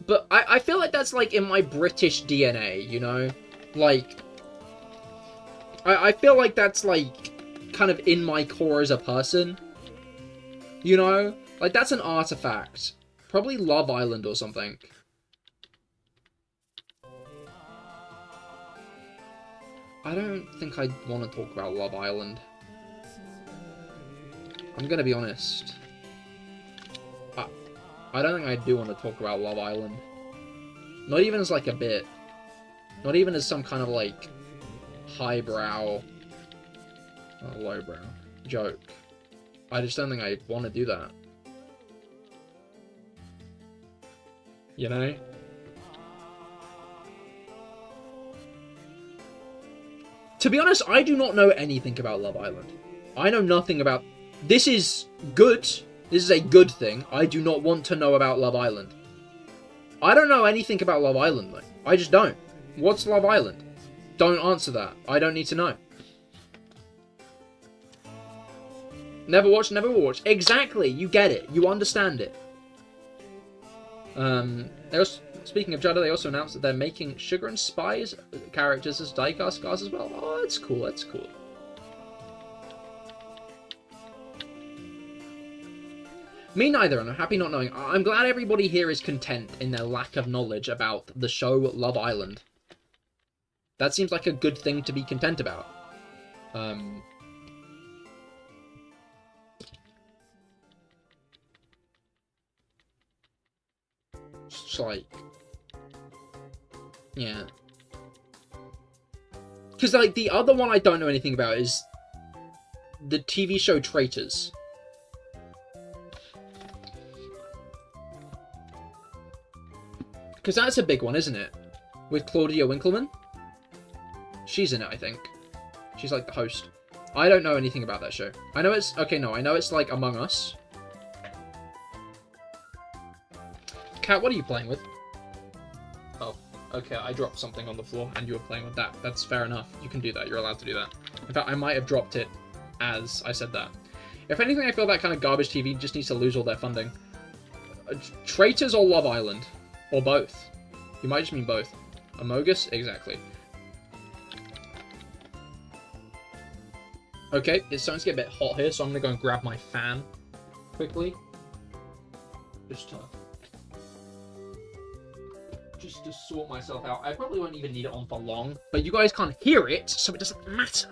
but I feel like that's like in my British DNA, you know, like I feel like that's like kind of in my core as a person, you know, like that's an artifact. Probably Love Island or something. I don't think I want to talk about Love Island. I'm gonna be honest. I don't think I do want to talk about Love Island. Not even as like a bit. Not even as some kind of like highbrow, lowbrow joke. I just don't think I want to do that. You know? To be honest, I do not know anything about Love Island. I know nothing about... This is good. This is a good thing. I do not want to know about Love Island. I don't know anything about Love Island, though. I just don't. What's Love Island? Don't answer that. I don't need to know. Never watched, never watched. Exactly. You get it. You understand it. Speaking of Jada, they also announced that they're making Sugar and Spice characters as diecast cars as well. Oh, that's cool. That's cool. Me neither, and I'm happy not knowing. I'm glad everybody here is content in their lack of knowledge about the show Love Island. That seems like a good thing to be content about. Just like... Yeah. Because, like, the other one I don't know anything about is the TV show Traitors. Because that's a big one, isn't it? With Claudia Winkleman? She's in it, I think. She's, like, the host. I don't know anything about that show. I know it's... Okay, no, I know it's, like, Among Us. Kat, what are you playing with? Oh, okay, I dropped something on the floor, and you were playing with that. That's fair enough. You can do that. You're allowed to do that. In fact, I might have dropped it as I said that. If anything, I feel that kind of garbage TV just needs to lose all their funding. Traitors or Love Island? Or both. You might just mean both. Amogus? Exactly. Okay, it's starting to get a bit hot here, so I'm going to go and grab my fan quickly. Just to sort myself out. I probably won't even need it on for long, but you guys can't hear it, so it doesn't matter.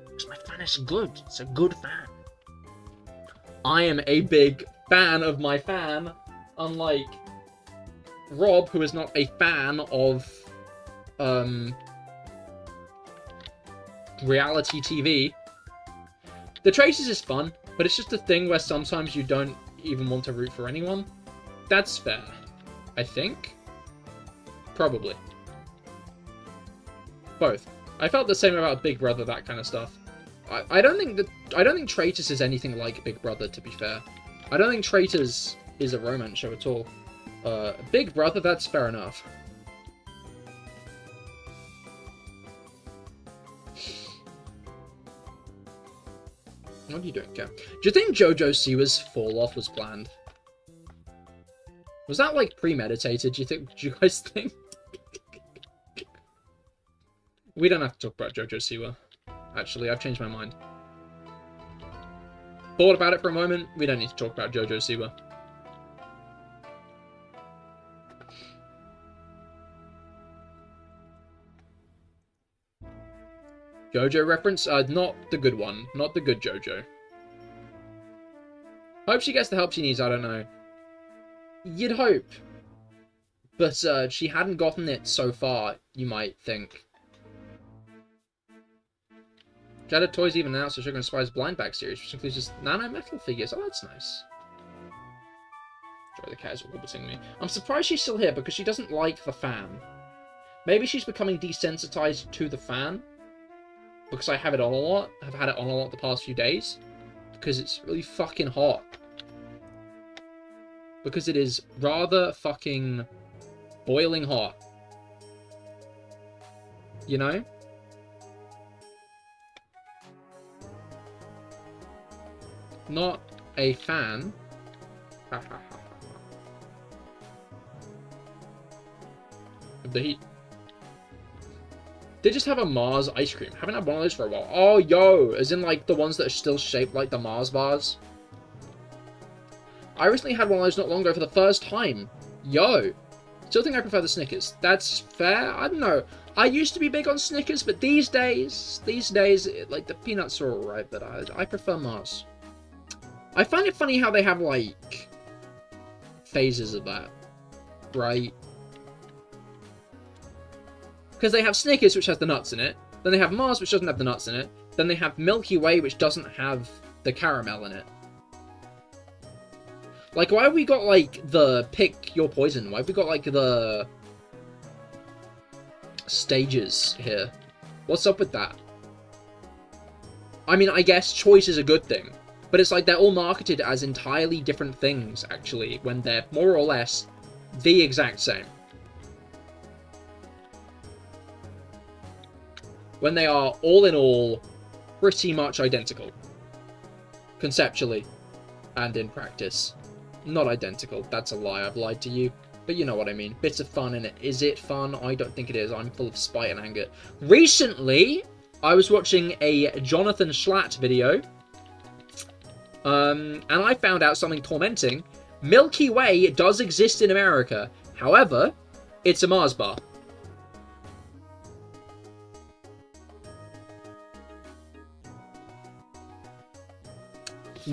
Because my fan is good. It's a good fan. I am a big fan of my fan, unlike Rob, who is not a fan of reality TV. The Traitors is fun, but it's just a thing where sometimes you don't even want to root for anyone. That's fair, I think. Probably. Both. I felt the same about Big Brother, that kind of stuff. I don't think Traitors is anything like Big Brother, to be fair. I don't think Traitors is a romance show at all. Big Brother, that's fair enough. What are you doing, Kat? Do you think JoJo Siwa's fall off was planned? Was that, like, premeditated, do you guys think? We don't have to talk about JoJo Siwa. Actually, I've changed my mind. Thought about it for a moment, we don't need to talk about JoJo Siwa. JoJo reference? Not the good one. Not the good JoJo. Hope she gets the help she needs, I don't know. You'd hope. But she hadn't gotten it so far, you might think. Jada Toys even announced the Sugar and Spice blind bag series, which includes just nano metal figures. Oh, that's nice. Joy the cat is orbiting me. I'm surprised she's still here because she doesn't like the fan. Maybe she's becoming desensitized to the fan. Because I have it on a lot. I've had it on a lot the past few days. Because it's really fucking hot. Because it is rather fucking boiling hot. You know? Not a fan The heat. They just have a Mars ice cream. Haven't had one of those for a while. Oh, yo! As in, like, the ones that are still shaped like the Mars bars. I recently had one of those not long ago for the first time. Yo! Still think I prefer the Snickers. That's fair. I don't know. I used to be big on Snickers, but these days, like, the peanuts are alright, but I prefer Mars. I find it funny how they have, like, phases of that. Right? Because they have Snickers, which has the nuts in it. Then they have Mars, which doesn't have the nuts in it. Then they have Milky Way, which doesn't have the caramel in it. Like, why have we got, like, the pick your poison? Why have we got, like, the stages here? What's up with that? I mean, I guess choice is a good thing. But it's like they're all marketed as entirely different things, actually, when they're more or less the exact same. When they are, all in all, pretty much identical. Conceptually. And in practice. Not identical. That's a lie. I've lied to you. But you know what I mean. Bits of fun in it. Is it fun? I don't think it is. I'm full of spite and anger. Recently, I was watching a Jonathan Schlatt video. And I found out something tormenting. Milky Way does exist in America. However, it's a Mars bar.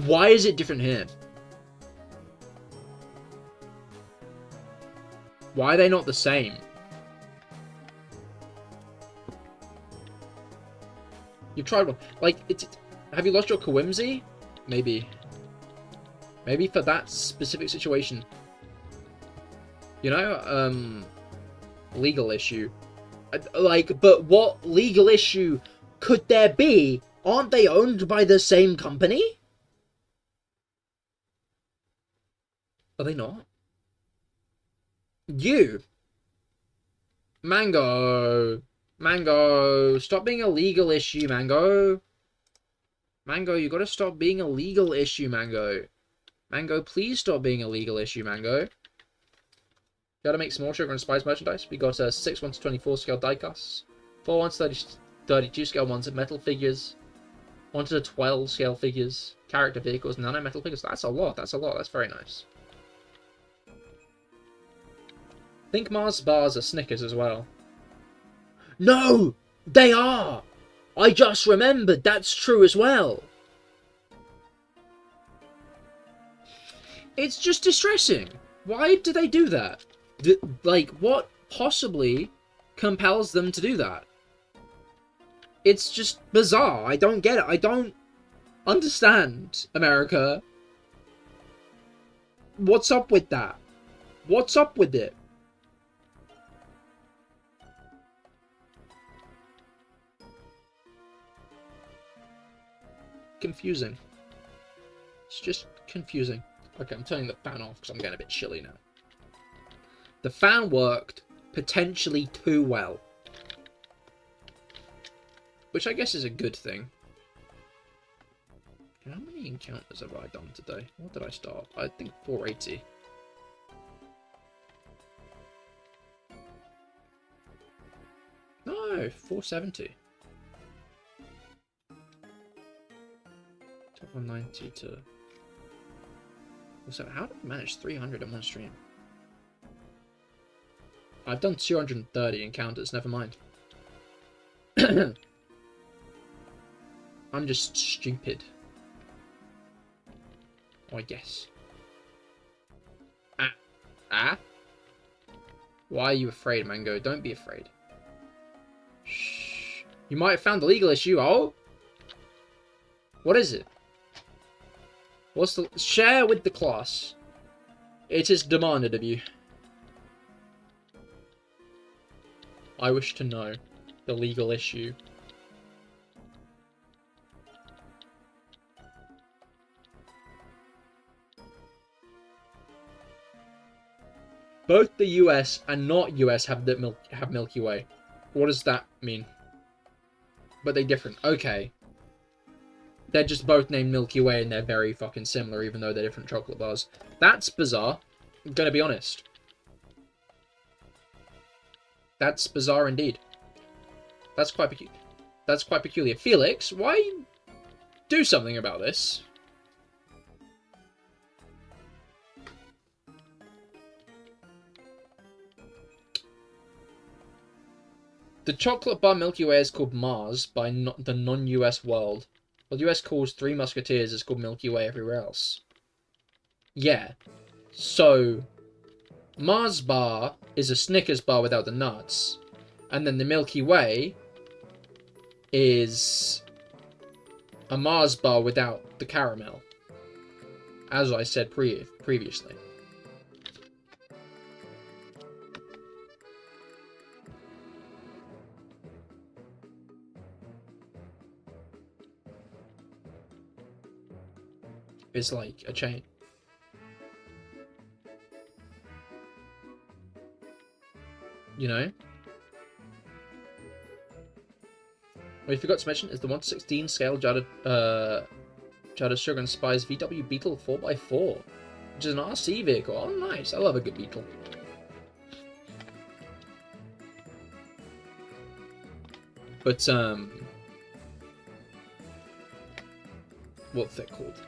Why is it different here? Why are they not the same? You've tried one. Like, have you lost your Kawimzi? Maybe. Maybe for that specific situation. You know, legal issue. Like, but what legal issue could there be? Aren't they owned by the same company? Are they not? You! Mango! Mango! Stop being a legal issue, Mango! Mango, you gotta stop being a legal issue, Mango. Mango, please stop being a legal issue, Mango. Gotta make small sugar and spice merchandise. We got 6 1/24 scale die-casts, 4 1/32 scale ones, metal figures, 1/12 scale figures, character vehicles, nano metal figures. That's a lot, that's a lot, that's very nice. Think Mars bars are Snickers as well. No! They are! I just remembered that's true as well. It's just distressing. Why do they do that? Like, what possibly compels them to do that? It's just bizarre. I don't get it. I don't understand, America. What's up with that? What's up with it? Confusing. It's just confusing. Okay, I'm turning the fan off because I'm getting a bit chilly now. The fan worked potentially too well. Which I guess is a good thing. How many encounters have I done today? What did I start? I think 480. No, 470. 190 to... So how did I manage 300 in one stream? I've done 230 encounters, never mind. I'm just stupid. Oh, I guess. Ah? Why are you afraid, Mango? Don't be afraid. Shh. You might have found the legal issue. Oh? What is it? What's the... Share with the class. It is demanded of you. I wish to know the legal issue. Both the US and not US have Milky Way. What does that mean? But they're different. Okay. They're just both named Milky Way, and they're very fucking similar, even though they're different chocolate bars. That's bizarre. I'm gonna be honest. That's bizarre indeed. That's quite peculiar. Felix, why do something about this? The chocolate bar Milky Way is called Mars by the non-US world. Well, the US calls Three Musketeers is called Milky Way everywhere else. Yeah. So, Mars bar is a Snickers bar without the nuts. And then the Milky Way is a Mars bar without the caramel. As I said previously. It's like a chain. You know? What you forgot to mention is the 1/16 scale Jada Sugar and Spice VW Beetle 4x4, which is an RC vehicle. Oh, nice. I love a good Beetle. But, what's it called?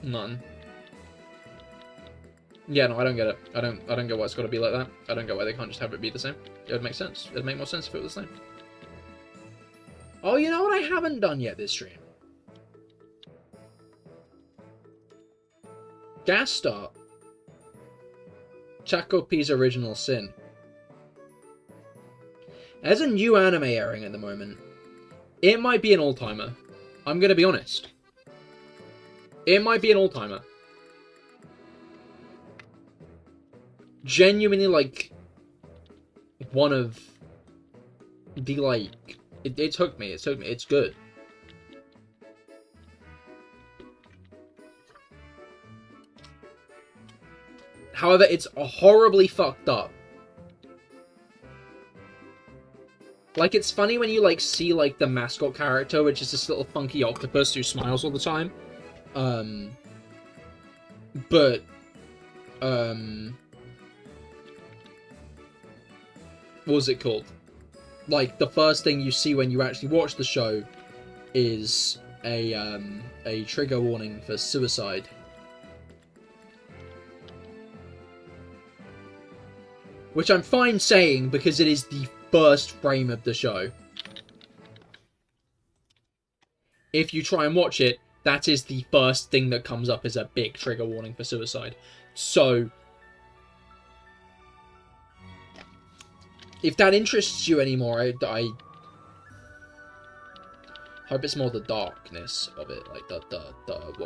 None. Yeah, no, I don't get it. I don't get why it's got to be like that. I don't get why they can't just have it be the same. It would make sense. It'd make more sense if it was the same. Oh, you know what I haven't done yet this stream? Gas Start. Chaco P's Original Sin. There's a new anime airing at the moment. It might be an all-timer. I'm gonna be honest. It might be an all-timer. Genuinely, like, one of the, like, it took me, it's good. However, it's horribly fucked up. Like, it's funny when you, like, see, like, the mascot character, which is this little funky octopus who smiles all the time. But, what was it called? Like, the first thing you see when you actually watch the show is a trigger warning for suicide. Which I'm fine saying because it is the first frame of the show. If you try and watch it, that is the first thing that comes up as a big trigger warning for suicide. So, if that interests you anymore, I hope it's more the darkness of it, like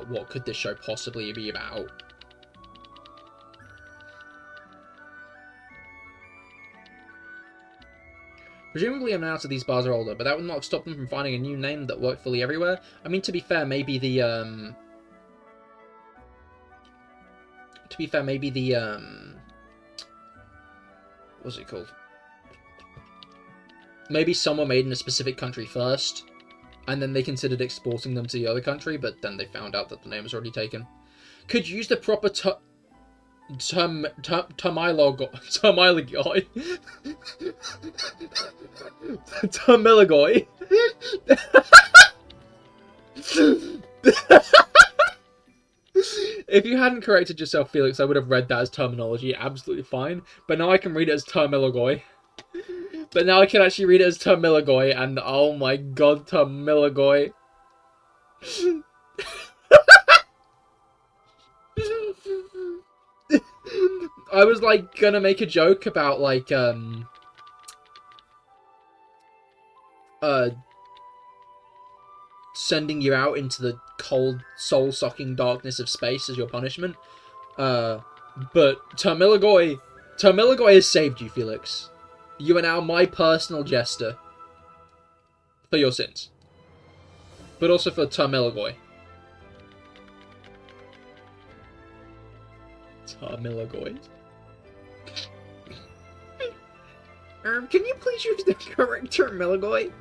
what could this show possibly be about? Presumably amounts of these bars are older, but that would not stop them from finding a new name that worked fully everywhere. I mean, to be fair, maybe the what's it called? Maybe some were made in a specific country first, and then they considered exporting them to the other country, but then they found out that the name was already taken. Could you use the proper termilogoy. Termilogoy. If you hadn't corrected yourself, Felix, I would have read that as terminology. Absolutely fine. But now I can read it as termilogoy. But now I can actually read it as termilogoy, and oh my god, termilogoy. I was, like, gonna make a joke about, like, sending you out into the cold, soul-sucking darkness of space as your punishment. But Termilogoy has saved you, Felix. You are now my personal jester. For your sins. But also for Termilogoy. Termilogoy. Can you please use the correct terminology?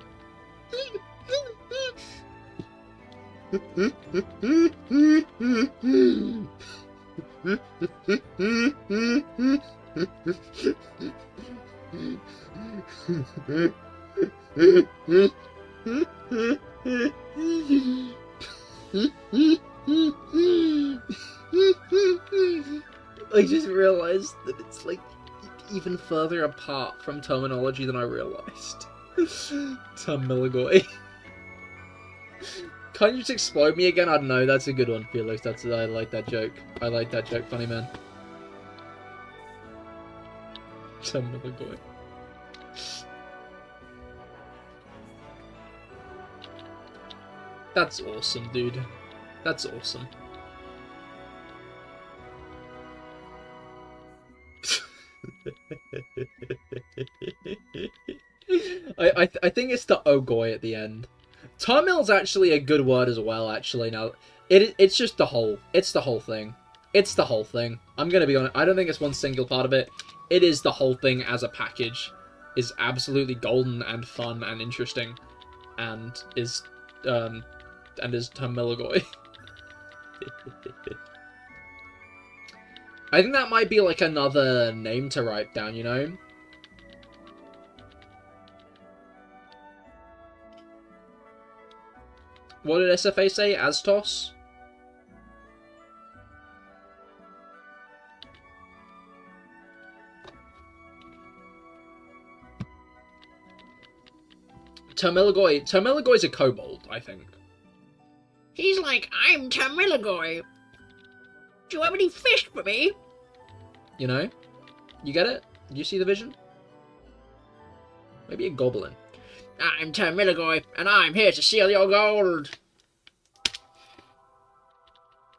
I just realized that it's like even further apart from terminology than I realized. Terminology. Can't you just explode me again? I don't know, that's a good one, Felix. I like that joke. I like that joke, funny man. Terminology. That's awesome, dude. That's awesome. I think it's the Ogoy at the end. Termil's actually a good word as well, actually. Now, it's just the whole. It's the whole thing. It's the whole thing. I'm gonna be honest. I don't think it's one single part of it. It is the whole thing as a package. Is absolutely golden and fun and interesting, and is Termilogoy. I think that might be like another name to write down, you know? What did SFA say? Astos? Termilogoy's a kobold, I think. He's like, I'm Termilogoy. Do you have any fish for me? You know? You get it? You see the vision? Maybe a goblin. I'm Termilogoy, and I'm here to steal your gold.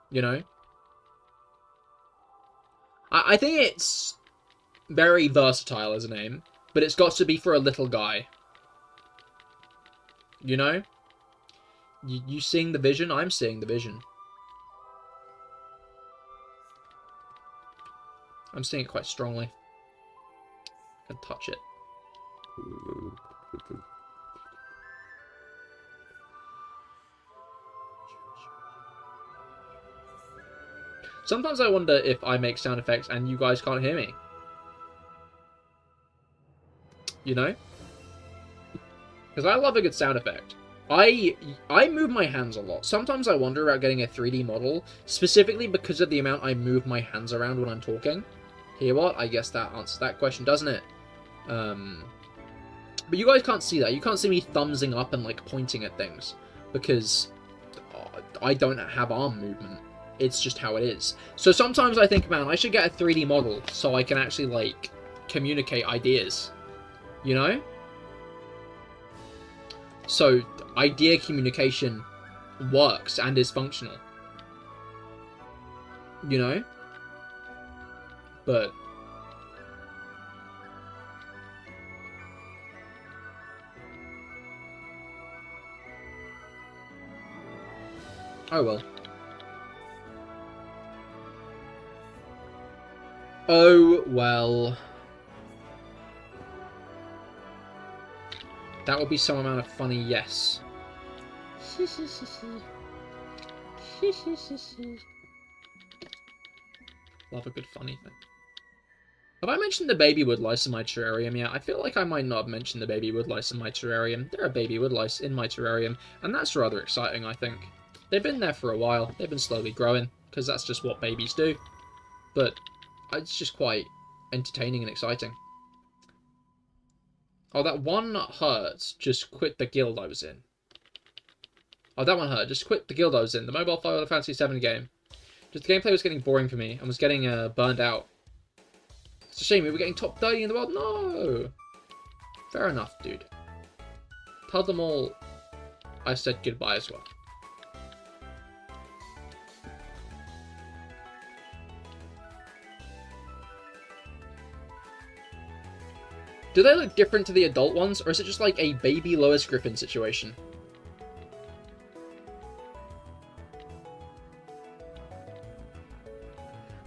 You know? I think it's very versatile as a name, but it's got to be for a little guy. You know? You seeing the vision? I'm seeing the vision. I'm seeing it quite strongly. I can touch it. Sometimes I wonder if I make sound effects and you guys can't hear me. You know? Because I love a good sound effect. I move my hands a lot. Sometimes I wonder about getting a 3D model, specifically because of the amount I move my hands around when I'm talking. Hear what? I guess that answers that question, doesn't it? But you guys can't see that. You can't see me thumbsing up and, like, pointing at things. Because I don't have arm movement. It's just how it is. So sometimes I think, man, I should get a 3D model so I can actually, like, communicate ideas. You know? So, idea communication works and is functional. You know? But... oh well. Oh well. That would be some amount of funny, yes. Love a good funny thing. Have I mentioned the baby woodlice in my terrarium yet? I feel like I might not have mentioned the baby woodlice in my terrarium. There are baby woodlice in my terrarium, and that's rather exciting, I think. They've been there for a while. They've been slowly growing, because that's just what babies do. But it's just quite entertaining and exciting. Oh, that one hurt. Just quit the guild I was in. Oh, that one hurt. Just quit the guild I was in. The mobile Final Fantasy VII game. Just the gameplay was getting boring for me and was getting burned out. It's a shame. We were getting top 30 in the world. No! Fair enough, dude. Tell them all I said goodbye as well. Do they look different to the adult ones, or is it just like a baby Lois Griffin situation?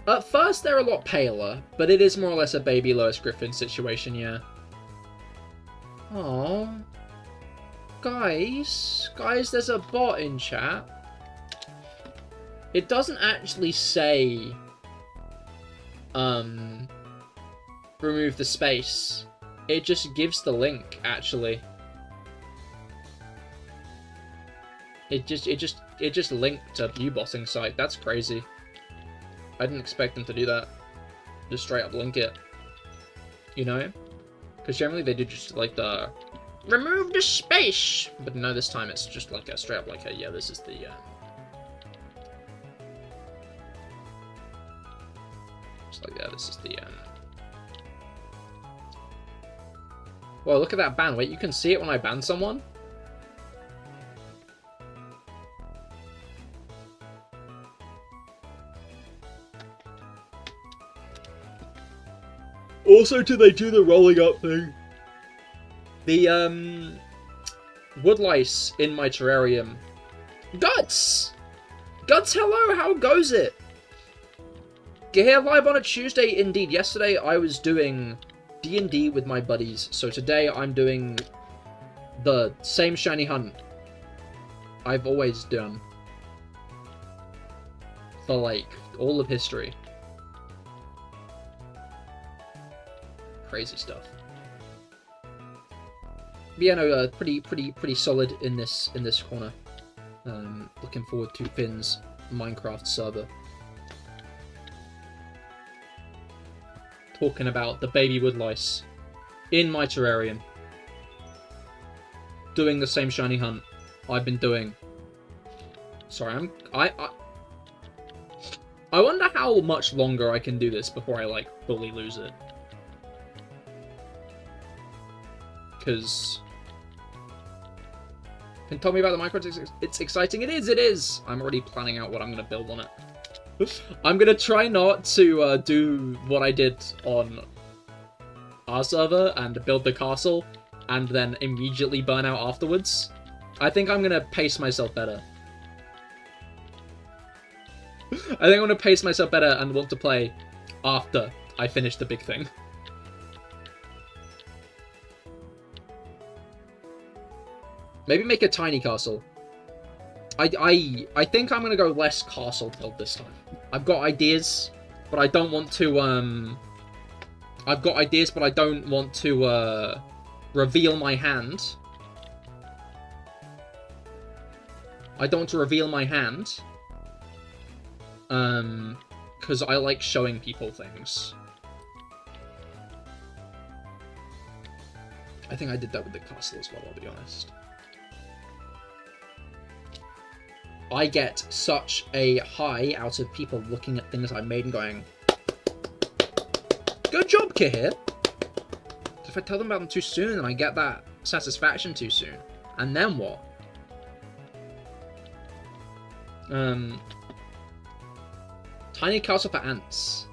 At first, they're a lot paler, but it is more or less a baby Lois Griffin situation, yeah. Oh, guys, there's a bot in chat. It doesn't actually say, remove the space. It just gives the link, actually. It just linked to U-bossing site. That's crazy. I didn't expect them to do that. Just straight up link it. You know? Because generally they do just like the remove the space. But no, this time it's just like a straight up like a, yeah, this is the just like, yeah, this is the well, look at that ban. Wait, you can see it when I ban someone? Also, do they do the rolling up thing? The, woodlice in my terrarium. Guts! Guts, hello, how goes it? CahirLIVE on a Tuesday, indeed. Yesterday, I was doing D&D with my buddies, so today I'm doing the same shiny hunt I've always done. For, like, all of history. Crazy stuff. But yeah, no, pretty solid in this corner. Looking forward to Finn's Minecraft server. Talking about the baby woodlice in my terrarium. Doing the same shiny hunt I've been doing. Sorry, I wonder how much longer I can do this before I, like, fully lose it. Because can tell me about the Minecraft. It's exciting. It is. I'm already planning out what I'm going to build on it. I'm going to try not to do what I did on our server and build the castle and then immediately burn out afterwards. I think I'm going to pace myself better. I think I'm going to pace myself better and want to play after I finish the big thing. Maybe make a tiny castle. I think I'm gonna go less castle build this time. I've got ideas, but I don't want to reveal my hand. I don't want to reveal my hand. Because I like showing people things. I think I did that with the castle as well, I'll be honest. I get such a high out of people looking at things I made and going, good job, Cahir! If I tell them about them too soon, then I get that satisfaction too soon. And then what? Tiny castle for ants.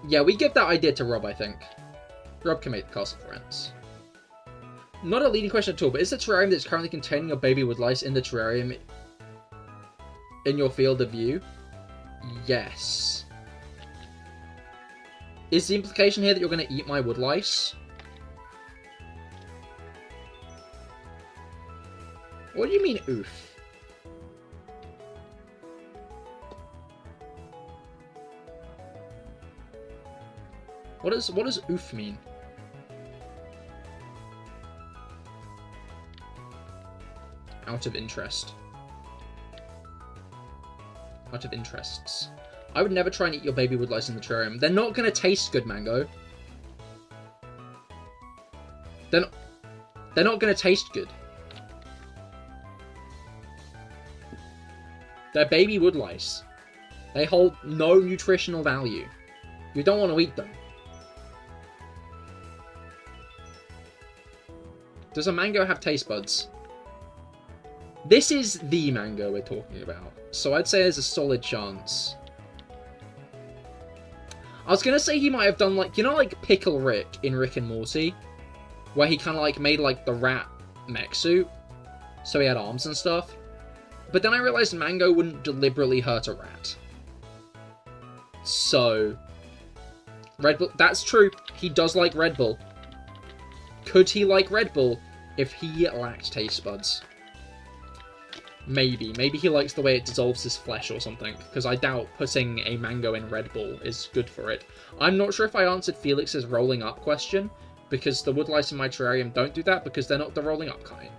Yeah, we give that idea to Rob, I think. Rob can make the castle for ants. Not a leading question at all, but is the terrarium that's currently containing your baby woodlice in the terrarium in your field of view? Yes. Is the implication here that you're going to eat my woodlice? What do you mean, oof? What does oof mean? Out of interest. Out of interests. I would never try and eat your baby woodlice in the terrarium. They're not going to taste good, Mango. They're not going to taste good. They're baby woodlice. They hold no nutritional value. You don't want to eat them. Does a mango have taste buds? This is the mango we're talking about, so I'd say there's a solid chance. I was gonna say he might have done, like, you know, like Pickle Rick in Rick and Morty? Where he kind of, like, made, like, the rat mech suit, so he had arms and stuff. But then I realized Mango wouldn't deliberately hurt a rat. So... Red Bull... That's true, he does like Red Bull. Could he like Red Bull if he lacked taste buds? Maybe. Maybe he likes the way it dissolves his flesh or something, because I doubt putting a mango in Red Bull is good for it. I'm not sure if I answered Felix's rolling up question, because the woodlice in my terrarium don't do that, because they're not the rolling up kind.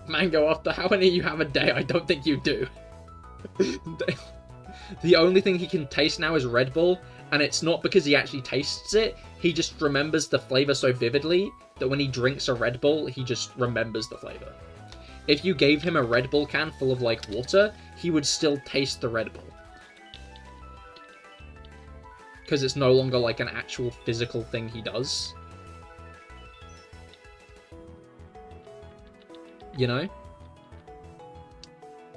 Mango after how many you have a day? I don't think you do. The only thing he can taste now is Red Bull, and it's not because he actually tastes it, he just remembers the flavor so vividly that when he drinks a Red Bull, he just remembers the flavor. If you gave him a Red Bull can full of, like, water, he would still taste the Red Bull. Because it's no longer, like, an actual physical thing he does. You know?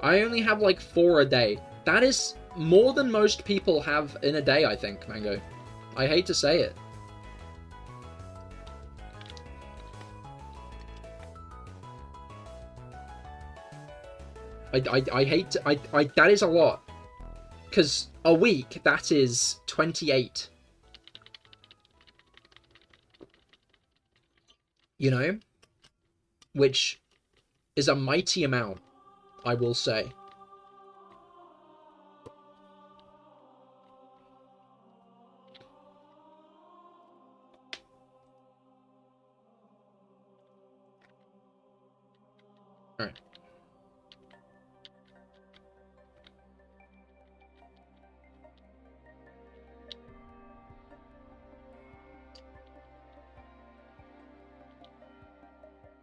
I only have, like, 4 a day. That is more than most people have in a day, I think, Mango. I hate to say it. I hate to, that is a lot. Because a week, that is 28. You know? Which is a mighty amount, I will say. Alright.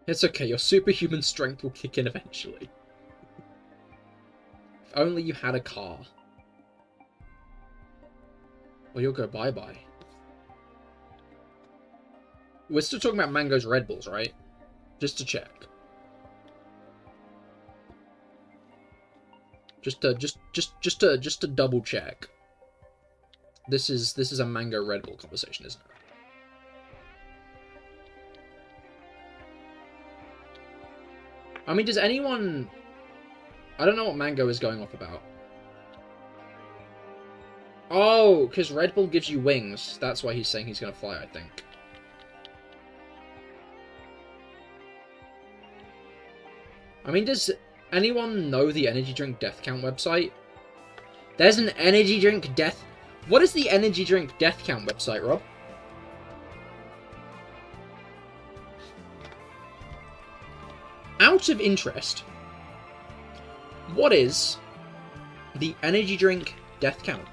It's okay, your superhuman strength will kick in eventually. If only you had a car. Or you'll go bye-bye. We're still talking about Mango's Red Bulls, right? Just to check. Just to double check. This is a Mango Red Bull conversation, isn't it? I mean, does anyone... I don't know what Mango is going off about. Oh, because Red Bull gives you wings. That's why he's saying he's going to fly, I think. I mean, does anyone know the energy drink death count website? There's an energy drink death... What is the energy drink death count website, Rob? Out of interest, what is the energy drink death count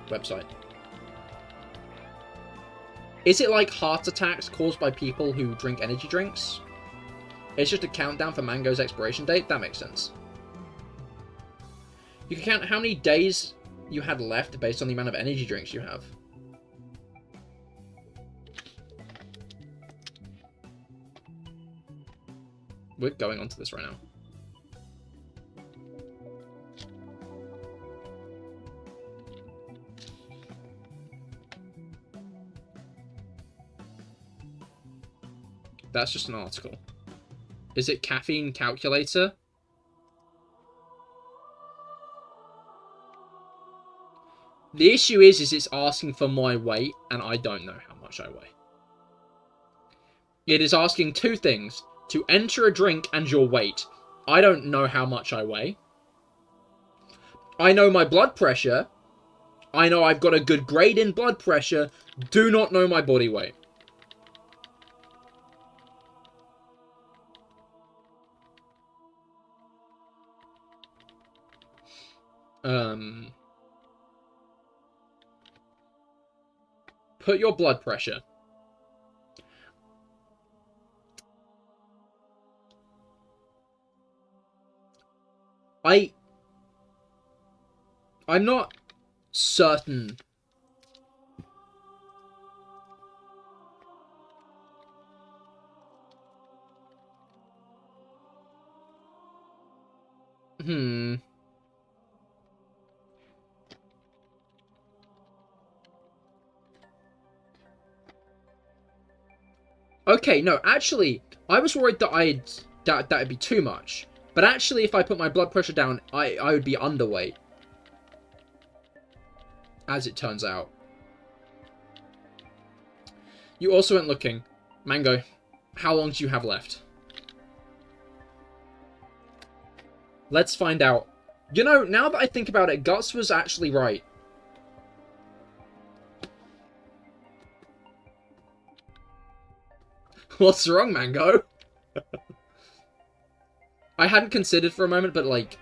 website? Is it like heart attacks caused by people who drink energy drinks? It's just a countdown for Mango's expiration date? That makes sense. You can count how many days you had left based on the amount of energy drinks you have. We're going on to this right now. That's just an article. Is it caffeine calculator? The issue is it's asking for my weight, and I don't know how much I weigh. It is asking 2 things. To enter a drink and your weight. I don't know how much I weigh. I know my blood pressure. I know I've got a good grade in blood pressure. Do not know my body weight. Put your blood pressure. I'm not certain. Okay, no, actually, I was worried that that'd be too much. But actually, if I put my blood pressure down, I would be underweight. as it turns out. You also went looking. Mango, how long do you have left? Let's find out. You know, now that I think about it, Guts was actually right. What's wrong, Mango? I hadn't considered for a moment, but like...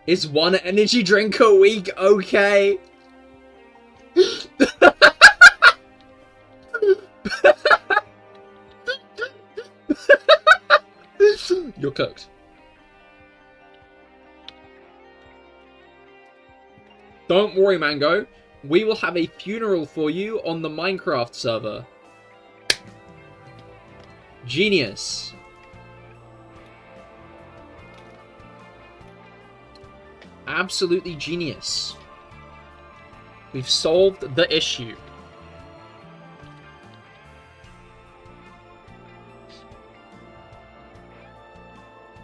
Is one energy drink a week okay? You're cooked. Don't worry, Mango. We will have a funeral for you on the Minecraft server. Genius. Absolutely genius. We've solved the issue.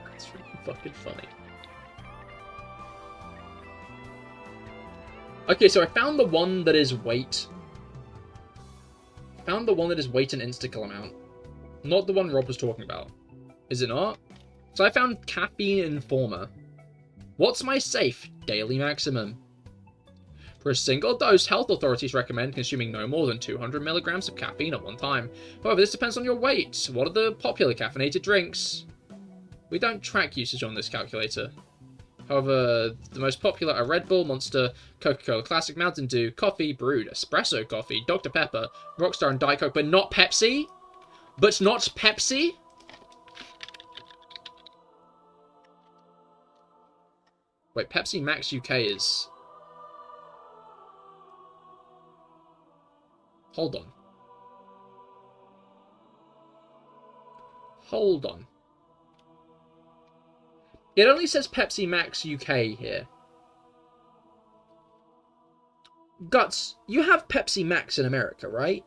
That's really fucking funny. Okay, so I found the one that is weight. Found the one that is weight and insta-kill amount. Not the one Rob was talking about. Is it not? So I found Caffeine Informer. What's my safe daily maximum? For a single dose, health authorities recommend consuming no more than 200 milligrams of caffeine at one time. However, this depends on your weight. What are the popular caffeinated drinks? We don't track usage on this calculator. However, the most popular are Red Bull, Monster, Coca-Cola Classic, Mountain Dew, Coffee, Brewed, Espresso Coffee, Dr. Pepper, Rockstar, and Diet Coke, but not Pepsi? But not Pepsi? Wait, Pepsi Max UK is... Hold on. Hold on. It only says Pepsi Max UK here. Guts, you have Pepsi Max in America, right?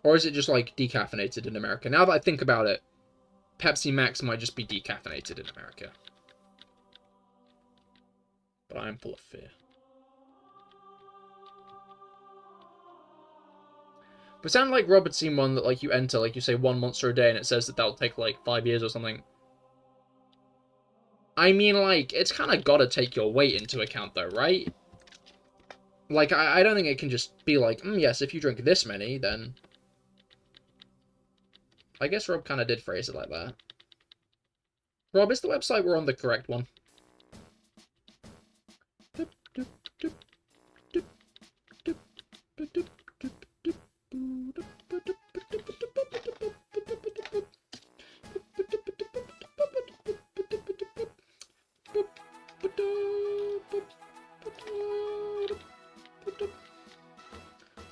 Or is it just, like, decaffeinated in America? Now that I think about it, Pepsi Max might just be decaffeinated in America. But I am full of fear. But it sounded like Rob had seen one that, like, you enter, like, you say 1 monster a day, and it says that that'll take, like, 5 years or something. I mean, like, it's kind of got to take your weight into account, though, right? Like, I don't think it can just be like, yes, if you drink this many, then... I guess Rob kind of did phrase it like that. Rob, is the website we're on the correct one?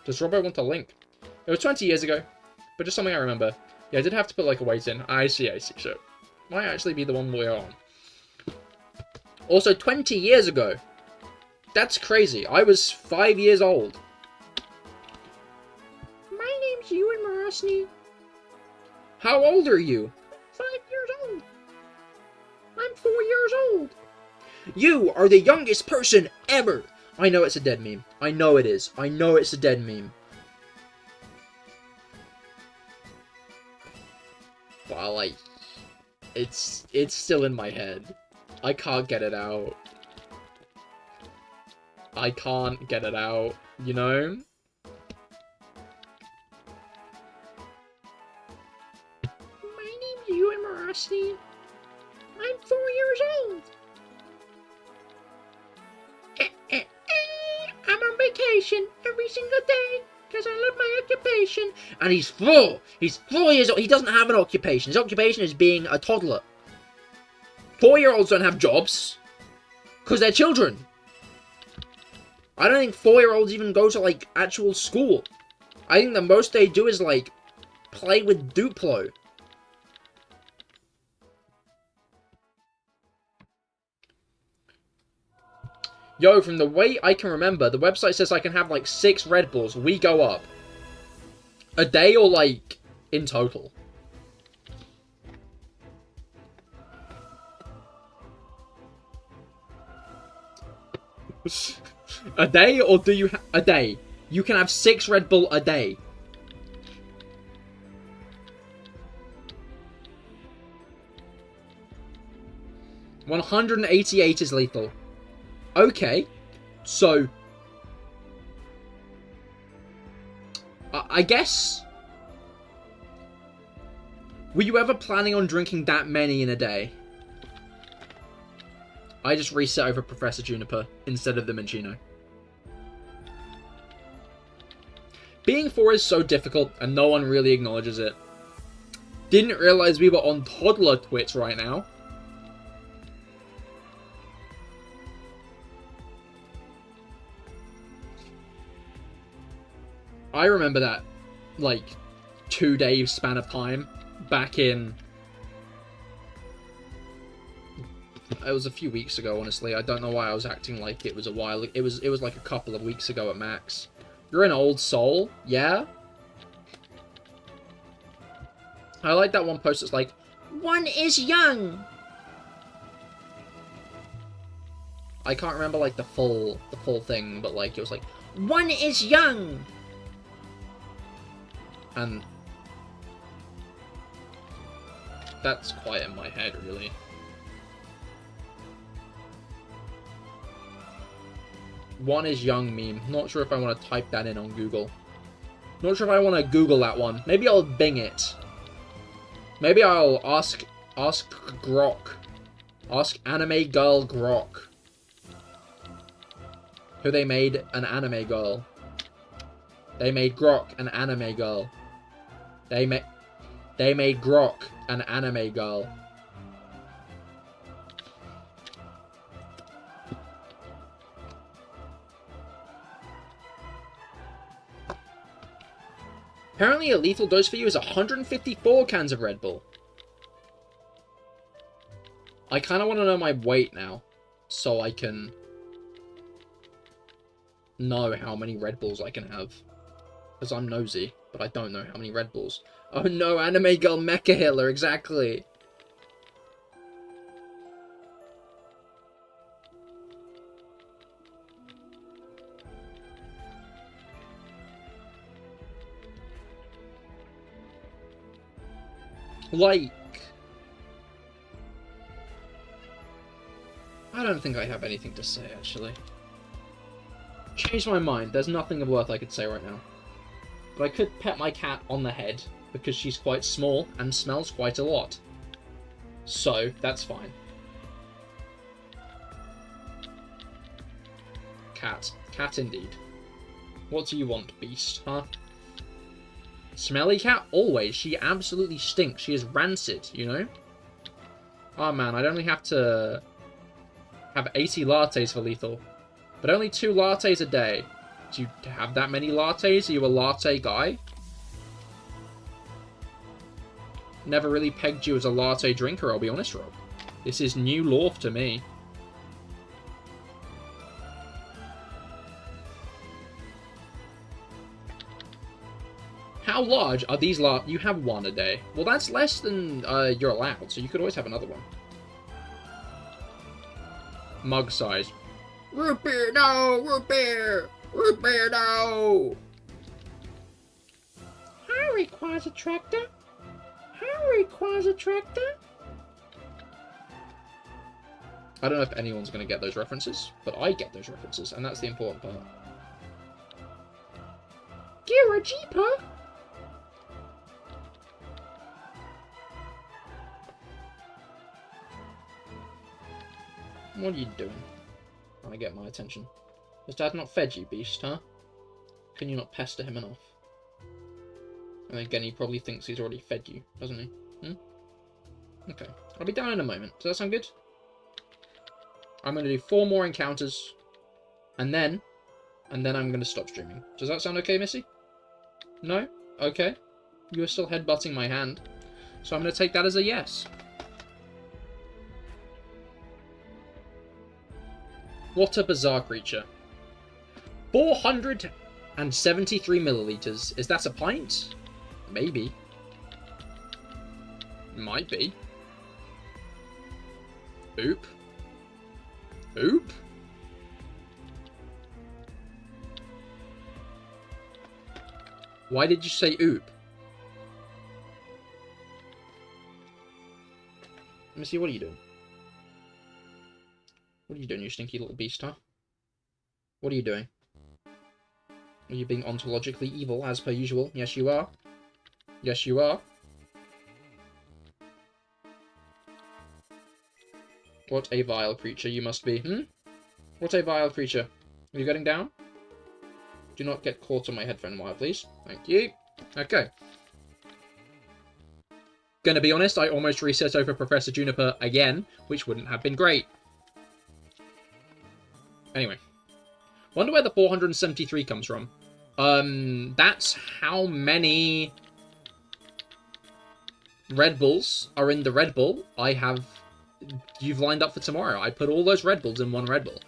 Does Robbo want a link? It was 20 years ago, but just something I remember. Yeah, I did have to put, like, a weight in. I see. So, it might actually be the one we're on. Also, 20 years ago. That's crazy. I was 5 years old. My name's Ewan Morosny. How old are you? 5 years old. I'm 4 years old. You are the youngest person ever. I know it's a dead meme. I know it is. I know it's a dead meme. But, like, it's still in my head. I can't get it out. I can't get it out, you know? My name's Ewan Morosny. I'm 4 years old. I'm on vacation every single day because I love my occupation. And he's 4. He's 4 years old. He doesn't have an occupation. His occupation is being a toddler. 4-year-olds don't have jobs because they're children. I don't think 4-year-olds even go to, like, actual school. I think the most they do is, like, play with Duplo. Yo, from the way I can remember, the website says I can have, like, 6 Red Bulls. We go up. A day or, like, in total? A day, or do you a day? You can have 6 Red Bull a day. $188 is lethal. Okay, so I guess. Were you ever planning on drinking that many in a day? I just reset over Professor Juniper instead of the Minccino. Being 4 is so difficult and no one really acknowledges it. Didn't realize we were on toddler Twitch right now. I remember that, like, 2-day span of time back in... It was a few weeks ago, honestly. I don't know why I was acting like it was a while. It was like a couple of weeks ago at max. You're an old soul, yeah? I like that one post that's like, one is young. I can't remember like the full thing, but like it was like, one is young. And that's quite in my head, really. One is young meme. Not sure if I want to type that in on Google. Not sure if I want to Google that one. Maybe I'll Bing it. Maybe I'll ask Grok. Ask anime girl Grok. Who they made an anime girl. They made Grok an anime girl. They made Grok an anime girl. Apparently a lethal dose for you is 154 cans of Red Bull. I kind of want to know my weight now, so I can know how many Red Bulls I can have. Because I'm nosy, but I don't know how many Red Bulls. Oh no, anime girl mecha Hitler, exactly. Like, I don't think I have anything to say, actually. Changed my mind. There's nothing of worth I could say right now. But I could pet my cat on the head, because she's quite small and smells quite a lot. So, that's fine. Cat. Cat indeed. What do you want, beast, huh? Smelly cat? Always. She absolutely stinks. She is rancid, you know? Oh man, I'd only have to have 80 lattes for lethal. But only 2 lattes a day. Do you have that many lattes? Are you a latte guy? Never really pegged you as a latte drinker, I'll be honest, Rob. This is new lore to me. How large are these You have 1 a day. Well, that's less than you're allowed, so you could always have another one. Mug size. Root beer, no! Root beer! Root beer, no! How requires a tractor? How requires a tractor? I don't know if anyone's going to get those references, but I get those references, and that's the important part. You're a jeeper? What are you doing? Trying to get my attention. Has Dad not fed you, beast, huh? Can you not pester him enough? And again, he probably thinks he's already fed you, doesn't he? Hmm? Okay. I'll be down in a moment. Does that sound good? I'm going to do 4 more encounters. And then I'm going to stop streaming. Does that sound okay, Missy? No? Okay. You are still headbutting my hand. So I'm going to take that as a yes. What a bizarre creature. 473 milliliters. Is that a pint? Maybe. Might be. Oop. Oop. Why did you say oop? Let me see, what are you doing? What are you doing, you stinky little beast, huh? What are you doing? Are you being ontologically evil, as per usual? Yes, you are. Yes, you are. What a vile creature you must be, What a vile creature. Are you getting down? Do not get caught on my headphone wire, please. Thank you. Okay. Gonna be honest, I almost reset over Professor Juniper again, which wouldn't have been great. Anyway. Wonder where the 473 comes from. That's how many Red Bulls are in the Red Bull you've lined up for tomorrow. I put all those Red Bulls in one Red Bull.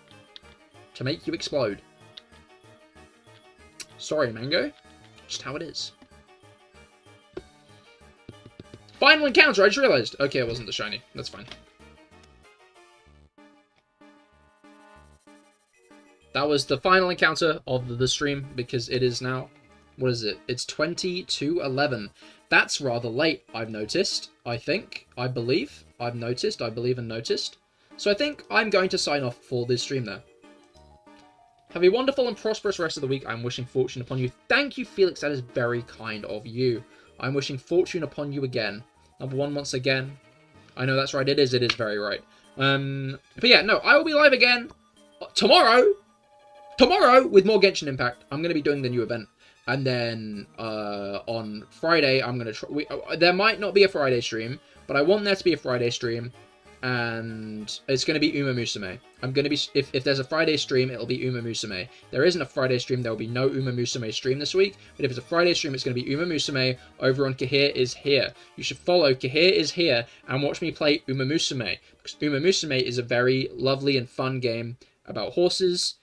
To make you explode. Sorry, Mango. Just how it is. Final encounter, I just realized. Okay, it wasn't the shiny. That's fine. That was the final encounter of the stream, because it is now... What is it? It's 20 to 11. That's rather late, I've noticed. I think. I believe. I've noticed. I believe and noticed. So I think I'm going to sign off for this stream there. Have a wonderful and prosperous rest of the week. I'm wishing fortune upon you. Thank you, Felix. That is very kind of you. I'm wishing fortune upon you again. Number one once again. I know that's right. It is very right. But yeah, no, I will be live again tomorrow. Tomorrow with more Genshin Impact. I'm going to be doing the new event. And then on Friday, I'm going to try... there might not be a Friday stream, but I want there to be a Friday stream. And it's going to be Uma Musume. I'm going to be... If there's a Friday stream, it'll be Uma Musume. There isn't a Friday stream, there will be no Uma Musume stream this week. But if it's a Friday stream, it's going to be Uma Musume over on Cahir is Here. You should follow Cahir is Here and watch me play Uma Musume. Because Uma Musume is a very lovely and fun game about horses.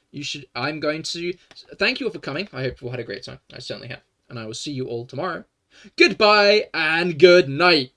I'm going to... Thank you all for coming. I hope you all had a great time. I certainly have. And I will see you all tomorrow. Goodbye and good night.